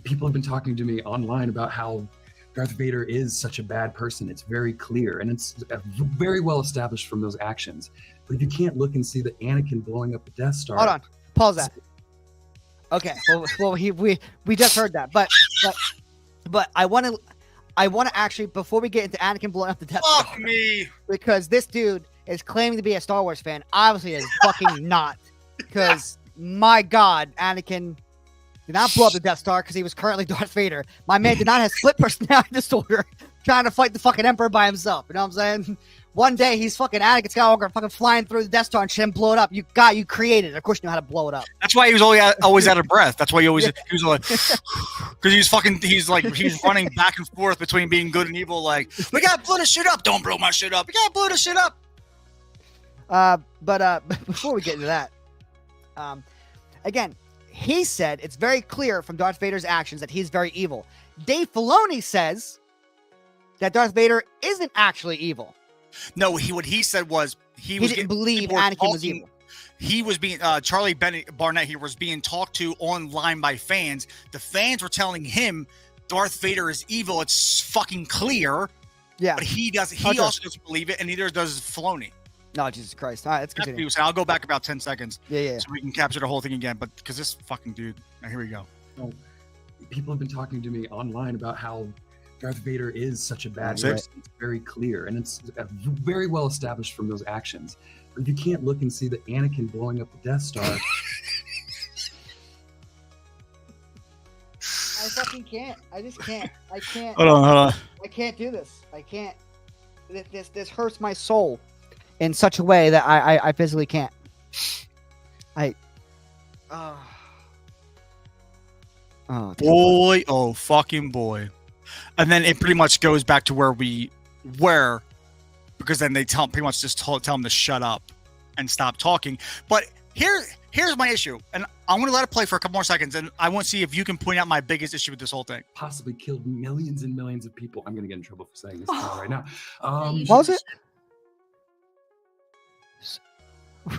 People have been talking to me online about how Darth Vader is such a bad person. It's very clear, and it's very well established from those actions. But if you can't look and see that Anakin blowing up the Death Star, Hold on, pause that. Okay, well, we just heard that, but I want to actually, before we get into Anakin blowing up the Death Star, Fuck me, because this dude is claiming to be a Star Wars fan. Obviously, is fucking not. Because my God, Anakin did not blow up the Death Star because he was currently Darth Vader. My man did not have split personality disorder, trying to fight the fucking Emperor by himself. You know what I'm saying? One day he's fucking Anakin Skywalker, fucking flying through the Death Star and shit and blow it up. You created it. Of course you know how to blow it up. That's why he was always out of breath. That's why he was like, because he's running back and forth between being good and evil. Like, we gotta blow this shit up. Don't blow my shit up. We gotta blow this shit up. But before we get into that, again, he said it's very clear from Darth Vader's actions that he's very evil. Dave Filoni says that Darth Vader isn't actually evil. No, what he said was he didn't believe Anakin was evil. He was being Charlie Barnett here was being talked to online by fans. The fans were telling him Darth Vader is evil. It's fucking clear. Yeah, but he doesn't. He also doesn't believe it, and neither does Filoni. No, Jesus Christ! All right, let's continue. I'll go back about 10 seconds. Yeah. So we can capture the whole thing again. But because this fucking dude, here we go. Oh, people have been talking to me online about how Darth Vader is such a bad person. It's very clear, and it's very well established from those actions. But if you can't look and see that Anakin blowing up the Death Star, I fucking can't. I just can't. I can't. Hold on. I can't do this. I can't. This hurts my soul in such a way that I physically can't. Boy, oh fucking boy. And then it pretty much goes back to where we were, because then they pretty much just tell him to shut up and stop talking. But here's my issue, and I'm going to let it play for a couple more seconds, and I want to see if you can point out my biggest issue with this whole thing. Possibly killed millions and millions of people. I'm going to get in trouble for saying this right now. What was it?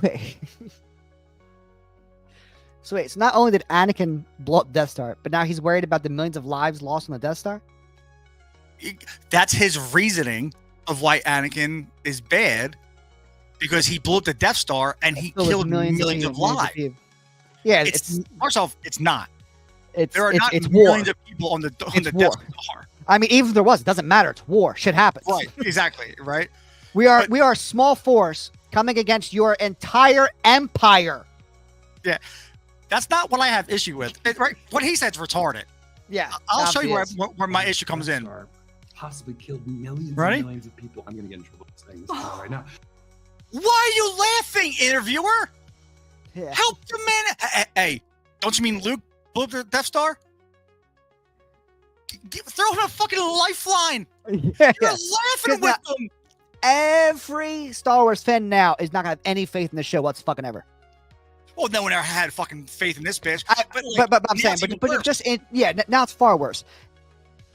Wait. So wait, so not only did Anakin blow up Death Star, but now he's worried about the millions of lives lost on the Death Star? That's his reasoning of why Anakin is bad, because he blew up the Death Star and he killed millions of lives. Yeah, first off, it's not. There are not it's millions war. of people on the Death Star. I mean, even if there was, it doesn't matter. It's war. Shit happens. Right, exactly, right? We are a small force coming against your entire empire. Yeah. That's not what I have issue with. Right? What he said is retarded. Yeah. I'll show you where my issue comes in. Possibly killed millions and millions of people. I'm going to get in trouble for saying this right now. Why are you laughing, interviewer? Yeah. Help the man. Hey, don't you mean Luke blew up the Death Star? Throw him a fucking lifeline. Yeah. You're laughing with them. Every Star Wars fan now is not going to have any faith in the show whatsoever. Well, no one ever had fucking faith in this bitch. But I'm saying, but just now it's far worse.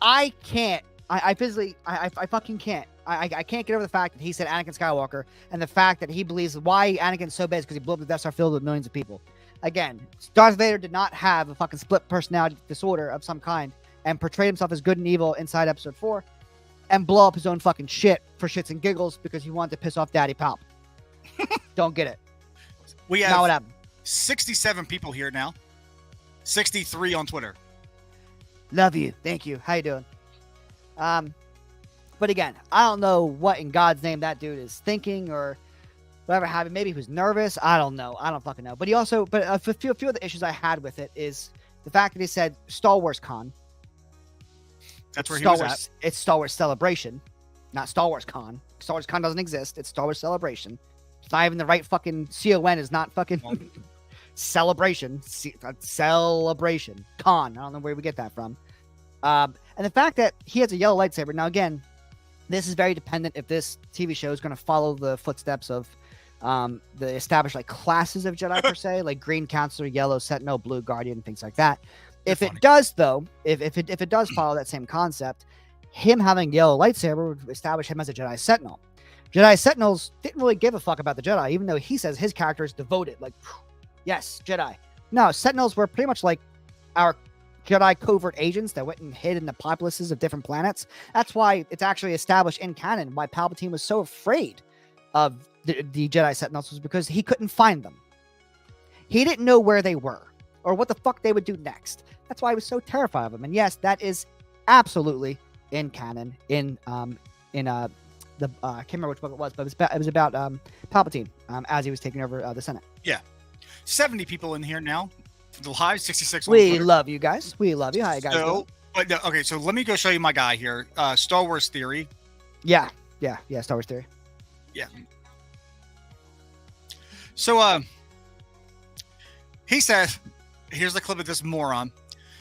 I can't. I physically, I fucking can't. I can't get over the fact that he said Anakin Skywalker, and the fact that he believes why Anakin's so bad is because he blew up the Death Star filled with millions of people. Again, Darth Vader did not have a fucking split personality disorder of some kind and portrayed himself as good and evil inside Episode 4 and blow up his own fucking shit for shits and giggles because he wanted to piss off Daddy Palp. Don't get it. We have not what happened. 67 people here now. 63 on Twitter. Love you. Thank you. How you doing? But again, I don't know what in God's name that dude is thinking or whatever happened. Maybe he was nervous. I don't know. I don't fucking know. But a few of the issues I had with it is the fact that he said Star Wars Con. That's where he was at. It's Star Wars Celebration, not Star Wars Con. Star Wars Con doesn't exist. It's Star Wars Celebration. It's not even the right fucking CON is not fucking celebration. Celebration. Con. I don't know where we get that from. And the fact that he has a yellow lightsaber. Now, again, this is very dependent if this TV show is going to follow the footsteps of the established classes of Jedi per se, like Green Counselor, Yellow Sentinel, Blue Guardian, things like that. If it does, though, if it does follow that same concept, him having yellow lightsaber would establish him as a Jedi Sentinel. Jedi Sentinels didn't really give a fuck about the Jedi, even though he says his character is devoted. Like, yes, Jedi. No, Sentinels were pretty much like our Jedi covert agents that went and hid in the populaces of different planets. That's why it's actually established in canon why Palpatine was so afraid of the Jedi Sentinels, was because he couldn't find them. He didn't know where they were or what the fuck they would do next. That's why he was so terrified of them. And yes, that is absolutely in canon. I can't remember which book it was, but it was about Palpatine as he was taking over the Senate. Yeah, 70 people in here now. The live 66. We love you guys. We love you. How you guys doing? Okay, so let me go show you my guy here. Star Wars Theory. Yeah. Star Wars Theory. Yeah. So he says, here's the clip of this moron.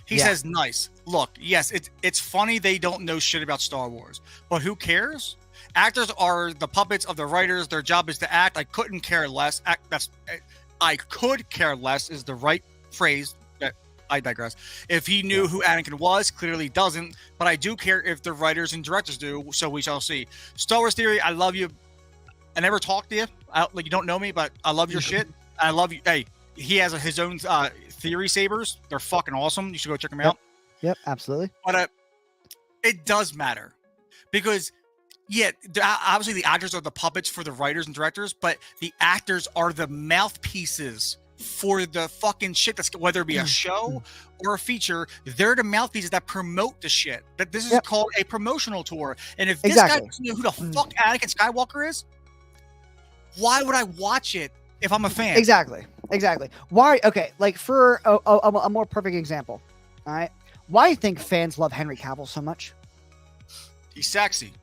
He says, nice. Look, yes, it's funny they don't know shit about Star Wars, but who cares? Actors are the puppets of the writers. Their job is to act. I couldn't care less. I could care less is the right phrase. I digress. If he knew who Anakin was, clearly doesn't, but I do care if the writers and directors do, so we shall see. Star Wars Theory, I love you. I never talked to you. Like, you don't know me, but I love your shit. I love you. Hey, he has his own theory sabers. They're fucking awesome. You should go check them out. Yep, absolutely. But it does matter because, obviously the actors are the puppets for the writers and directors, but the actors are the mouthpieces for the fucking shit. That's whether it be a show or a feature. They're the mouthpieces that promote the shit. That this is called a promotional tour. And if this guy doesn't know who the fuck Anakin Skywalker is, why would I watch it if I'm a fan? Exactly. Why? Okay, like for a more perfect example. All right. Why do you think fans love Henry Cavill so much? He's sexy.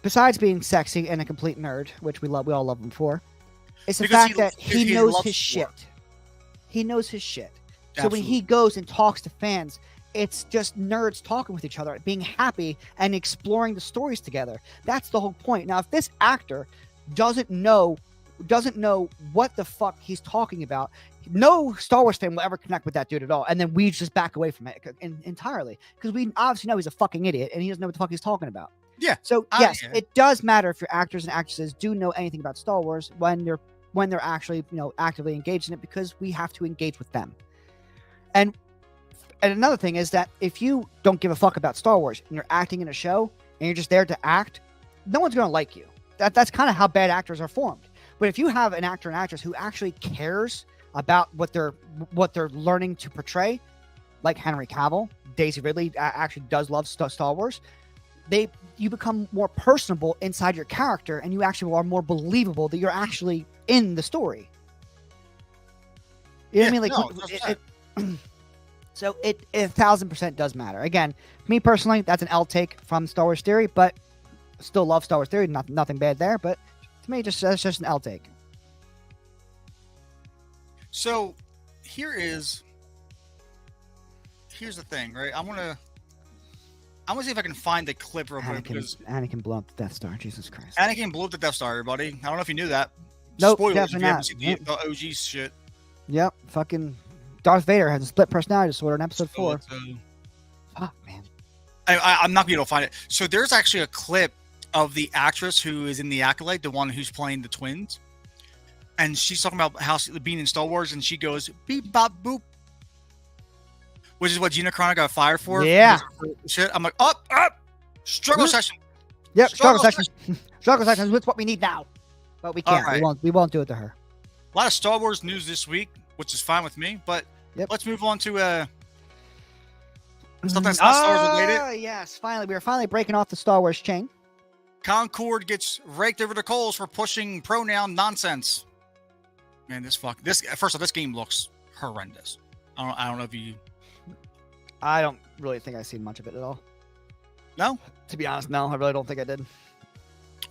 Besides being sexy and a complete nerd, which we all love him for, it's the Because fact that he knows his shit. He knows his shit. So when he goes and talks to fans, it's just nerds talking with each other, being happy and exploring the stories together. That's the whole point. Now, if this actor doesn't know what the fuck he's talking about, no Star Wars fan will ever connect with that dude at all. And then we just back away from it entirely because we obviously know he's a fucking idiot and he doesn't know what the fuck he's talking about. Yeah. So yes, it does matter if your actors and actresses do know anything about Star Wars when they're actually, actively engaged in it, because we have to engage with them. And another thing is that if you don't give a fuck about Star Wars and you're acting in a show and you're just there to act, no one's going to like you. That's kind of how bad actors are formed. But if you have an actor and actress who actually cares about what they're learning to portray, like Henry Cavill, Daisy Ridley actually does love Star Wars, you become more personable inside your character, and you actually are more believable that you're actually in the story. You know what I mean? Like, so it 1000% does matter. Again, me personally, that's an L take from Star Wars Theory, but still love Star Wars Theory. Nothing bad there, but to me, that's just an L take. So here's the thing, right? I'm gonna see if I can find the clip real quick. Anakin blew up the Death Star. Jesus Christ. Anakin blew up the Death Star, everybody. I don't know if you knew that. Nope, Spoilers definitely if you haven't not. seen the OG shit. Yep, fucking Darth Vader has a split personality disorder in episode 4. Fuck, man. I'm not gonna be able to find it. So there's actually a clip of the actress who is in The Acolyte, the one who's playing the twins. And she's talking about how being in Star Wars, and she goes, beep, bop, boop. Which is what Gina Carano got fired for. Yeah. Shit. I'm like, up. Struggle session. Yep, struggle session. Struggle session is what we need now. But we can't. Right. We won't do it to her. A lot of Star Wars news this week, which is fine with me. But let's move on to something that's not Star Wars related. Yes, finally. We are finally breaking off the Star Wars chain. Concord gets raked over the coals for pushing pronoun nonsense. Man, first of all, this game looks horrendous. I don't know if you. I don't really think I've seen much of it at all. No? To be honest, no. I really don't think I did.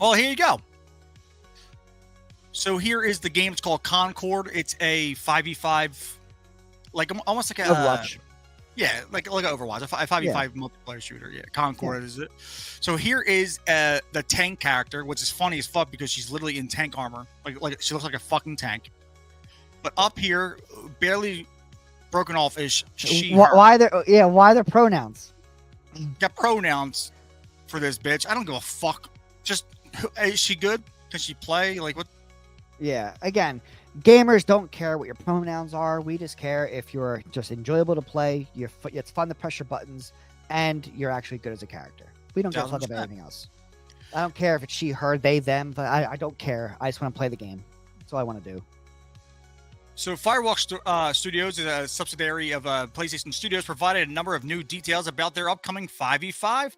Well, here you go. So here is the game. It's called Concord. It's a 5v5, like almost like a Overwatch. Yeah, like an Overwatch, a 5v5 multiplayer shooter. Yeah, Concord is it. So here is the tank character, which is funny as fuck because she's literally in tank armor. Like she looks like a fucking tank. But up here, barely broken off is she. Why their pronouns? Got pronouns for this bitch. I don't give a fuck. Just, is she good? Can she play? Like what? Yeah. Again, gamers don't care what your pronouns are. We just care if you're just enjoyable to play. It's fun to press your buttons, and you're actually good as a character. We don't give a fuck about anything else. I don't care if it's she, her, they, them. But I don't care. I just want to play the game. That's all I want to do. So Firewalk Studios is a subsidiary of PlayStation Studios, provided a number of new details about their upcoming 5v5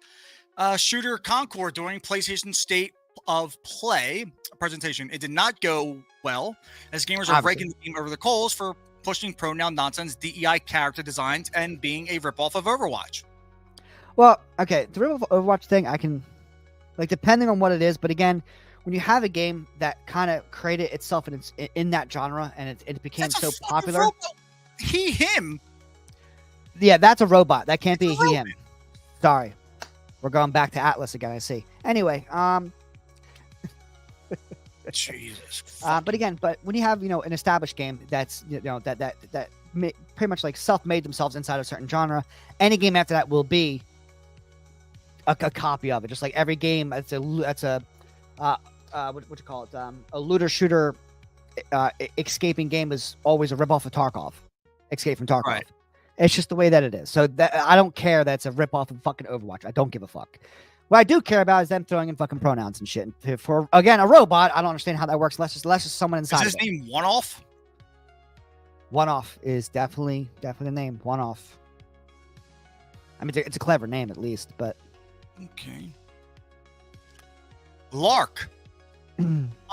shooter Concord during PlayStation State of Play presentation. It did not go well, as gamers are raking the game over the coals for pushing pronoun nonsense, DEI character designs, and being a ripoff of Overwatch. Well, okay, the ripoff of Overwatch thing, I can, like, depending on what it is, but again, when you have a game that kind of created itself in that genre and it became so popular. He, him. Yeah, that's a robot. That can't be he, him. Sorry. We're going back to Atlas again, I see. Anyway, Jesus. But when you have, an established game that's, that pretty much like self-made themselves inside a certain genre, any game after that will be a copy of it. Just like every game, that's a what you call it? A looter shooter escaping game is always a ripoff of Tarkov. Escape from Tarkov. Right. It's just the way that it is. So I don't care that it's a ripoff of fucking Overwatch. I don't give a fuck. What I do care about is them throwing in fucking pronouns and shit. For again, a robot, I don't understand how that works. Unless it's someone inside. Is his name One Off? One Off is definitely the name. One Off. I mean, it's a clever name at least, but okay. Lark.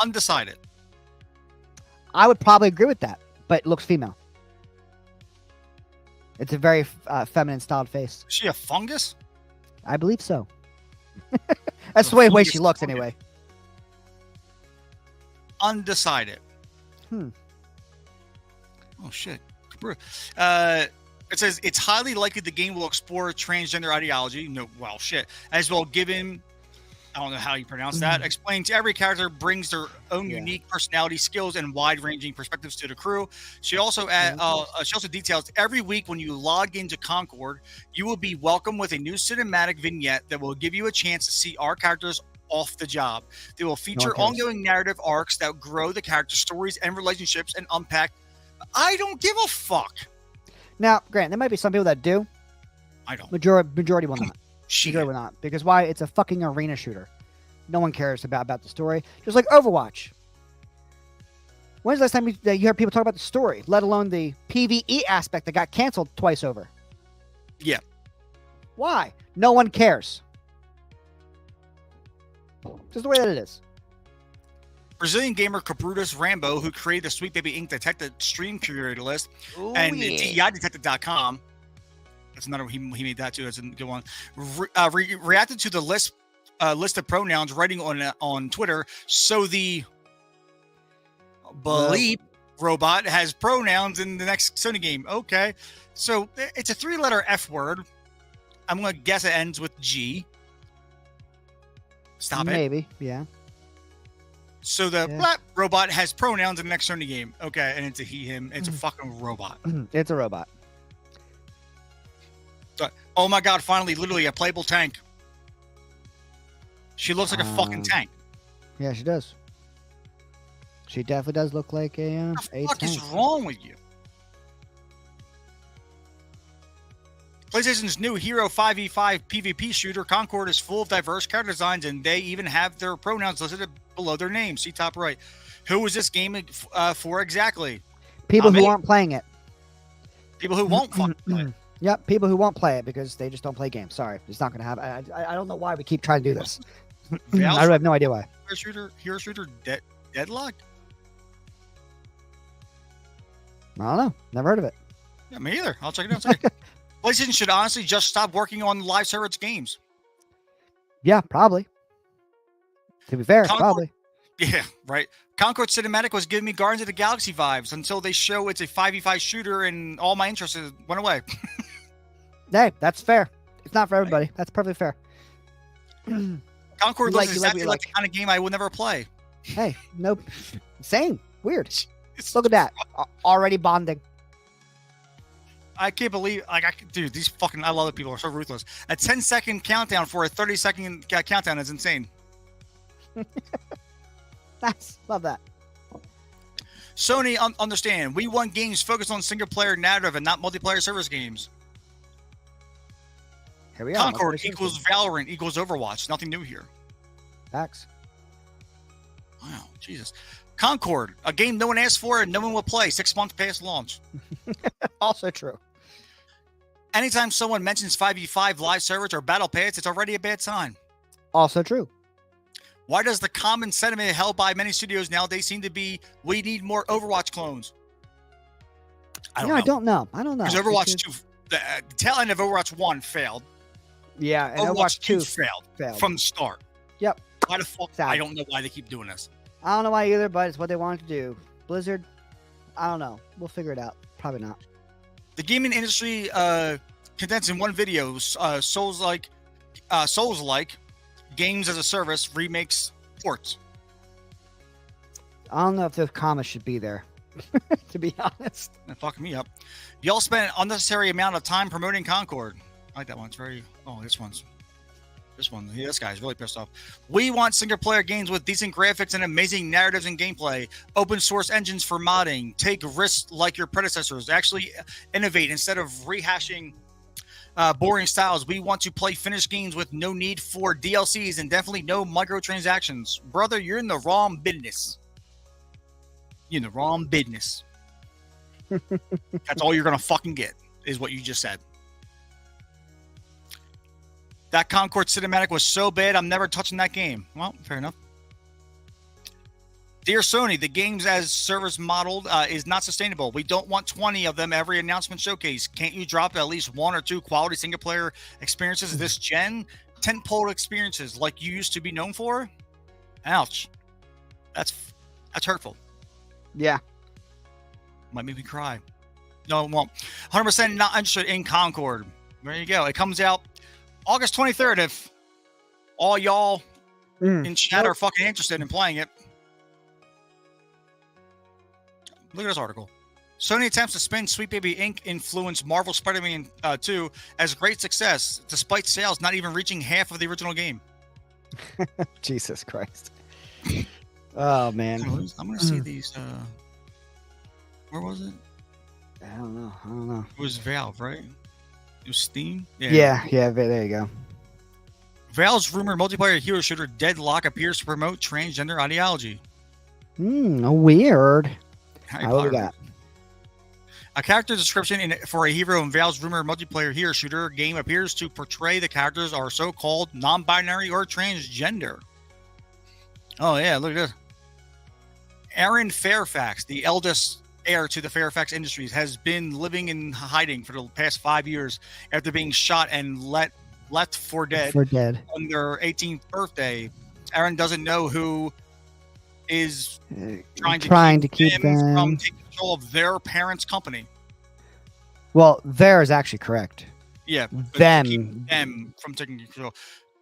Undecided. I would probably agree with that, but it looks female. It's a very feminine styled face. Is she a fungus? I believe so. That's the way she looks anyway. Undecided. Oh shit. It says it's highly likely the game will explore transgender ideology. No, well, shit. As well, given, I don't know how you pronounce that. Explains every character brings their own unique personality, skills, and wide-ranging perspectives to the crew. She also details every week when you log into Concord, you will be welcomed with a new cinematic vignette that will give you a chance to see our characters off the job. They will feature ongoing narrative arcs that grow the character stories and relationships and unpack. I don't give a fuck. Now, Grant, there might be some people that do. I don't. Majority will not. Majority will not. Because why? It's a fucking arena shooter. No one cares about the story. Just like Overwatch. When's the last time you heard people talk about the story, let alone the PvE aspect that got canceled twice over? Yeah. Why? No one cares. Just the way that it is. Brazilian gamer Cabrutus Rambo, who created the Sweet Baby Inc. Detective Stream Curator list, and DEIDetective.com. That's another he made that too. That's a good one. Reacted to the list of pronouns, writing on Twitter. So the Bleep robot has pronouns in the next Sony game. Okay, so it's a 3-letter F word. I'm gonna guess it ends with G. Stop it. Maybe, yeah. So the Blap robot has pronouns in the next Sony game. Okay, and it's a he, him. It's a fucking robot. It's a robot. Oh my god, finally, literally a playable tank. She looks like a fucking tank. Yeah, she does. She definitely does look like a tank. What the fuck is wrong with you? PlayStation's new Hero 5v5 PvP shooter Concord is full of diverse character designs, and they even have their pronouns listed below their names. See top right. Who is this game for exactly? People who aren't playing it. People who won't fucking play it. Yep, people who won't play it because they just don't play games. Sorry, it's not going to happen. I don't know why we keep trying to do this. I have no idea why. Hero shooter Deadlock? I don't know. Never heard of it. Yeah, me either. I'll check it out. PlayStation should honestly just stop working on live service games. Yeah, probably. To be fair, probably. Yeah, right. Concord Cinematic was giving me Guardians of the Galaxy vibes until they show it's a 5v5 shooter and all my interest went away. Hey, that's fair. It's not for everybody. That's perfectly fair. Concord looks exactly like the kind of game I would never play. Hey, nope. Same. Weird. Look at that. Already bonding. I can't believe, dude, these fucking, I love that people are so ruthless. A 10-second countdown for a 30-second countdown is insane. Nice. Love that. Sony, understand. We want games focused on single-player narrative and not multiplayer service games. Here we are. Concord equals Valorant equals Overwatch. Nothing new here. Facts. Wow, Jesus. Concord, a game no one asked for and no one will play 6 months past launch. Also true. Anytime someone mentions 5v5 live servers or battle pass, it's already a bad sign. Also true. Why does the common sentiment held by many studios nowadays seem to be, we need more Overwatch clones? I don't know. I don't know. Because Overwatch 2, the tail end of Overwatch 1 failed. Yeah, and Overwatch 2 failed from the start. Yep. Why the fuck? I don't know why they keep doing this. I don't know why either, but it's what they wanted to do. Blizzard, I don't know. We'll figure it out. Probably not. The gaming industry condensed in one video, Souls-like games as a service remakes ports. I don't know if those comments should be there, to be honest. That fucked me up. Y'all spent an unnecessary amount of time promoting Concord. I like that one. It's very... Oh, this one. Yeah, this guy's really pissed off. We want single-player games with decent graphics and amazing narratives and gameplay. Open source engines for modding. Take risks like your predecessors. Actually innovate instead of rehashing boring styles. We want to play finished games with no need for DLCs and definitely no microtransactions. Brother, you're in the wrong business. You're in the wrong business. That's all you're going to fucking get, is what you just said. That Concord cinematic was so bad, I'm never touching that game. Well, fair enough. Dear Sony, the games as service modeled is not sustainable. We don't want 20 of them every announcement showcase. Can't you drop at least 1 or 2 quality single-player experiences this gen? Tentpole experiences like you used to be known for? Ouch. That's hurtful. Yeah. Might make me cry. No, it won't. 100% not interested in Concord. There you go. It comes out August 23rd if all y'all in chat are fucking interested in playing it. Look at this article. Sony attempts to spin Sweet Baby Inc. influence Marvel Spider-Man 2 as great success, despite sales not even reaching half of the original game. Jesus Christ. Oh, man. I'm going to see these. Where was it? I don't know. It was Valve, right? It was Steam? Yeah, there you go. Valve's rumored multiplayer hero shooter Deadlock appears to promote transgender ideology. Weird. Harry What we Potter. got? A character description for a hero in Valve's rumored multiplayer hero shooter game appears to portray the characters are so-called non-binary or transgender. Oh, yeah, look at this. Aaron Fairfax, the eldest heir to the Fairfax Industries, has been living in hiding for the past 5 years after being shot and left for dead on their 18th birthday. Aaron doesn't know who is trying to keep them from taking control of their parents' company. Well, there is actually correct. Yeah, them from taking control.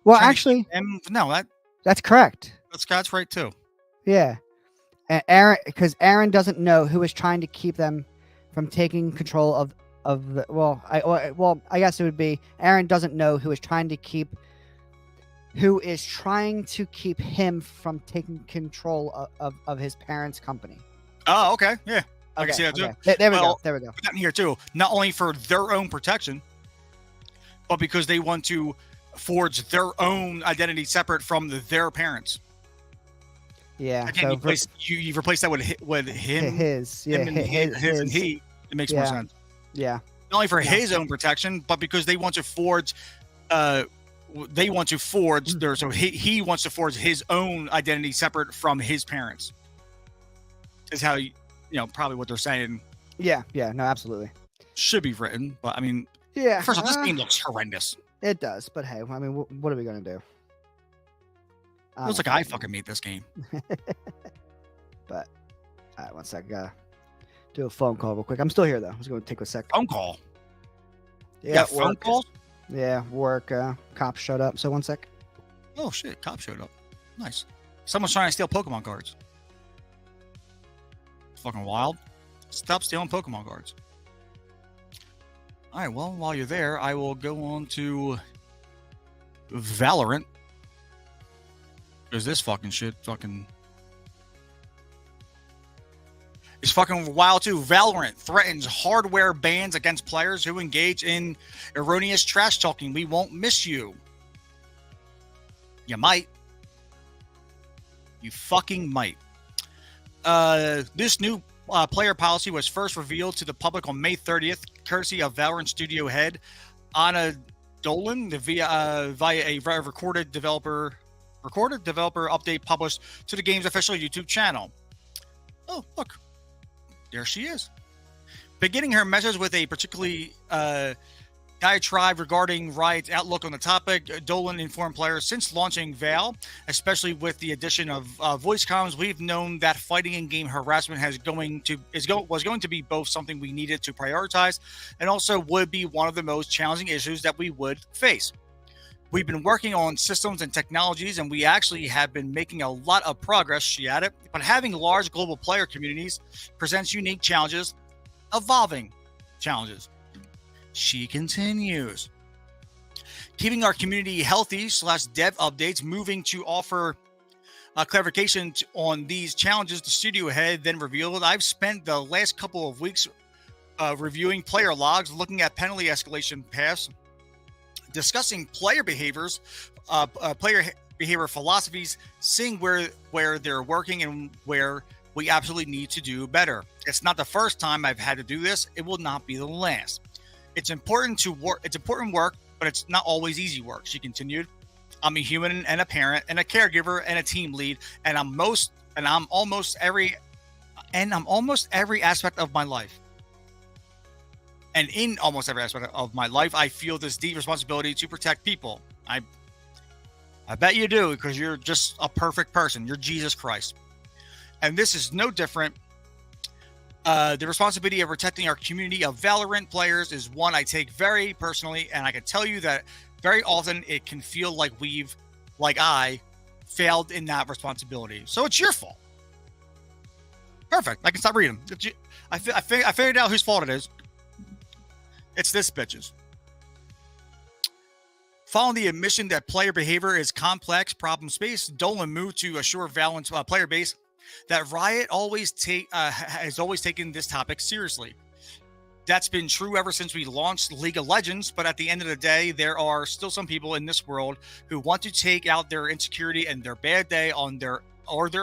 Well, actually, that's correct. That's right too. Yeah, and Aaron, because Aaron doesn't know who is trying to keep them from taking control of the. Well, I guess it would be Aaron doesn't know who is trying to keep him from taking control of his parents' company. Oh, okay, yeah, I can see that too. There we go. Put that in here too. Not only for their own protection, but because they want to forge their own identity separate from their parents. Yeah. Again, you replace that with him. His And he. It makes more sense. Yeah. Not only for his own protection, but because they want to forge. They want to forge their. So he wants to forge his own identity separate from his parents. Is how probably what they're saying. Yeah. No, absolutely. Should be written, but I mean, yeah. First of all, this game looks horrendous. It does, but hey, I mean, what are we gonna do? Looks like I fucking made this game. But all right, one sec. Gotta do a phone call real quick. I'm still here though. I'm just gonna take a sec. Phone call. Yeah, phone call. Yeah, work. Cops showed up. So one sec. Oh shit! Cops showed up. Nice. Someone's trying to steal Pokemon cards. Fucking wild. Stop stealing Pokemon cards. All right, well, while you're there, I will go on to Valorant. Because this fucking shit is fucking wild too. Valorant threatens hardware bans against players who engage in erroneous trash talking. We won't miss you. You might. You fucking might. This new player policy was first revealed to the public on May 30th, courtesy of Valorant studio head Anna Dolan via a recorded developer update published to the game's official YouTube channel. Oh, look. There she is. Beginning her message with a particularly diatribe regarding Riot's outlook on the topic, Dolan informed players since launching Val, especially with the addition of voice comms, we've known that fighting in-game harassment was going to be both something we needed to prioritize and also would be one of the most challenging issues that we would face. We've been working on systems and technologies, and we actually have been making a lot of progress, she added. But having large global player communities presents unique challenges, evolving challenges. She continues. Keeping our community healthy / dev updates, moving to offer clarification on these challenges, the studio head then revealed, I've spent the last couple of weeks reviewing player logs, looking at penalty escalation paths, discussing player behaviors, player behavior philosophies, seeing where they're working and where we absolutely need to do better. It's not the first time I've had to do this. It will not be the last. It's important work, but it's not always easy work, she continued. I'm a human and a parent and a caregiver and a team lead, and I'm almost every aspect of my life. And in almost every aspect of my life, I feel this deep responsibility to protect people. I bet you do, because you're just a perfect person. You're Jesus Christ. And this is no different. The responsibility of protecting our community of Valorant players is one I take very personally, and I can tell you that very often it can feel like I failed in that responsibility. So it's your fault. Perfect. I can stop reading. I figured out whose fault it is. It's this bitch's. Following the admission that player behavior is complex problem space, Dolan moved to assure Valorant's player base that Riot has always taken this topic seriously. That's been true ever since we launched League of Legends, but at the end of the day, there are still some people in this world who want to take out their insecurity and their bad day on their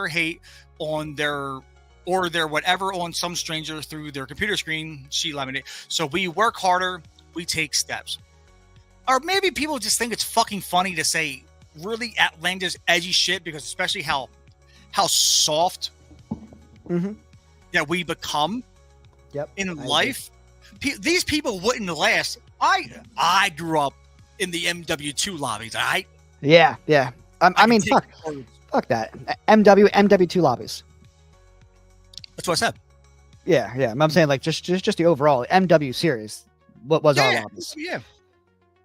hate on their whatever on some stranger through their computer screen, she laminated. So we work harder, we take steps. Or maybe people just think it's fucking funny to say really outlandish, edgy shit, because especially how soft that we become in life. These people wouldn't last. I grew up in the MW2 lobbies, all right? Yeah. I mean, fuck that. MW2 lobbies. That's what I said. Yeah. I'm saying like just the overall MW series. What was our lobbies? Yeah.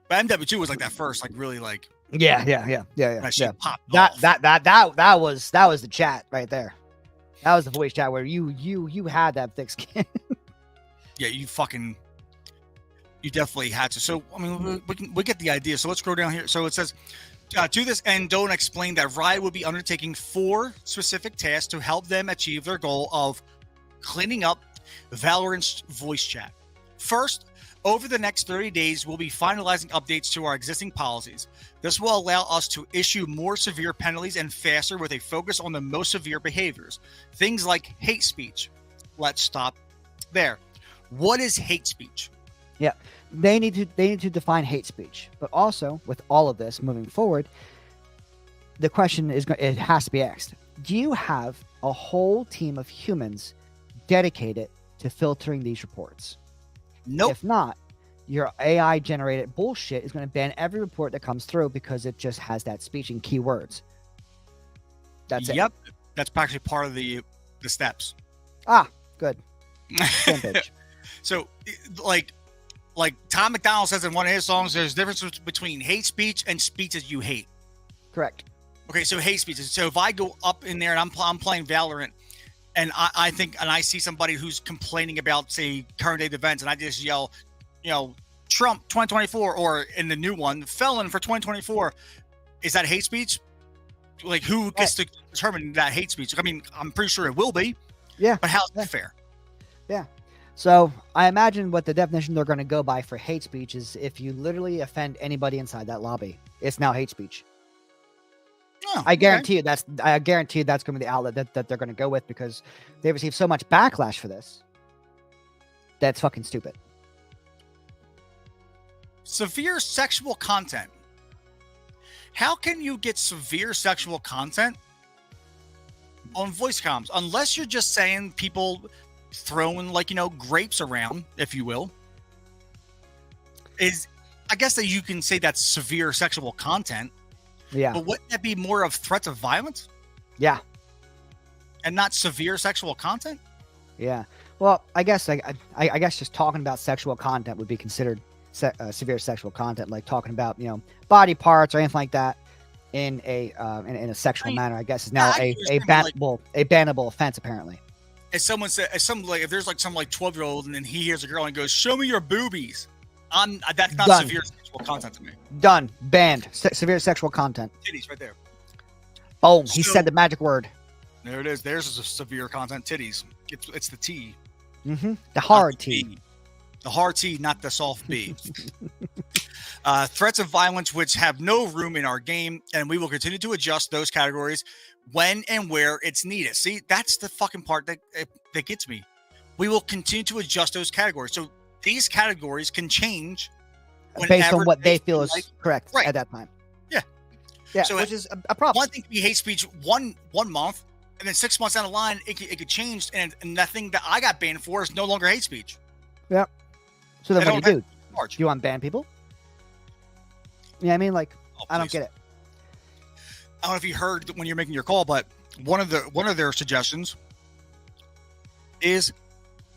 But MW2 was like that first, like really like. Yeah. Popped That was the chat right there. That was the voice chat where you had that thick skin. Yeah, you definitely had to. So I mean, we get the idea. So let's scroll down here. So it says, to this end, Dolan explained that Riot will be undertaking 4 specific tasks to help them achieve their goal of cleaning up Valorant's voice chat. First, over the next 30 days, we'll be finalizing updates to our existing policies. This will allow us to issue more severe penalties and faster, with a focus on the most severe behaviors. Things like hate speech. Let's stop there. What is hate speech? Yeah, they need to define hate speech. But also, with all of this moving forward, the question it has to be asked: do you have a whole team of humans dedicated to filtering these reports? Nope. If not, your AI generated bullshit is going to ban every report that comes through because it just has that speech and keywords. That's it. Yep. That's actually part of the steps. Ah, good. Same page. So, like Tom McDonald says in one of his songs, there's a difference between hate speech and speech that you hate. Correct. Okay, so hate speech. So if I go up in there and I'm playing Valorant, and I think I see somebody who's complaining about, say, current day events, and I just yell, Trump 2024, or in the new one, felon for 2024, is that hate speech? Like, who gets to determine that hate speech? I mean, I'm pretty sure it will be. Yeah. But how's that fair? So I imagine what the definition they're going to go by for hate speech is if you literally offend anybody inside that lobby, it's now hate speech. Oh, I guarantee you that's going to be the outlet that they're going to go with because they received so much backlash for this. That's fucking stupid. Severe sexual content. How can you get severe sexual content on voice comms unless you're just saying people throwing grapes around, if you will? I guess that you can say that's severe sexual content. Yeah. But wouldn't that be more of threats of violence? Yeah. And not severe sexual content? Yeah. Well, I guess I guess just talking about sexual content would be considered severe sexual content, like talking about body parts or anything like that in a sexual manner. I guess is now a bannable offense apparently. If someone said, if some if there's some 12-year-old and then he hears a girl and goes, "Show me your boobies," that's not severe sexual content to me. Done. Banned. Severe sexual content. Titties right there. Boom. He said the magic word. There it is. There's a severe content. Titties. It's the T. Mm-hmm. The hard T. The hard T, not the soft B. Threats of violence, which have no room in our game, and we will continue to adjust those categories when and where it's needed. See, that's the fucking part that gets me. We will continue to adjust those categories. So these categories can change based on what they feel is correct right at that time. Yeah. Yeah. So which is a problem. One thing can be hate speech one month, and then 6 months down the line, it could change, and nothing that I got banned for is no longer hate speech. Yeah. So then what do you do? Charge. Do you want to ban people? Yeah, I mean, I don't get it. I don't know if you heard when you're making your call, but one of their suggestions is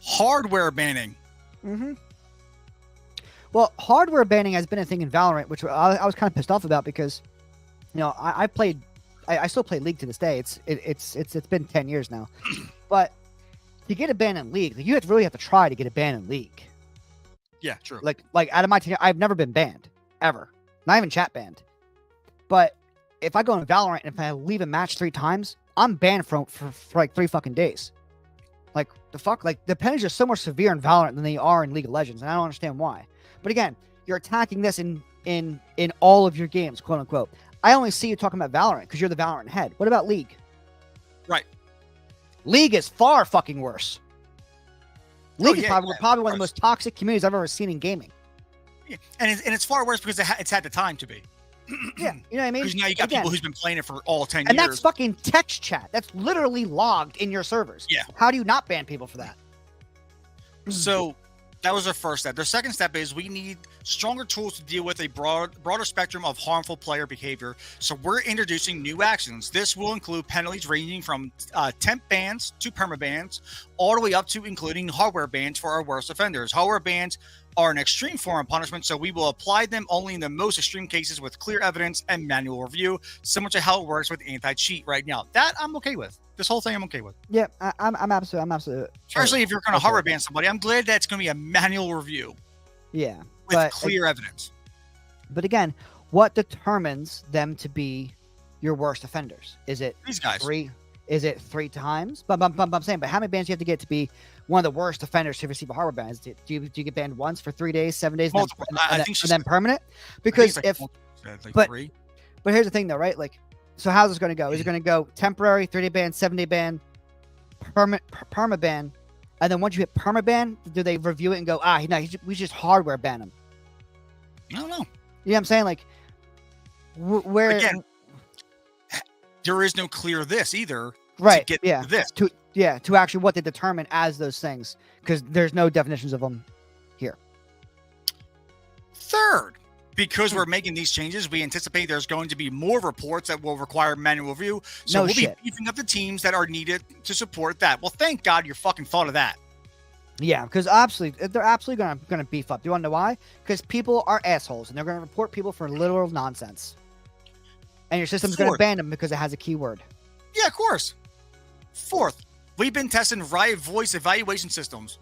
hardware banning. Mm-hmm. Well, hardware banning has been a thing in Valorant, which I was kind of pissed off about because, I still play League to this day. It's been 10 years now, but to get a ban in League, you really have to try to get a ban in League. Yeah, true. Like out of my tenure, I've never been banned ever, not even chat banned. But if I go in Valorant and if I leave a match 3 times, I'm banned for 3 fucking days. Like the fuck, the penalties are so much severe in Valorant than they are in League of Legends, and I don't understand why. But again, you're attacking this in all of your games, quote unquote. I only see you talking about Valorant because you're the Valorant head. What about League? Right. League is far fucking worse. League is probably one of the most toxic communities I've ever seen in gaming. Yeah. And it's far worse because it's had the time to be. Yeah, you know what I mean? Because now you got people who's been playing it for all 10 years. And that's fucking text chat. That's literally logged in your servers. Yeah. How do you not ban people for that? So that was our first step. Their second step is we need stronger tools to deal with a broader spectrum of harmful player behavior. So we're introducing new actions. This will include penalties ranging from temp bans to permabans, all the way up to including hardware bans for our worst offenders. Hardware bans are an extreme form of punishment, so we will apply them only in the most extreme cases with clear evidence and manual review, similar to how it works with anti-cheat right now. That I'm okay with. This whole thing I'm okay with. Yeah, I'm absolutely. Especially if you're going to hardware ban somebody, I'm glad that's going to be a manual review. Yeah, with clear evidence. But again, what determines them to be your worst offenders? Is it these guys? 3? Is it 3 times? But I'm saying, but how many bans do you have to get to be one of the worst offenders to receive a hardware ban? Do you get banned once for 3 days, 7 days, and then permanent? Because but here's the thing though, right? So how's this going to go? Is it going to go temporary, 3-day ban, 7-day ban, perma ban, and then once you hit perma ban, do they review it and go, we just hardware ban him? I don't know. You know what I'm saying? Where again, there is no clear this either. Right. To get this. To actually what they determine as those things, because there's no definitions of them here. Third, because we're making these changes, we anticipate there's going to be more reports that will require manual review. So we'll be beefing up the teams that are needed to support that. Well, thank God you fucking thought of that. Yeah, because they're absolutely gonna beef up. Do you want to know why? Because people are assholes, and they're gonna report people for literal nonsense. And your system's gonna ban them because it has a keyword. Yeah, of course. Fourth, we've been testing Riot voice evaluation systems.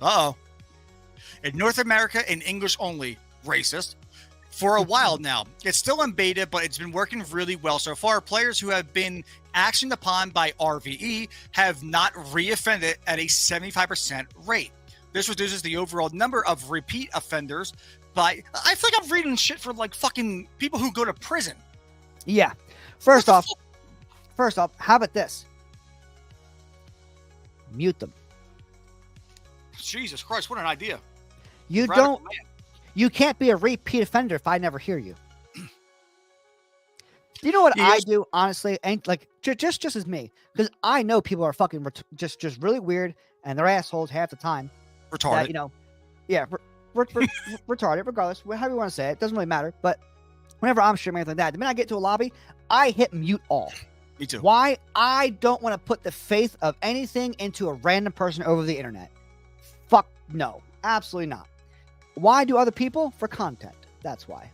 In North America, in English only. Racist. For a while now. It's still in beta, but it's been working really well so far. Players who have been actioned upon by RVE have not reoffended at a 75% rate. This reduces the overall number of repeat offenders by. I feel like I'm reading shit for like fucking people who go to prison. Yeah. First off, how about this? Mute them. Jesus Christ, what an idea. You Radical don't. man. You can't be a repeat offender if I never hear you. You know what I do, honestly, and like just as me, because I know people are fucking just really weird and they're assholes half the time. Retarded. That, yeah, retarded. Regardless, however you want to say it, doesn't really matter. But whenever I'm streaming anything like that, the minute I get to a lobby, I hit mute all. Me too. Why? I don't want to put the faith of anything into a random person over the internet. Fuck no, absolutely not. Why do other people? For content. That's why.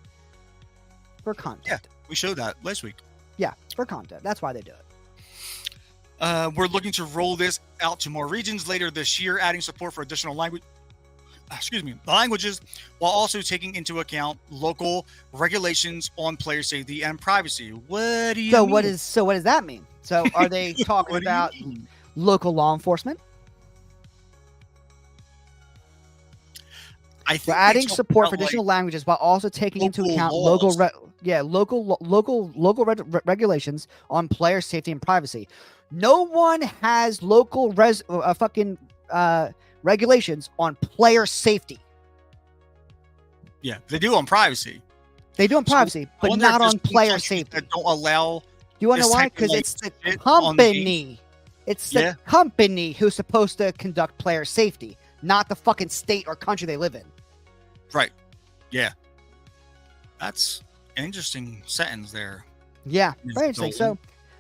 For content. Yeah, we showed that last week. Yeah, for content. That's why they do it. We're looking to roll this out to more regions later this year, adding support for additional languages, while also taking into account local regulations on player safety and privacy. What do you mean? What does that mean? So are they talking about local law enforcement? I think we're adding support for additional languages while also taking into account local regulations on player safety and privacy. No one has local regulations on player safety. Yeah, they do on privacy. They do on privacy, but not on player safety. That don't allow. You want to know why? Because it's the company. It's the company who's supposed to conduct player safety, not the fucking state or country they live in. Right. Yeah. That's an interesting sentence there. Yeah, very interesting. So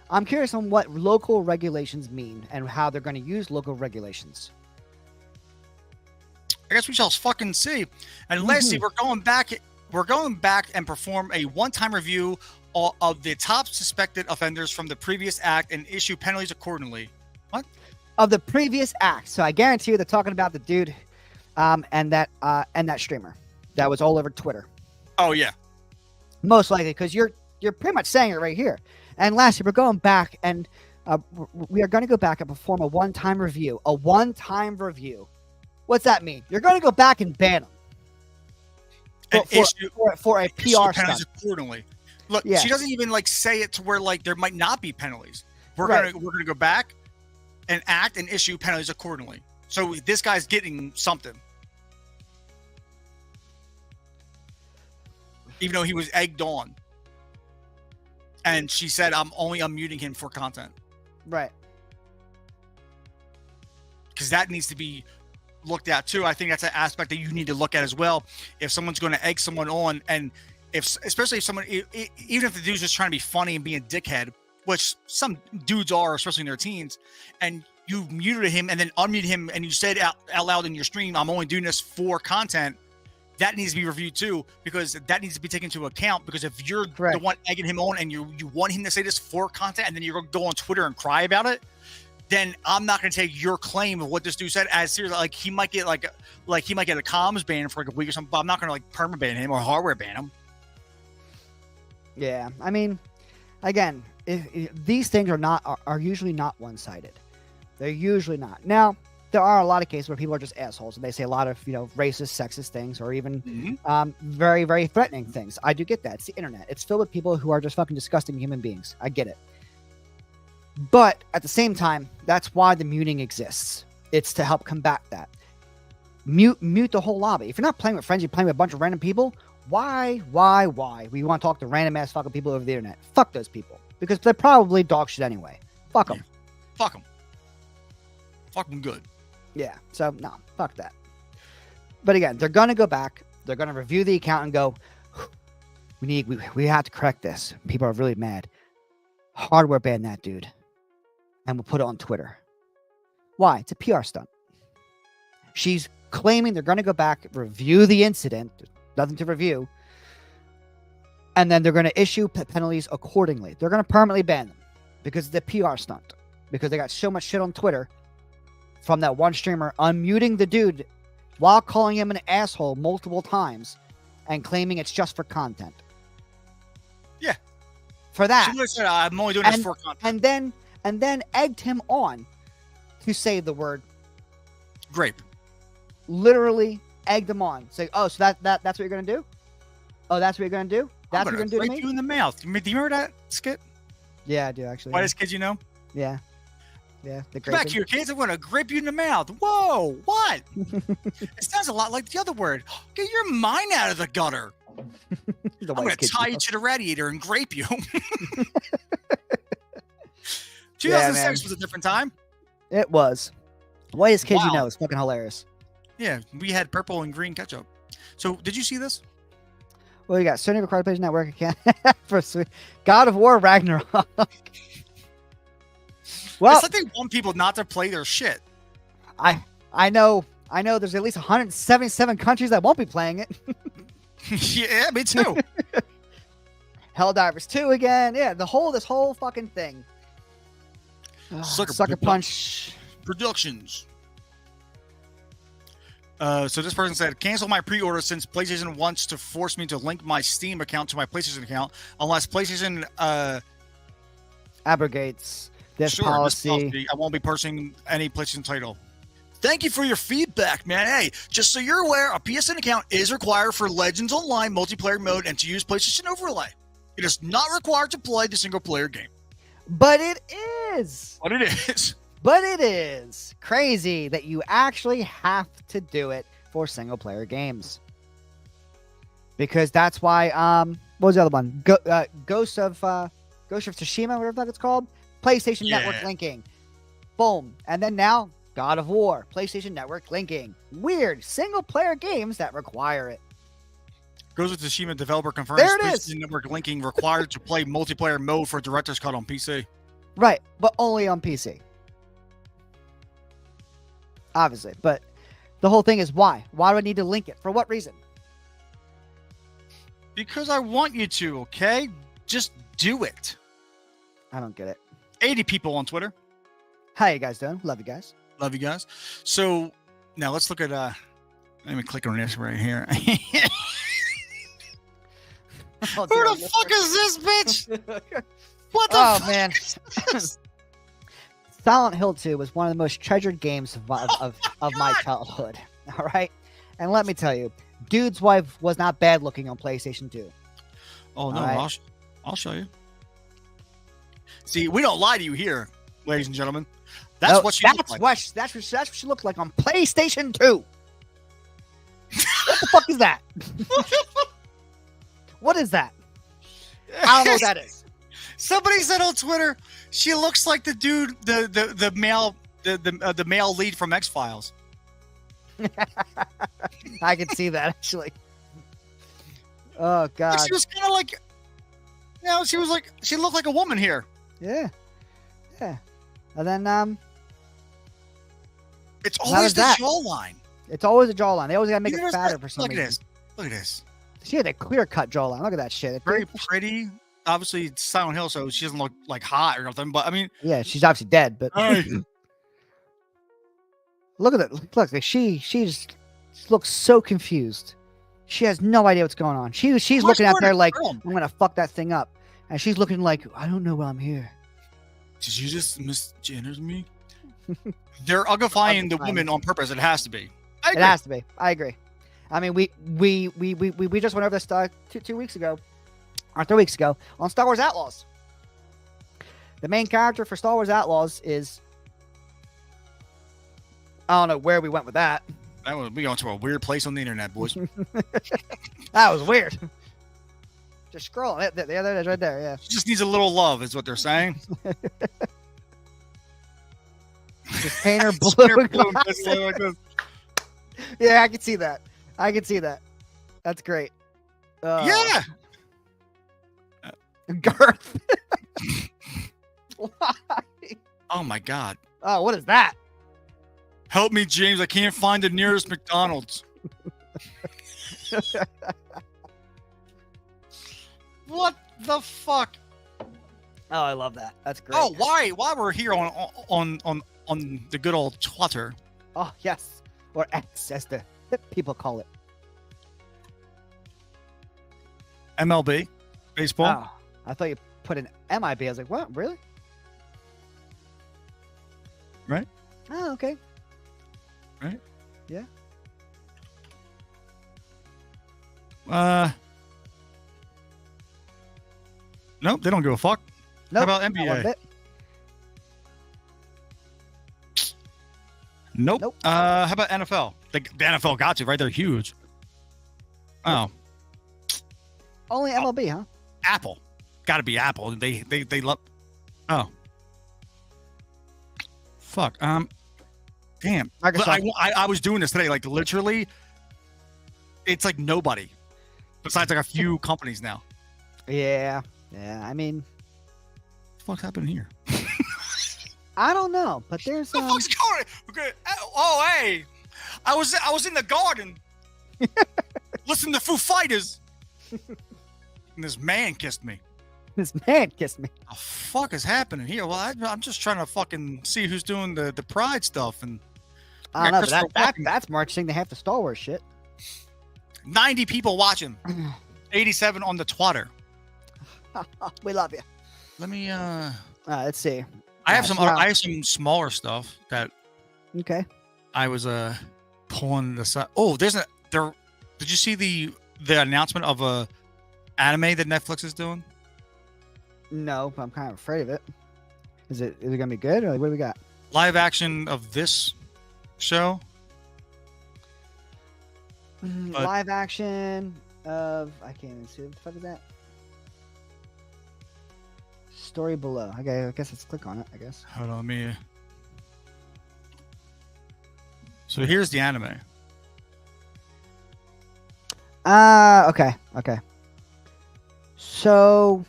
I'm curious on what local regulations mean and how they're going to use local regulations. I guess we shall fucking see. And lastly, we're going back and perform a one-time review of the top suspected offenders from the previous act and issue penalties accordingly. What? Of the previous act. So I guarantee you they're talking about the dude and that streamer that was all over Twitter. Oh yeah. Most likely, because you're pretty much saying it right here. And lastly, we're going back and we are going to go back and perform a one-time review. A one-time review. What's that mean? You're going to go back and ban them for a PR stunt. Accordingly. Look, she doesn't even like say it to where like there might not be penalties. We're gonna go back and act and issue penalties accordingly. So this guy's getting something. Even though he was egged on. And she said, I'm only unmuting him for content. Right. Because that needs to be looked at too. I think that's an aspect that you need to look at as well. If someone's going to egg someone on, and especially if someone, even if the dude's just trying to be funny and being a dickhead, which some dudes are, especially in their teens, and you muted him and then unmuted him and you said out loud in your stream, I'm only doing this for content, that needs to be reviewed too, because that needs to be taken into account. Because if you're the one egging him on and you want him to say this for content and then you're going to go on Twitter and cry about it, then I'm not going to take your claim of what this dude said as serious. Like he might get he might get a comms ban for like a week or something, but I'm not going to like perma ban him or hardware ban him. Yeah, I mean, again, if these things are usually not one-sided. They're usually not. Now, there are a lot of cases where people are just assholes and they say a lot of racist, sexist things, or even very, very threatening things. I do get that. It's the internet. It's filled with people who are just fucking disgusting human beings. I get it. But at the same time, that's why the muting exists. It's to help combat that. Mute the whole lobby. If you're not playing with friends, you're playing with a bunch of random people. Why? We want to talk to random ass fucking people over the internet. Fuck those people. Because they're probably dog shit anyway. Fuck them. Fuck them. Fuck them good. Yeah. So, no. Fuck that. But again, they're going to go back. They're going to review the account and go, we have to correct this. People are really mad. Hardware ban that dude. And we'll put it on Twitter. Why? It's a PR stunt. She's claiming they're going to go back, review the incident. There's nothing to review. And then they're going to issue penalties accordingly. They're going to permanently ban them because of the PR stunt. Because they got so much shit on Twitter from that one streamer unmuting the dude while calling him an asshole multiple times and claiming it's just for content. Yeah. For that. She said, I'm only doing this for content. And then egged him on to say the word grape. literally egged them on. Say, oh, so that's what you're gonna do? Oh, that's what you're gonna do? That's what you're gonna do to Rape me? you in the mouth. Do you remember that skit? Yeah, I do actually. Whitest kid you know? Yeah. Yeah. The Come back graping. here, kids. I'm gonna grip you in the mouth. Whoa, what? It sounds a lot like the other word. Get your mind out of the gutter. The I'm gonna whitest kid tie you you know. to the radiator and grape you. Yeah, 2006 man. was a different time. It was. Whitest kid you Wow. know. It's fucking hilarious. Yeah, we had purple and green ketchup. So, did you see this? Well, you got Sony Required Page Network account for God of War Ragnarok. Well, It's like they want people not to play their shit. I know there's at least 177 countries that won't be playing it. Yeah, me too. Helldivers 2 again. Yeah, this whole fucking thing. Sucker Punch. Productions. So this person said, cancel my pre-order since PlayStation wants to force me to link my Steam account to my PlayStation account unless PlayStation Abrogates this sure, policy. I won't be purchasing any PlayStation title. Thank you for your feedback, man. Hey, just so you're aware, a PSN account is required for Legends Online multiplayer mode and to use PlayStation Overlay. It is not required to play the single-player game. But it is. But it is. But it is crazy that you actually have to do it for single player games. Because that's why what was the other one? Ghost of Tsushima, whatever that it's called. PlayStation Network linking. Boom. And then now God of War, PlayStation Network linking. Weird single player games that require it. Ghost of Tsushima developer confirms There it is. PlayStation Network linking required to play multiplayer mode for Director's Cut on PC. Right, but only on PC. Obviously, but the whole thing is why? Why do I need to link it? For what reason? Because I want you to, okay? Just do it. I don't get it. 80 people on Twitter. How you guys doing? Love you guys. Love you guys. So now let's look at let me click on this right here. Oh, Who the fuck is this bitch? What the Oh fuck? man. Silent Hill 2 was one of the most treasured games of my childhood. All right. And let me tell you, dude's wife was not bad looking on PlayStation 2. Oh no, All right. I'll show you. See, we don't lie to you here, ladies and gentlemen. That's No, what she looked like. That's what she looked like on PlayStation 2. What the fuck is that? What is that? I don't know what that is. Somebody said on Twitter, she looks like the dude, the male lead from X-Files. I can see that actually. Oh god. Like she was kind of like, she looked like a woman here. Yeah. Yeah. And then It's How always is the that? jawline. it's always a jawline. They always gotta make You it notice fatter that? for some Look reason. at this. Look at this. She had a clear cut jawline. Look at that shit. Very pretty. Obviously, it's Silent Hill, so she doesn't look like hot or nothing. But I mean, Yeah, she's obviously dead, but hey, look at that. Look, like she just looks so confused. She has no idea what's going on. She's Much looking out more there to like, film. I'm gonna fuck that thing up. And she's looking like, I don't know why I'm here. did you just misgender me? They're uglifying the woman on purpose. It has to be. I It agree. has to be. I agree. I mean, we just went over this 2 weeks ago, or 3 weeks ago, on Star Wars Outlaws. The main character for Star Wars Outlaws is, I don't know where we went with that. We going to a weird place on the internet, boys. That was weird. Just scroll. There it is, right there. Yeah. She just needs a little love, is what they're saying. Just paint her Paint her blue. blue, just like this. Yeah, I can see that. I can see that. That's great. Yeah. Garth. Why? Oh my God. Oh, what is that? Help me, James. I can't find the nearest McDonald's. What the fuck? Oh, I love that. That's great. Oh, why we're here on the good old Twitter. Oh, yes. Or X, as the people call it. MLB, baseball. Oh, I thought you put an MIB. I was like, what? Really? Right. Oh, okay. Right. Yeah. Nope, they don't give a fuck. Nope, How about not one NBA? bit. Nope. How about NFL? The NFL got you, right? They're huge. Oh, Only MLB, huh? Apple. Got to be Apple. They love. Oh. Fuck. Damn. But Microsoft. I was doing this today. Like literally, it's like nobody, besides like a few companies now. Yeah. Yeah. I mean, What the fuck's happening here? I don't know, but there's What the fuck's going? Okay. Oh, hey, I was in the garden, listening to Foo Fighters, and this man kissed me. this man kissed me. What the fuck is happening here? Well, I'm just trying to fucking see who's doing the pride stuff, and I don't know, but Christopher Walken. that's marching the half the Star Wars shit. 90 people watching, 87 on the Twitter. We love you. Let me Let's see. I have some Yeah. I have some smaller stuff that Okay. I was pulling this up. Oh, did you see the announcement of a anime that Netflix is doing? No, but I'm kind of afraid of it. Is it gonna be good? Or what do we got? Live action of this show. But- Live action of I can't even see what the fuck is that. Story below. Okay, I guess let's click on it. I guess. Hold on, let me. So here's the anime. Okay. So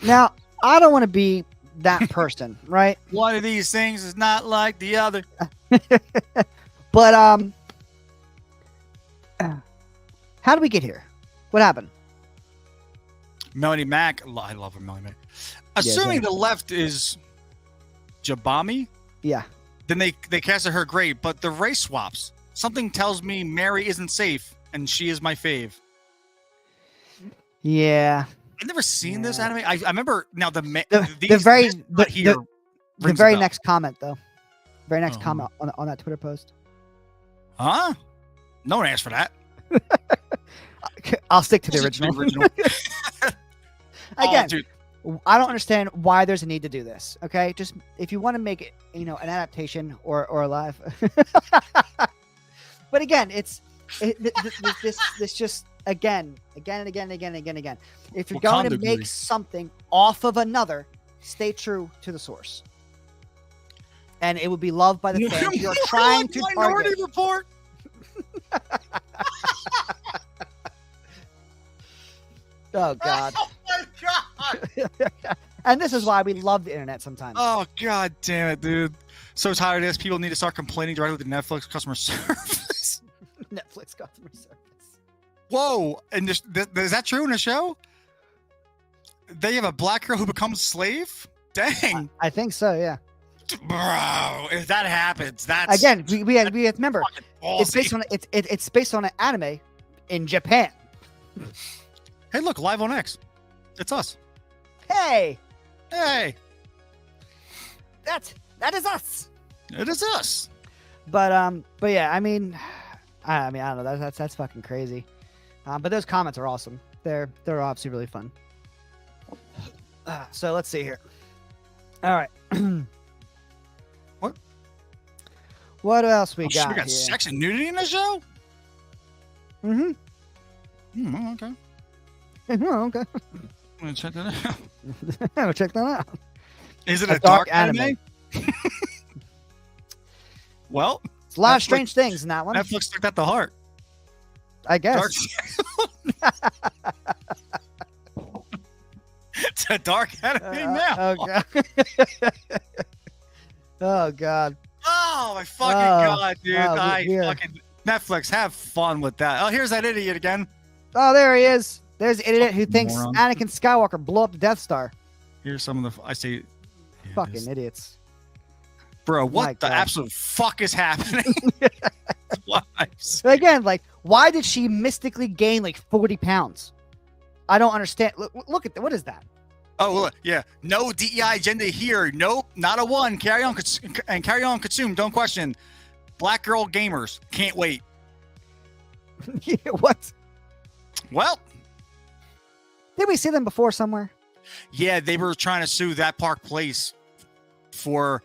now I don't want to be that person, right? One of these things is not like the other. But how did we get here? What happened? Melanie Mac. I love her, Melanie Mac. Assuming same. the left is Jabami, Yeah. then they casted her great, but the race swaps. Something tells me Mary isn't safe, and she is my fave. Yeah. I've never seen this Yeah. anime. I remember now the very next comment though. Very next Oh. comment on that Twitter post. Huh? No one asked for that. I'll stick to the original. Again, Oh, dude. I don't understand why there's a need to do this. Okay, just if you want to make it, an adaptation or a live. But again, this just again. If you're going to Wakanda make Guri. something off of another, stay true to the source, and it will be loved by the fans. You're trying to Minority target. Report. Oh God. Oh my god. And this is why we love the internet sometimes. Oh god damn it, dude. So tired of this. People need to start complaining directly to Netflix customer service. Netflix customer service. Whoa! And is that true in the show? They have a black girl who becomes slave? Dang, I think so. Yeah. bro! If that happens, that's Again, we have to remember it's ballsy. based on it's based on an anime in Japan. Hey, look, live on X. It's us. Hey, Hey, that is us. it is us. But yeah, I mean, I don't know. That's fucking crazy. But those comments are awesome. They're obviously really fun. So let's see here. All right. What? What else we Oh, shit, got? we got here? sex and nudity in the show? Mm-hmm. Okay. Oh, okay. I'm gonna check that out. I'll check that out. Is it A a dark dark anime? Well, It's a lot of Netflix- strange things in that one. Netflix took that to heart. I guess. Dark. It's a dark anime now. Oh god. Oh god. Oh my fucking Oh, god, dude! oh, weird. Fucking Netflix, have fun with that. Oh, here's that idiot again. Oh, there he is. There's the idiot who thinks Moron. Anakin Skywalker blew up the Death Star. Here's some of the. I see. Yeah, Fucking this- idiots. bro, what My the God. absolute fuck is happening? Lives. Again, like, why did she mystically gain like 40 pounds? I don't understand. Look at what is that? Oh, look, yeah. No DEI agenda here. Nope, not a one. Carry on and carry on. Consume. Don't question. Black girl gamers can't wait. Yeah, what? Well, Did we see them before somewhere? yeah, they were trying to sue that Park Place for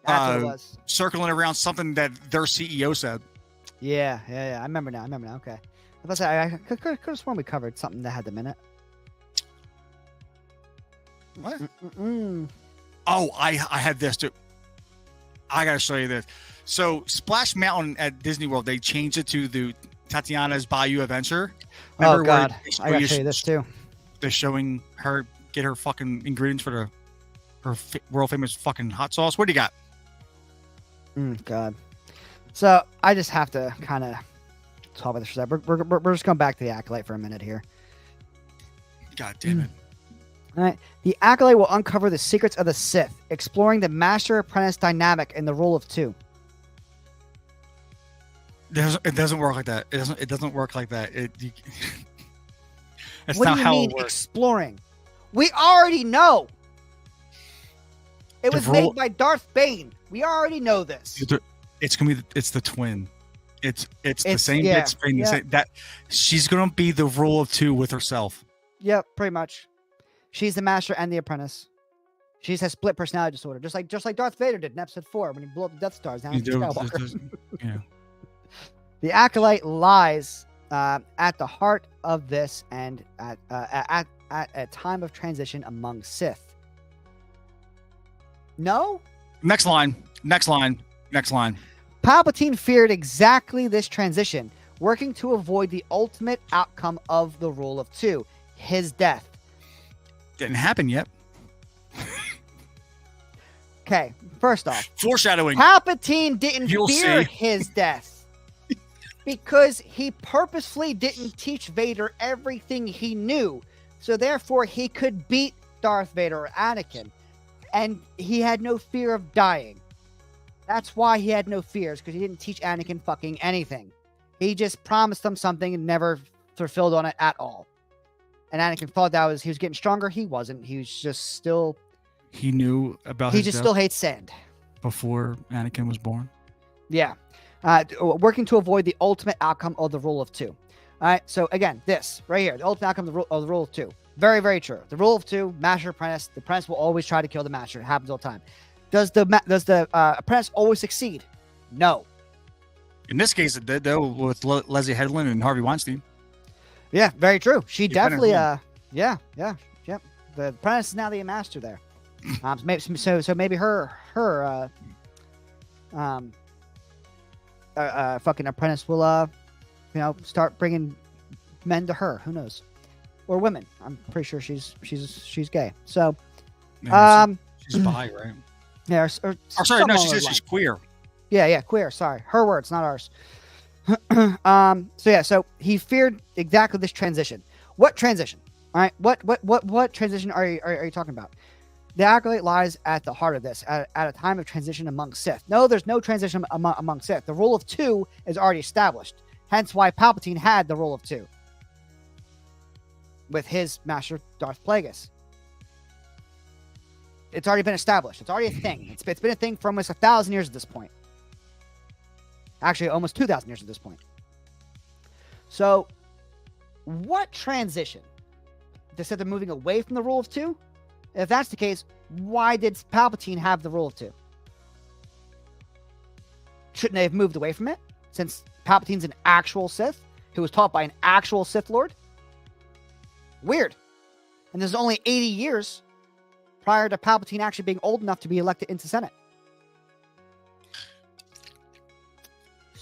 That's what it was. circling around something that their CEO said. Yeah. I remember now. Okay. I could have sworn we covered something that had them in it. What? Mm-mm. Oh, I had this too. I gotta show you this. So Splash Mountain at Disney World, they changed it to the Tatiana's Bayou Adventure. Remember Oh God, where I gotta show you this too. They're showing her get her fucking ingredients for her world famous fucking hot sauce. What do you got? God. So I just have to kind of talk about this. We're just going back to the Acolyte for a minute here. God damn it. All right. The Acolyte will uncover the secrets of the Sith, exploring the master-apprentice dynamic in the rule of two. It doesn't work like that. It doesn't work like that. That's What not do you how mean it works. exploring? We already know. It was made by Darth Bane. We already know this. It's gonna be. It's the twin. It's the same yeah, bits. Bane, the yeah. same, that she's gonna be the rule of two with herself. Yep, pretty much. She's the master and the apprentice. She has split personality disorder, just like Darth Vader did in Episode 4 when he blew up the Death Stars. Anakin Skywalker. Yeah. The Acolyte lies at the heart of this, and at a time of transition among Sith. No? Next line. Palpatine feared exactly this transition, working to avoid the ultimate outcome of the rule of two, his death. Didn't happen yet. Okay, first off, Foreshadowing. Palpatine didn't You'll fear see. his death because he purposefully didn't teach Vader everything he knew, so therefore he could beat Darth Vader or Anakin, and he had no fear of dying. That's why he had no fears, because he didn't teach Anakin fucking anything. He just promised them something and never fulfilled on it at all. And Anakin thought he was getting stronger. He wasn't. He was just still. He knew about. He just still hates sand. Before Anakin was born. Yeah. Working to avoid the ultimate outcome of the rule of two. All right. So again, this right here, the ultimate outcome of the rule of two. Very, very true. The rule of two, master apprentice. The apprentice will always try to kill the master. It happens all the time. Does the apprentice always succeed? No. In this case, it did though with Leslie Headland and Harvey Weinstein. Yeah, very true. She definitely. Yeah. The apprentice is now the master there. So maybe her fucking apprentice will start bringing men to her. Who knows? Or women. I'm pretty sure she's gay. So she's bi, right? Yeah. Sorry, no, she says she's queer. Yeah, queer. Sorry, her words, not ours. So he feared exactly this transition. What transition? All right. What transition are you talking about? The Acolyte lies at the heart of this, at a time of transition among Sith. No, there's no transition among Sith. The rule of two is already established. Hence why Palpatine had the rule of two with his master, Darth Plagueis. It's already been established. It's already a thing. It's been a thing for almost 1,000 years at this point. Actually, almost 2,000 years at this point. So, what transition? They said they're moving away from the rule of two? If that's the case, why did Palpatine have the rule of two? Shouldn't they have moved away from it? Since Palpatine's an actual Sith who was taught by an actual Sith Lord? Weird. And there's only 80 years prior to Palpatine actually being old enough to be elected into Senate.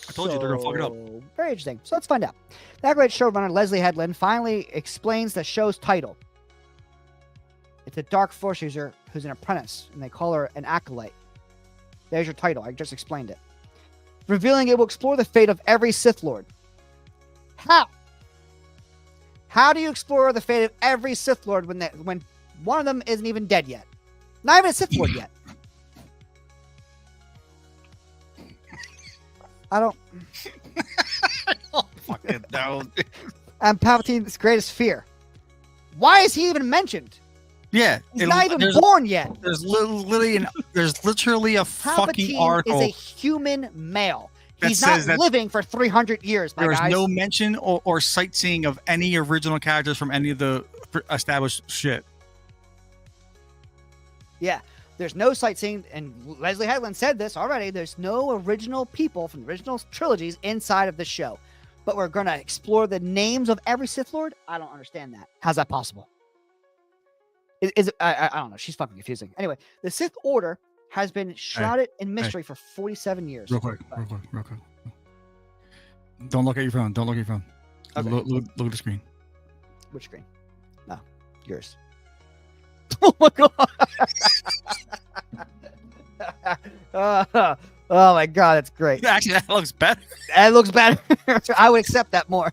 I told you they're going to fuck it up. Very interesting. So let's find out. That great showrunner, Leslie Headland, finally explains the show's title. It's a dark force user who's an apprentice, and they call her an acolyte. There's your title. I just explained it. Revealing it will explore the fate of every Sith Lord. How? How do you explore the fate of every Sith Lord when one of them isn't even dead yet? Not even a Sith Lord yet. I don't fucking know. And Palpatine's greatest fear. Why is he even mentioned? Yeah, he's not even born yet. There's literally a fucking Palpatine article. is a human male. He's not says that living for 300 years, my there is guys. no mention or sightseeing of any original characters from any of the established shit. Yeah, there's no sightseeing, and Leslie Headland said this already. There's no original people from the original trilogies inside of the show. But we're going to explore the names of every Sith Lord? I don't understand that. How's that possible? I don't know. She's fucking confusing. Anyway, the Sith Order has been shrouded in mystery for 47 years. Real quick. Don't look at your phone. Okay. Look at the screen. Which screen? No, yours. Oh my god! Oh my god, that's great. Actually, that looks better. That looks better. I would accept that more.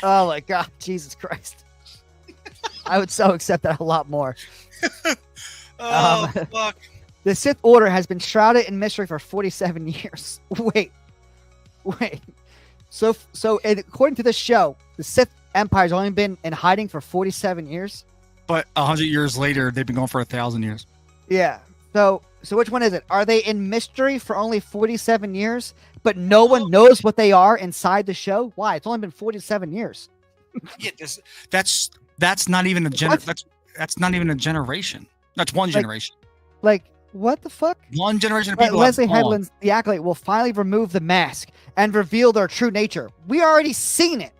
Oh my god, Jesus Christ! I would so accept that a lot more. Fuck. The Sith Order has been shrouded in mystery for 47 years. Wait. So according to this show, the Sith Empire has only been in hiding for 47 years. But 100 years later, they've been going for 1,000 years. Yeah. So which one is it? Are they in mystery for only 47 years, but no one knows what they are inside the show? Why? It's only been 47 years. Yeah, that's not even a that's not even a generation. That's one generation. Like, what the fuck? One generation of people. Leslie Headland's The Acolyte will finally remove the mask and reveal their true nature. We already seen it.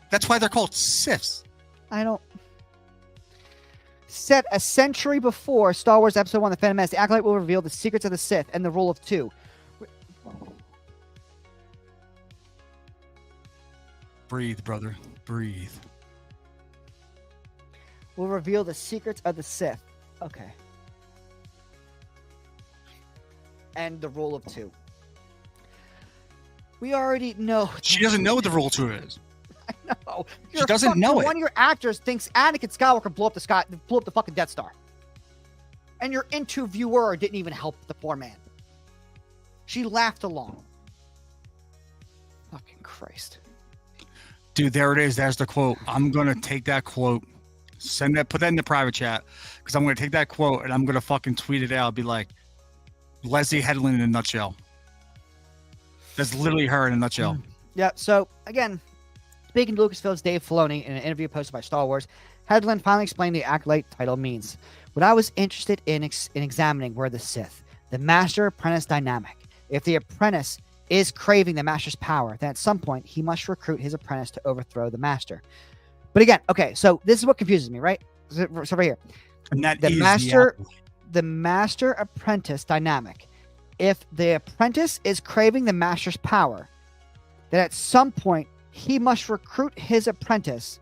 That's why they're called Siths. I don't. Set a century before Star Wars Episode 1, The Phantom Menace, the Acolyte will reveal the secrets of the Sith and the rule of two. Breathe, brother. Breathe. Will reveal the secrets of the Sith. Okay. And the rule of two. We already know. She doesn't know what the rule of two is. I know. She doesn't know it. One of your actors thinks Anakin Skywalker blew up the fucking Death Star. And your interviewer didn't even help the poor man. She laughed along. Fucking Christ. Dude, there it is. There's the quote. I'm going to take that quote, put that in the private chat, because I'm going to take that quote and I'm going to fucking tweet it out. Be like, Leslie Headland in a nutshell. That's literally her in a nutshell. Yeah, so, again, speaking to Lucasfilm's Dave Filoni in an interview posted by Star Wars, Headland finally explained the Acolyte title means. What I was interested in examining were the Sith, the master-apprentice dynamic. If the apprentice is craving the master's power, then at some point he must recruit his apprentice to overthrow the master. But again, okay, so this is what confuses me, right? So right here. And that the is the master-apprentice dynamic. If the apprentice is craving the master's power, then at some point he must recruit his apprentice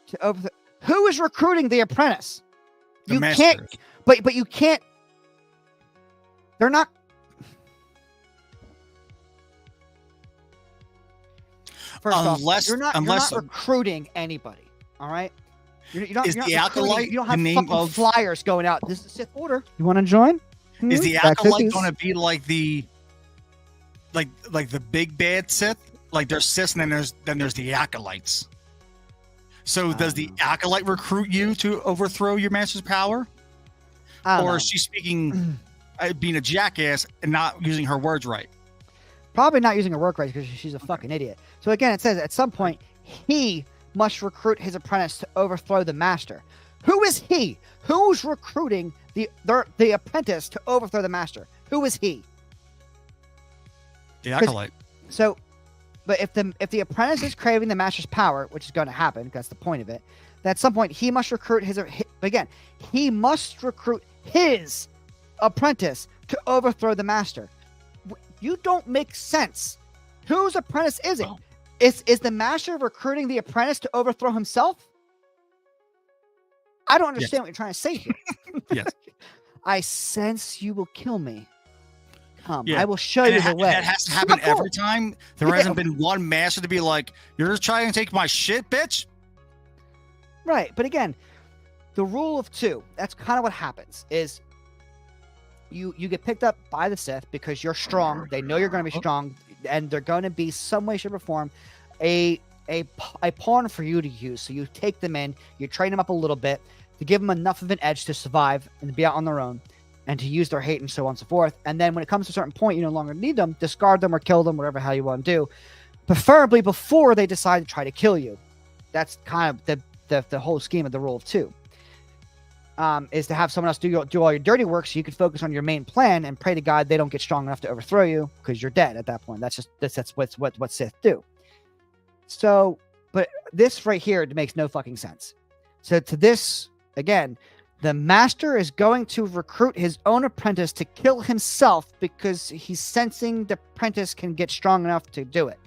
to overthrow. Who is recruiting the apprentice? The you master. can't, but you can't. They're not. First off, you're not recruiting anybody. All right. You're not the Acolyte you don't have the name fucking of flyers going out. This is the Sith Order. You want to join? Is the Acolyte going to be like the big bad Sith? Like there's Sith and then there's the Acolytes. So does the Acolyte recruit you to overthrow your master's power? Or is she speaking, being a jackass and not using her words right? Probably not using her work right because she's a fucking idiot. So again, it says at some point he must recruit his apprentice to overthrow the master. Who is he? Who's recruiting the apprentice to overthrow the master? Who is he? The Acolyte. So, but if the apprentice is craving the master's power, which is going to happen, that's the point of it, then at some point he must recruit he must recruit his apprentice to overthrow the master. You don't make sense. Whose apprentice is it? Is the master recruiting the apprentice to overthrow himself? I don't understand what you're trying to say here. Yes. I sense you will kill me. Come, Yeah. I will show you the way. That has to happen every time. There hasn't been one master to be like, you're just trying to take my shit, bitch? Right, but again, the rule of two, that's kind of what happens, is you get picked up by the Sith because you're strong. They know you're going to be strong, and they're going to be some way, shape, or form a pawn for you to use. So you take them in, you train them up a little bit to give them enough of an edge to survive and to be out on their own. and to use their hate and so on and so forth. And then when it comes to a certain point, you no longer need them, discard them or kill them, whatever hell you want to do, preferably before they decide to try to kill you. That's kind of the whole scheme of the rule of two. Is to have someone else do all your dirty work so you can focus on your main plan and pray to God they don't get strong enough to overthrow you because you're dead at that point. That's what Sith do. So, but this right here makes no fucking sense. So to this, again, the master is going to recruit his own apprentice to kill himself because he's sensing the apprentice can get strong enough to do it.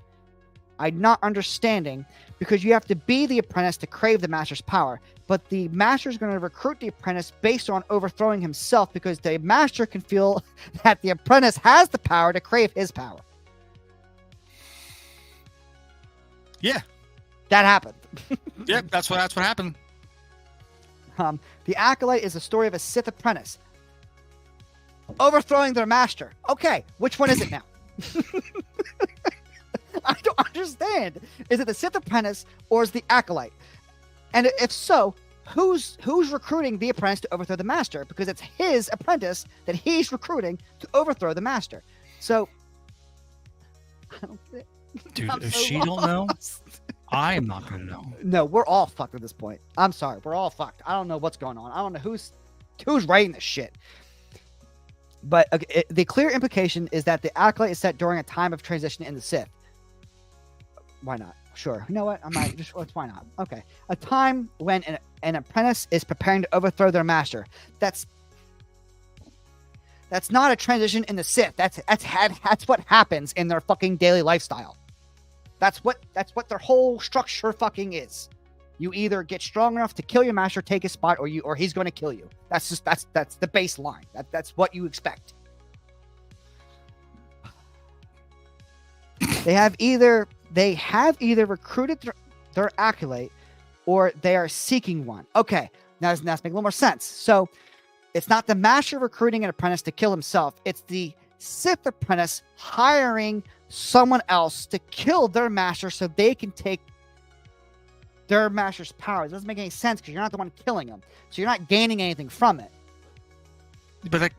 I'm not understanding, because you have to be the apprentice to crave the master's power, but the master is going to recruit the apprentice based on overthrowing himself because the master can feel that the apprentice has the power to crave his power. Yeah. That happened. Yep, that's what happened. The Acolyte is the story of a Sith apprentice overthrowing their master. Okay, which one is it now? I don't understand. Is it the Sith apprentice or is the Acolyte? And if so, who's recruiting the apprentice to overthrow the master? Because it's his apprentice that he's recruiting to overthrow the master. So, I don't think. Dude, I'm if so she don't know, I am not gonna know. No, we're all fucked at this point. I'm sorry, we're all fucked. I don't know what's going on. I don't know who's writing this shit. But the clear implication is that the Acolyte is set during a time of transition in the Sith. Why not? Sure. You know what? I might just. Why not? Okay. A time when an apprentice is preparing to overthrow their master. That's not a transition in the Sith. That's what happens in their fucking daily lifestyle. That's what their whole structure fucking is. You either get strong enough to kill your master, take his spot, or he's going to kill you. That's the baseline. That's what you expect. They have either recruited their Acolyte or they are seeking one. Okay, now that's making a little more sense. So it's not the master recruiting an apprentice to kill himself. It's the Sith apprentice hiring someone else to kill their master so they can take their master's power. It doesn't make any sense because you're not the one killing him. So you're not gaining anything from it. But that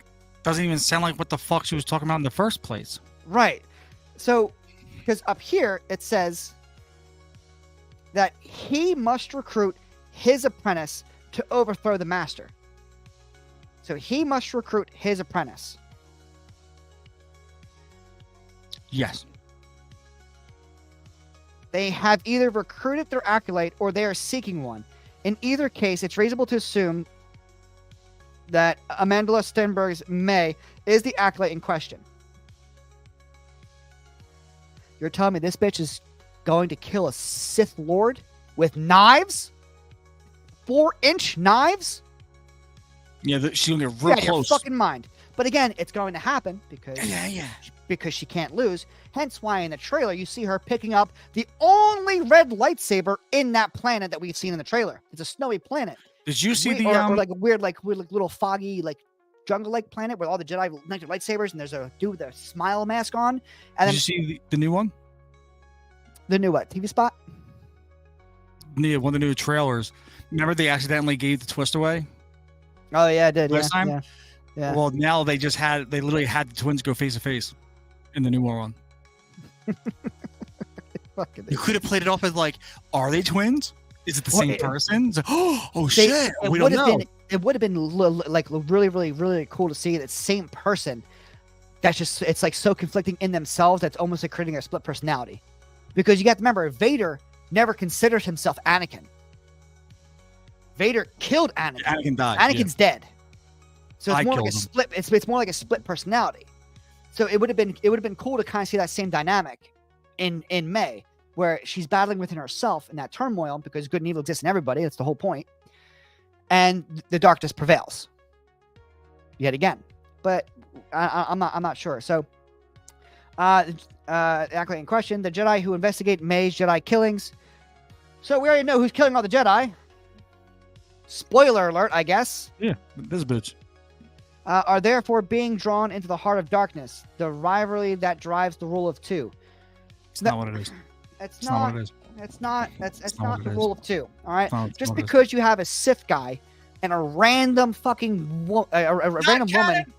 doesn't even sound like what the fuck she was talking about in the first place. Right. So, because up here it says that he must recruit his apprentice to overthrow the master. So he must recruit his apprentice. Yes. They have either recruited their Acolyte or they are seeking one. In either case, it's reasonable to assume that Amandla Stenberg's May is the Acolyte in question. You're telling me this bitch is going to kill a Sith Lord with knives? 4-inch knives? Yeah, she's gonna get real close. Your fucking mind. But again, it's going to happen because she can't lose. Hence why in the trailer you see her picking up the only red lightsaber in that planet that we've seen in the trailer. It's a snowy planet. Did you see or like a weird little foggy jungle-like planet with all the Jedi lightsabers, and there's a dude with a smile mask on. And did you see the new one? The new what? TV spot? Yeah, one of the new trailers. Remember they accidentally gave the twist away? Oh yeah, I did. Last time? Yeah. Well, now they literally had the twins go face to face in the new one. You could have played it off as like, are they twins? Is it the same person? It's like, shit, we don't know. It would have been like really, really, really cool to see that same person. That's just, it's like so conflicting in themselves. That's almost like creating a split personality. Because you got to remember, Vader never considered himself Anakin. Vader killed Anakin. Anakin died. Anakin's dead. So it's more like a split. It's more like a split personality. So it would have been cool to kind of see that same dynamic in May, where she's battling within herself in that turmoil because good and evil exists in everybody. That's the whole point. And the darkness prevails yet again. But I'm not sure. So actually in question, the Jedi who investigate May's Jedi killings. So we already know who's killing all the Jedi. Spoiler alert, I guess. Yeah, this bitch. Are therefore being drawn into the heart of darkness, the rivalry that drives the rule of two. It's not what it is. It's not what it is. That's not the rule of two. All right. Just because you have a Sith guy and a random fucking random woman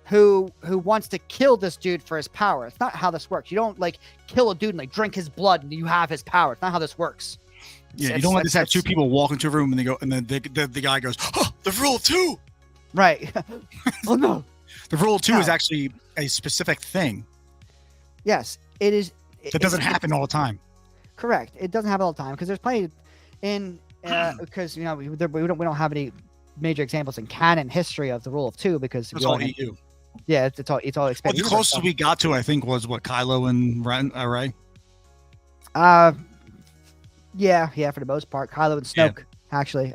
who wants to kill this dude for his power. It's not how this works. You don't like kill a dude and like drink his blood and you have his power. It's not how this works. Yeah, you don't let this have two people walk into a room and they go, and then the guy goes, "Oh, the rule of two." Right. Oh no. The rule of two is actually a specific thing. Yes, it is. That doesn't happen all the time. Correct. It doesn't happen all the time because there's plenty in because we don't have any major examples in canon history of the rule of two because it's all EU. Yeah, it's all expanded. Well, the closest we got to, I think, was what Kylo and Ren, Rey. Yeah, for the most part, Kylo and Snoke actually.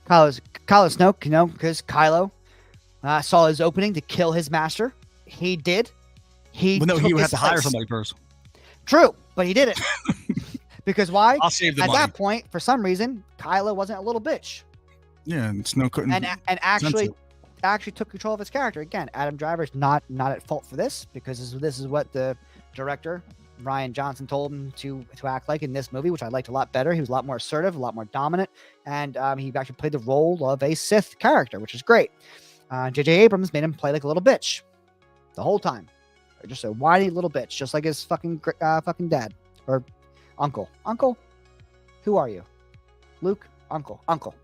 Kylo Snoke, because Kylo saw his opening to kill his master. He did. Well, no, he would have to hire somebody first. True, but he did it. Because why? I'll save the money. money. That point, for some reason, Kylo wasn't a little bitch. Yeah, and Snoke couldn't. And actually took control of his character. Again, Adam Driver's not at fault for this because this is what the director Rian Johnson told him to act like in this movie, which I liked a lot better. He was a lot more assertive, a lot more dominant, and he actually played the role of a Sith character, which is great. J.J. Abrams made him play like a little bitch the whole time. Just a whiny little bitch, just like his fucking dad or uncle. Uncle, who are you? Luke, uncle. Uncle.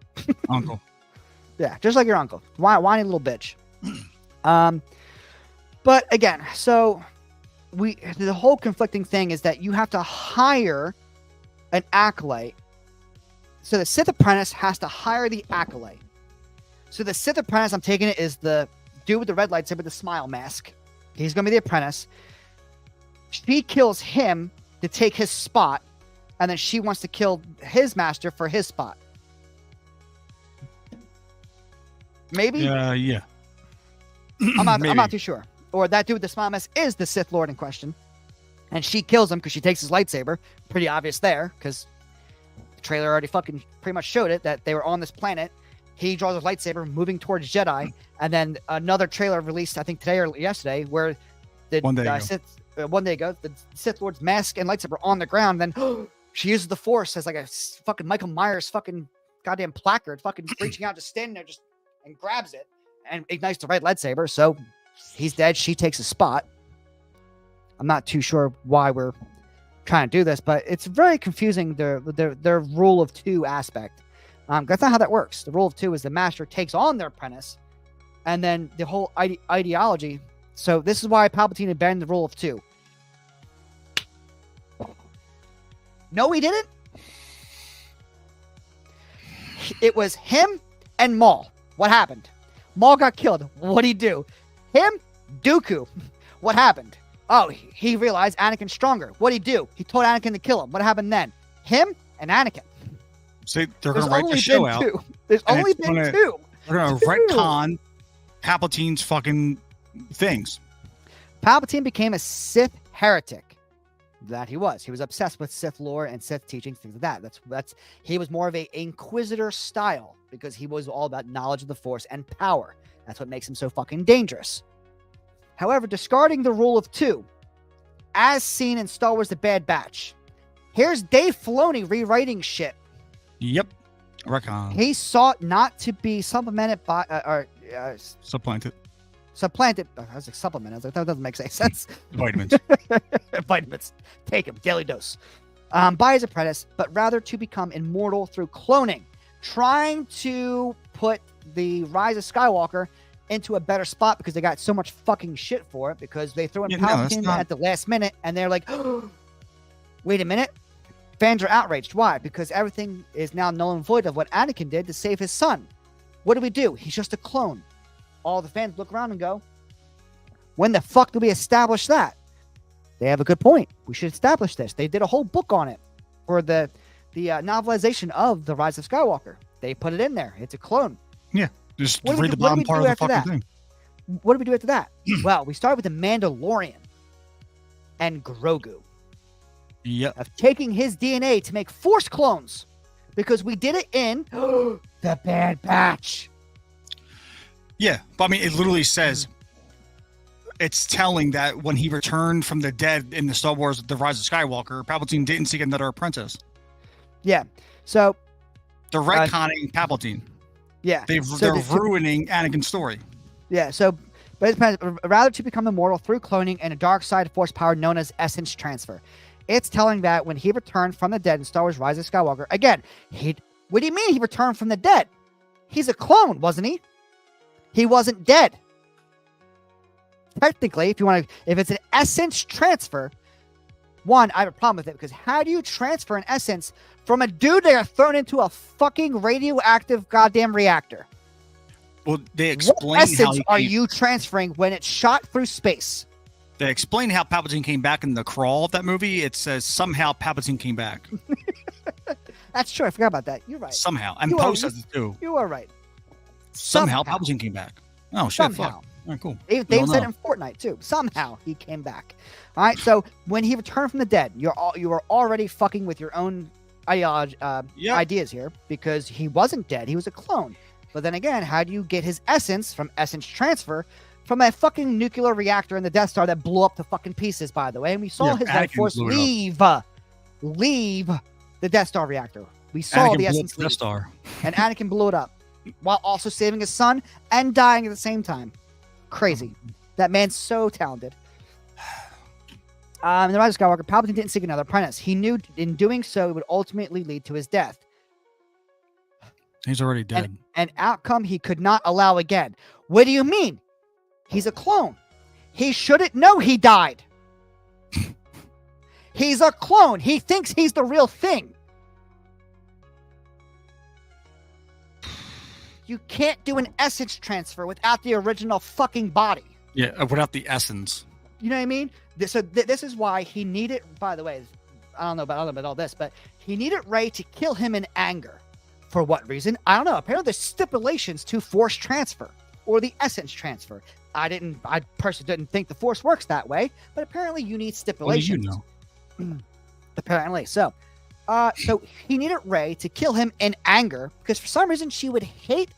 Yeah, just like your uncle. Whiny little bitch. But again, so the whole conflicting thing is that you have to hire an acolyte. So the Sith apprentice has to hire the acolyte. So the Sith apprentice, I'm taking it, is the dude with the red lightsaber with the smile mask. He's going to be the apprentice. She kills him to take his spot, and then she wants to kill his master for his spot. Maybe? Yeah. I'm not too sure. Or that dude with the smile mask is the Sith Lord in question. And she kills him because she takes his lightsaber. Pretty obvious there, because the trailer already fucking pretty much showed it, that they were on this planet. He draws his lightsaber moving towards Jedi. And then another trailer released, I think today or yesterday, where the one day ago, the Sith Lord's mask and lightsaber on the ground. Then she uses the Force as like a fucking Michael Myers fucking goddamn placard, fucking reaching out, just standing there, and grabs it and ignites the red lightsaber. So he's dead. She takes a spot. I'm not too sure why we're trying to do this, but it's very confusing. Their rule of two aspect. That's not how that works. The rule of two is the master takes on their apprentice, and then the whole ideology. So this is why Palpatine abandoned the rule of two. No, he didn't. It was him and Maul. What happened? Maul got killed. What'd he do? Him, Dooku. What happened? Oh, he realized Anakin's stronger. What'd he do? He told Anakin to kill him. What happened then? Him and Anakin. See, they're going to write the show out. There's only been two. They're going to retcon Palpatine's fucking things. Palpatine became a Sith heretic. That he was. He was obsessed with Sith lore and Sith teachings, things like that. That's he was more of a Inquisitor style because he was all about knowledge of the Force and power. That's what makes him so fucking dangerous. However, discarding the rule of two, as seen in Star Wars: The Bad Batch, here's Dave Filoni rewriting shit. Yep. Recon. He sought not to be supplemented by supplanted. I was like supplement. I was like, that doesn't make any sense. Vitamins. Vitamins. Take him. Daily dose. By his apprentice, but rather to become immortal through cloning. Trying to put the Rise of Skywalker into a better spot because they got so much fucking shit for it because they threw in Palpatine at the last minute and they're like, oh, wait a minute. Fans are outraged. Why? Because everything is now null and void of what Anakin did to save his son. What do? He's just a clone. All the fans look around and go, when the fuck do we establish that? They have a good point. We should establish this. They did a whole book on it for the novelization of The Rise of Skywalker. They put it in there. It's a clone. Yeah. Just read the bottom part of the fucking thing. What do we do after that? Well, we started with the Mandalorian and Grogu. Yep. Of taking his DNA to make Force clones. Because we did it in The Bad Batch. Yeah, but I mean, it literally says, it's telling that when he returned from the dead in the Star Wars: The Rise of Skywalker, Palpatine didn't seek another apprentice. Yeah, so they're retconning Palpatine. Yeah. They're the two- ruining Anakin's story. Yeah. So, but it's rather to become immortal through cloning and a dark side force power known as essence transfer. It's telling that when he returned from the dead in Star Wars: Rise of Skywalker, again, what do you mean he returned from the dead? He's a clone, wasn't he? He wasn't dead. Technically, if it's an essence transfer, one, I have a problem with it because how do you transfer an essence from a dude that got thrown into a fucking radioactive goddamn reactor? Well, they What explain essence are you transferring when it's shot through space? They explain how Palpatine came back in the crawl of that movie. It says somehow Palpatine came back. That's true. I forgot about that. You're right. Somehow. And Poe says it too. You are right. Somehow Palpatine came back. Oh, shit. Somehow. Fuck. All right, cool. They said it in Fortnite too. Somehow he came back. All right. So when he returned from the dead, you are already fucking with your own ideas here because he wasn't dead. He was a clone. But then again, how do you get his essence from essence transfer from a fucking nuclear reactor in the Death Star that blew up to fucking pieces, by the way? And we saw his life force leave the Death Star reactor. We saw Anakin the essence leave. Death Star. And Anakin blew it up while also saving his son and dying at the same time. Crazy. That man's so talented. In the Rise of Skywalker, Palpatine didn't seek another apprentice. He knew in doing so it would ultimately lead to his death. He's already dead. An outcome he could not allow again. What do you mean? He's a clone. He shouldn't know he died. He's a clone. He thinks he's the real thing. You can't do an essence transfer without the original fucking body. Yeah, without the essence. You know what I mean? So this is why he needed, by the way, I don't know about all this, but he needed Rey to kill him in anger. For what reason? I don't know. Apparently there's stipulations to force transfer or the essence transfer. I personally didn't think the force works that way, but apparently you need stipulations. Well, you know. Apparently. So he needed Rey to kill him in anger because for some reason she would hate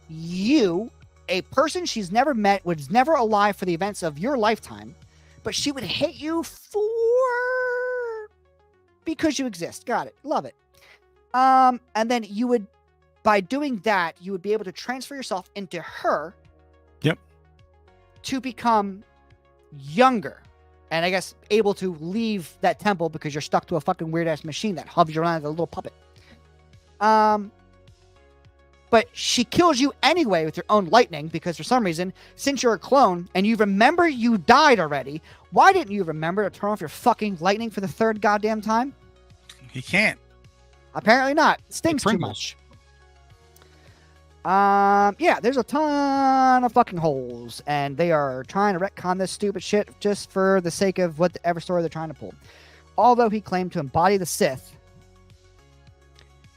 you, a person she's never met, was never alive for the events of your lifetime, but she would hate you because you exist. Got it. Love it. And then you would, by doing that, you would be able to transfer yourself into her. Yep. To become younger. And I guess able to leave that temple because you're stuck to a fucking weird ass machine that hovers around like a little puppet. But she kills you anyway with your own lightning because for some reason, since you're a clone and you remember you died already, why didn't you remember to turn off your fucking lightning for the third goddamn time? He can't. Apparently not. It stings too much. Yeah, there's a ton of fucking holes, and they are trying to retcon this stupid shit just for the sake of whatever story they're trying to pull. Although he claimed to embody the Sith,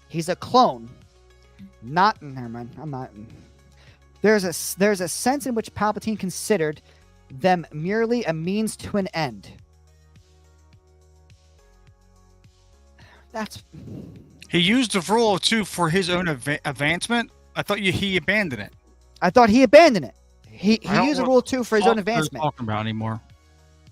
he's a clone. Never mind. I'm not. There's a sense in which Palpatine considered them merely a means to an end. He used the rule of two for his own advancement. I thought he abandoned it. I thought he abandoned it. He used the rule of two for his own advancement. Talking about anymore.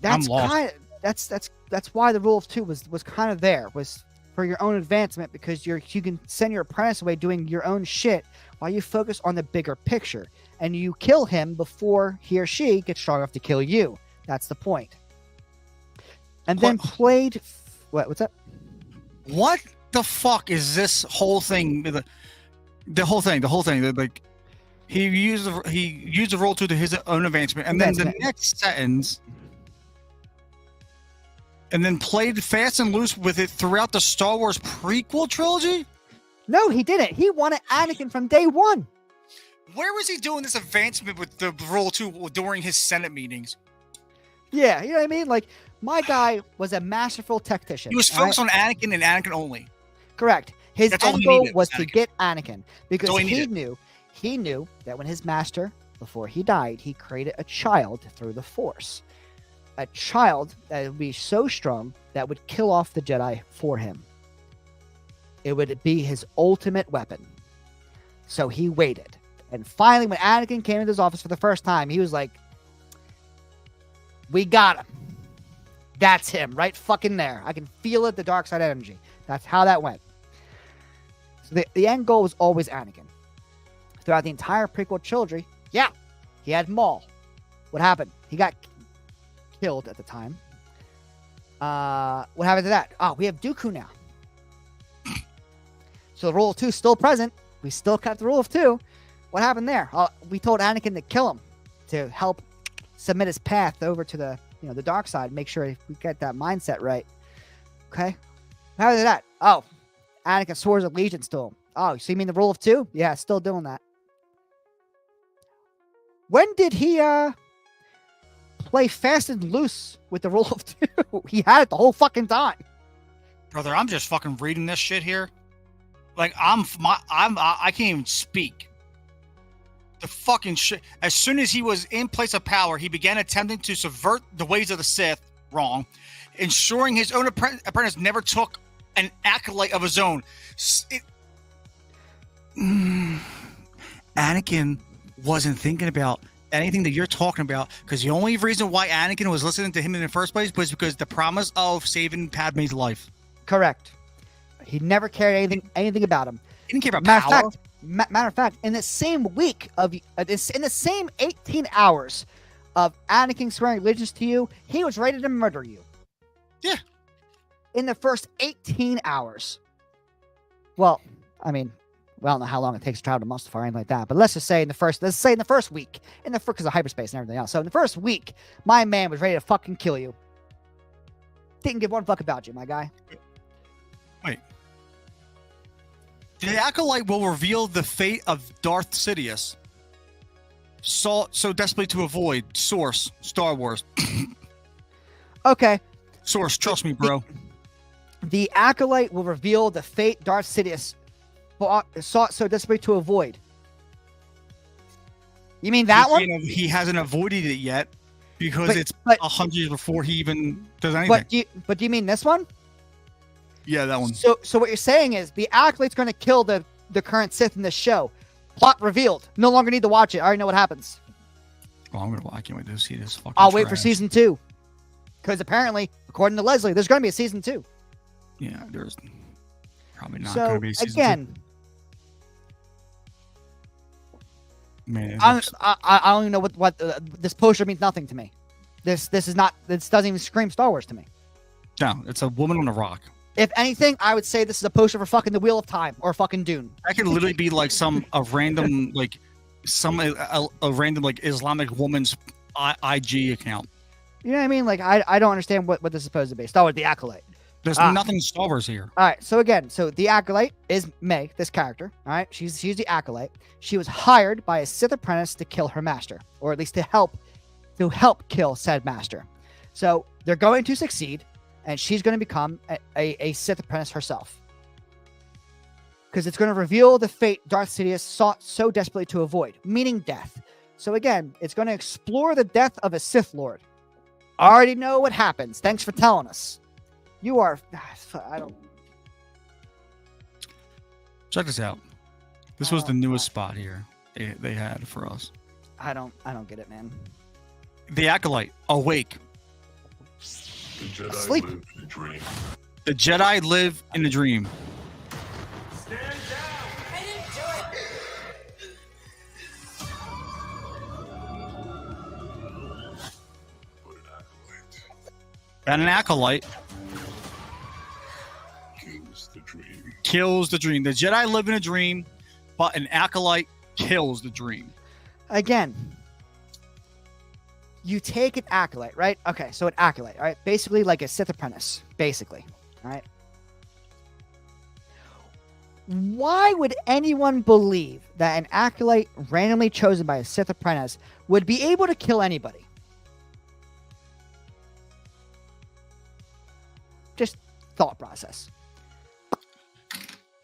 That's why the rule of two was kind of there, was for your own advancement, because you can send your apprentice away doing your own shit while you focus on the bigger picture, and you kill him before he or she gets strong enough to kill you. That's the point. And then played. What's up? What the fuck is this whole thing? The whole thing. Like he used the role to his own advancement, and then the next sentence, and then played fast and loose with it throughout the Star Wars prequel trilogy. No, he didn't. He wanted Anakin from day one. Where was he doing this advancement with the role 2 during his Senate meetings? Yeah, you know what I mean? Like, my guy was a masterful tactician. He was focused on Anakin and Anakin only. Correct. His end goal was to get Anakin because he knew that when his master, before he died, he created a child through the Force. A child that would be so strong that would kill off the Jedi for him. It would be his ultimate weapon. So he waited. And finally, when Anakin came into his office for the first time, he was like, we got him. That's him, right fucking there. I can feel it, the dark side energy. That's how that went. So the end goal was always Anakin. throughout the entire prequel trilogy. Yeah, he had Maul. What happened? He got killed at the time. What happened to that? Oh, we have Dooku now. So the rule of 2 is still present. We still kept the rule of 2. What happened there? We told Anakin to kill him to help submit his path over to the the dark side. Make sure we get that mindset right. Okay. How did that? Oh, Anakin swears allegiance to him. Oh, so you mean the rule of 2? Yeah, still doing that. When did he play fast and loose with the rule of 2? He had it the whole fucking time. Brother, I'm just fucking reading this shit here. Like I can't even speak. The fucking shit. As soon as he was in place of power, he began attempting to subvert the ways of the Sith. Wrong. Ensuring his own apprentice never took an acolyte of his own. Anakin wasn't thinking about anything that you're talking about, because the only reason why Anakin was listening to him in the first place was because the promise of saving Padme's life. Correct. He never cared anything about him. He didn't care about power. Matter of fact, in the same week of in the same 18 hours of Anakin swearing allegiance to you, he was ready to murder you. Yeah. In the first 18 hours. Well, I mean, we don't know how long it takes to travel to Mustafar or anything like that, but let's say in the first week, because of hyperspace and everything else. So in the first week, my man was ready to fucking kill you. Didn't give one fuck about you, my guy. Wait. The acolyte will reveal the fate of Darth Sidious. Sought so desperately to avoid. Source, Star Wars. Okay. Source, trust me, bro. The acolyte will reveal the fate Darth Sidious sought so desperately to avoid. You mean that one? He hasn't avoided it yet because it's 100 years before he even does anything. But do you mean this one? Yeah, that one. So what you're saying is the acolyte's going to kill the current Sith in this show. Plot revealed. No longer need to watch it. I already know what happens. Oh, I can't wait to see this fucking I'll wait for season 2. Because apparently, according to Leslie, there's going to be a season 2. Yeah, there's probably not going to be a season 2. Again, man, I don't even know what this poster means. Nothing to me. This doesn't even scream Star Wars to me. No, it's a woman on a rock. If anything, I would say this is a poster for fucking the Wheel of Time or fucking Dune. That could literally be like a random Islamic woman's IG account. You know what I mean? Like I don't understand what this is supposed to be. Star Wars, the acolyte. There's nothing Star Wars here. All right. So the acolyte is Meg, this character. All right. She's the acolyte. She was hired by a Sith apprentice to kill her master, or at least to help kill said master. So they're going to succeed. And she's going to become a Sith apprentice herself. Because it's going to reveal the fate Darth Sidious sought so desperately to avoid, meaning death. So again, it's going to explore the death of a Sith Lord. I already know what happens. Thanks for telling us. You are... I don't... Check this out. This was the newest spot here they had for us. I don't get it, man. The Acolyte, awake. The Jedi Asleep. live in a dream. The Jedi live in a dream. Stand down! I didn't do it! And an acolyte Kills the dream. Kills the dream. The Jedi live in a dream, but an acolyte kills the dream. Again, you take an acolyte, right? Okay, so an acolyte, right? Basically like a Sith apprentice, basically, right? Why would anyone believe that an acolyte randomly chosen by a Sith apprentice would be able to kill anybody? Just thought process.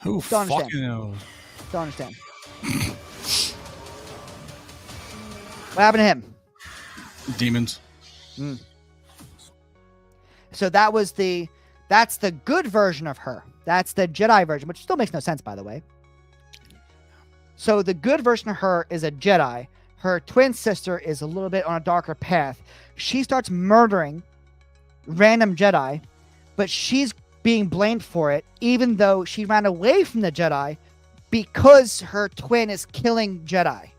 Who Don't fucking understand. knows? Don't understand. What happened to him? Demons. So that's the good version of her. That's the Jedi version, which still makes no sense, by the way. So the good version of her is a Jedi. Her twin sister is a little bit on a darker path. She starts murdering random Jedi, but she's being blamed for it, even though she ran away from the Jedi because her twin is killing Jedi.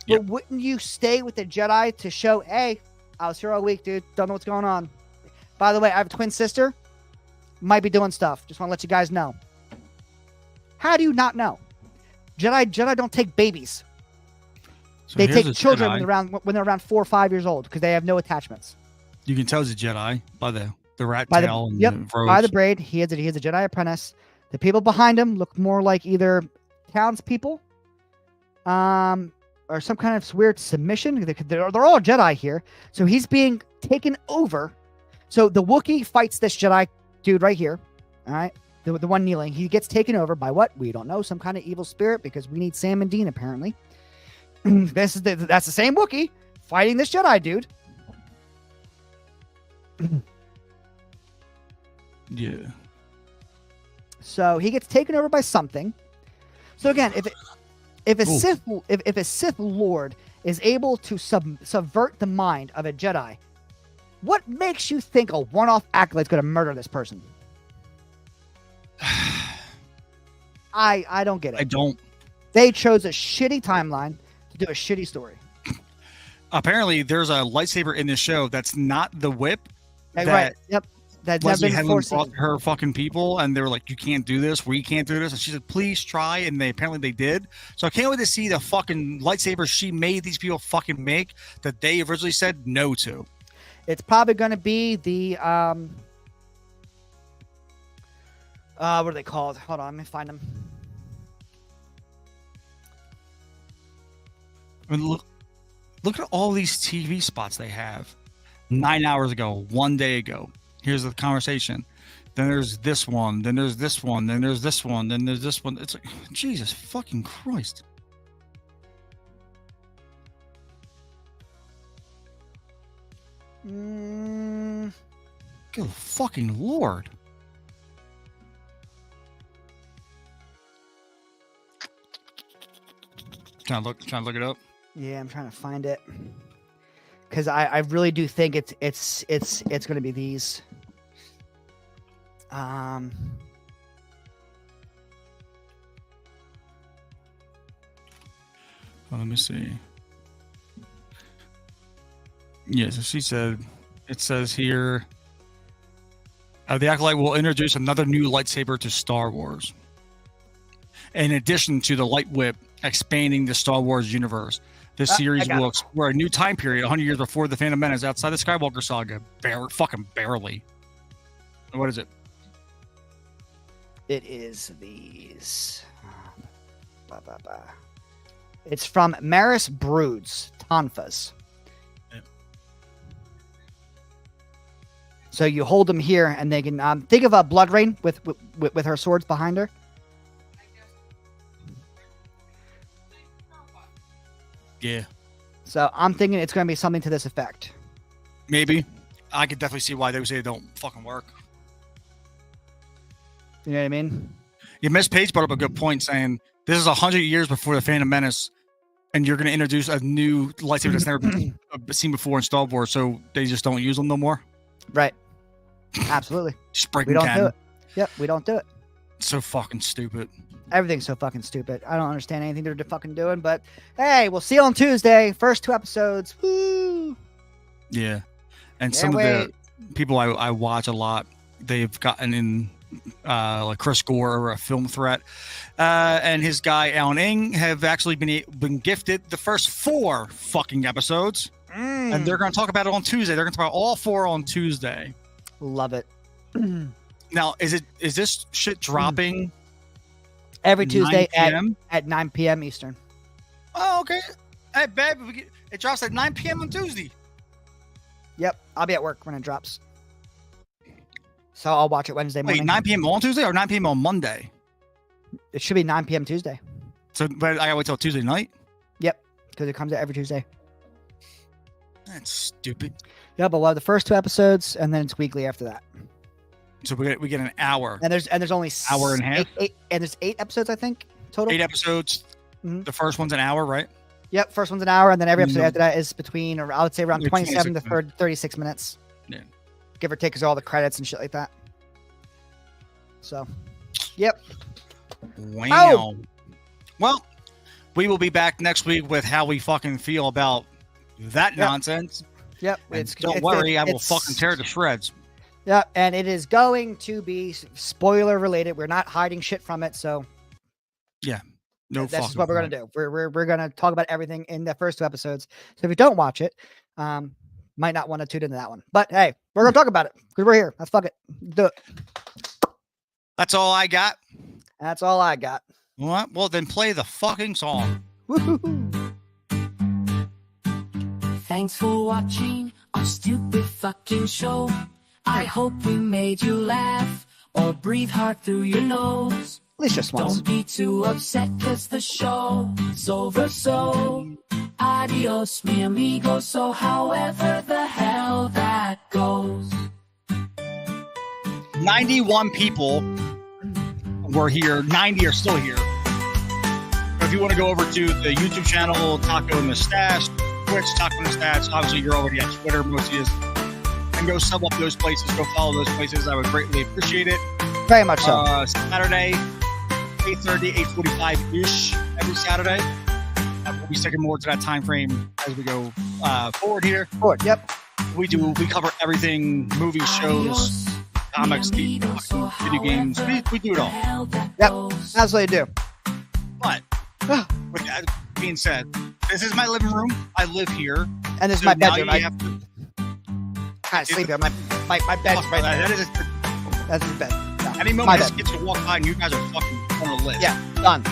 Yep. But wouldn't you stay with the Jedi to show, hey, I was here all week, dude. Don't know what's going on. By the way, I have a twin sister. Might be doing stuff. Just want to let you guys know. How do you not know? Jedi don't take babies. So They here's take a children Jedi. when they're around 4 or 5 years old because they have no attachments. You can tell he's a Jedi by the rat By tail and yep, the by robes. the braid, he is a Jedi apprentice. The people behind him look more like either townspeople, or some kind of weird submission. They're all Jedi here, so he's being taken over. So the Wookiee fights this Jedi dude right here. All right, the one kneeling. He gets taken over by what? We don't know. Some kind of evil spirit because we need Sam and Dean apparently. That's the same Wookiee fighting this Jedi dude. Yeah. So he gets taken over by something. So again, if a Sith Lord is able to subvert the mind of a Jedi, what makes you think a one-off acolyte's going to murder this person? I don't get it. I don't. They chose a shitty timeline to do a shitty story. Apparently, there's a lightsaber in this show that's not the whip. Right. Yep. That's never Leslie been Headland forced. brought her fucking people, and they were like, "You can't do this. We can't do this." And she said, "Please try." And they apparently did. So I can't wait to see the fucking lightsabers she made these people fucking make that they originally said no to. It's probably going to be the what are they called? Hold on, let me find them. I mean, look at all these TV spots they have. 9 hours ago, 1 day ago. Here's the conversation. Then there's this one. Then there's this one. Then there's this one. Then there's this one. It's like, Jesus fucking Christ. Good fucking Lord. Trying to look it up. Yeah, I'm trying to find it because I really do think it's going to be these. Well, let me see. Yeah, so she said, it says here, the Acolyte will introduce another new lightsaber to Star Wars. In addition to the light whip expanding the Star Wars universe. This series will explore a new time period, 100 years before the Phantom Menace, outside the Skywalker saga. Fucking barely. What is it? It is these. It's from Maris Broods, Tonfas. Yep. So you hold them here, and they can think of a Blood Rain with her swords behind her. Yeah. So I'm thinking it's going to be something to this effect. Maybe. I could definitely see why they would say it don't fucking work. You know what I mean? Yeah, Miss Page brought up a good point saying this is 100 years before the Phantom Menace, and you're going to introduce a new lightsaber that's never been seen before in Star Wars, so they just don't use them no more. Right. Absolutely. We don't do it. Yep, we don't do it. So fucking stupid. Everything's so fucking stupid. I don't understand anything they're fucking doing, but hey, we'll see you on Tuesday. First 2 episodes. Woo! Yeah. And Can't some wait. of the people I watch a lot, they've gotten in like Chris Gore or a Film Threat, and his guy Alan Ng have actually been gifted the first 4 fucking episodes, and they're going to talk about it on Tuesday. They're going to talk about all 4 on Tuesday. Love it. Now, is this shit dropping every Tuesday 9 p.m.? at 9 p.m. Eastern? Oh, okay. Hey, babe, it drops at 9 p.m. on Tuesday. Yep, I'll be at work when it drops. So I'll watch it Wednesday morning. Wait, 9 p.m. on Tuesday or 9 p.m. on Monday? It should be 9 p.m. Tuesday. So, but I gotta wait till Tuesday night? Yep, because it comes out every Tuesday. That's stupid. Yeah, but we'll have the first 2 episodes, and then it's weekly after that. So we get an hour. And there's only hour and a half. And there's 8 episodes, I think, total. 8 episodes. Mhm. The first one's an hour, right? Yep, first one's an hour, and then every episode No. after that is between, or I would say around Yeah, 27 to 26 36 minutes. Yeah. Give or take, because all the credits and shit like that. So, yep. Wow. Well, we will be back next week with how we fucking feel about that nonsense. Yep. And don't worry, I will fucking tear it to shreds. Yep. And it is going to be spoiler related. We're not hiding shit from it. So yeah, no. That's just what we're gonna do. We're gonna talk about everything in the first 2 episodes. So if you don't watch it, might not want to tune into that one. But hey, we're gonna talk about it because we're here. Let's fuck it. Do it. That's all I got. That's all I got. What? Well, then play the fucking song. Woo-hoo-hoo. Thanks for watching our stupid fucking show. I hope we made you laugh or breathe hard through your nose. At least just once. Don't be too upset cause the show's over, so adios mi amigo. So however the hell that goes. 91 people were here. 90 are still here. But if you want to go over to the YouTube channel, Taco Mustache, Twitch, Taco Mustache, obviously you're already at Twitter, most of you, and go sub up those places, go follow those places. I would greatly appreciate it. Very much so. Saturday, 8:30, 8:45-ish every Saturday. We'll be sticking more to that time frame as we go forward here. Forward, yep. We cover everything, movies, shows, comics, video games. We do it all. Yep, absolutely do. But with that being said, this is my living room. I live here. And this is So my now bedroom. you have to- I sleep here. My bed's right there. That is That's his bed. No, any my moment this bed. gets to walk by and you guys are fucking on the list. Yeah, done.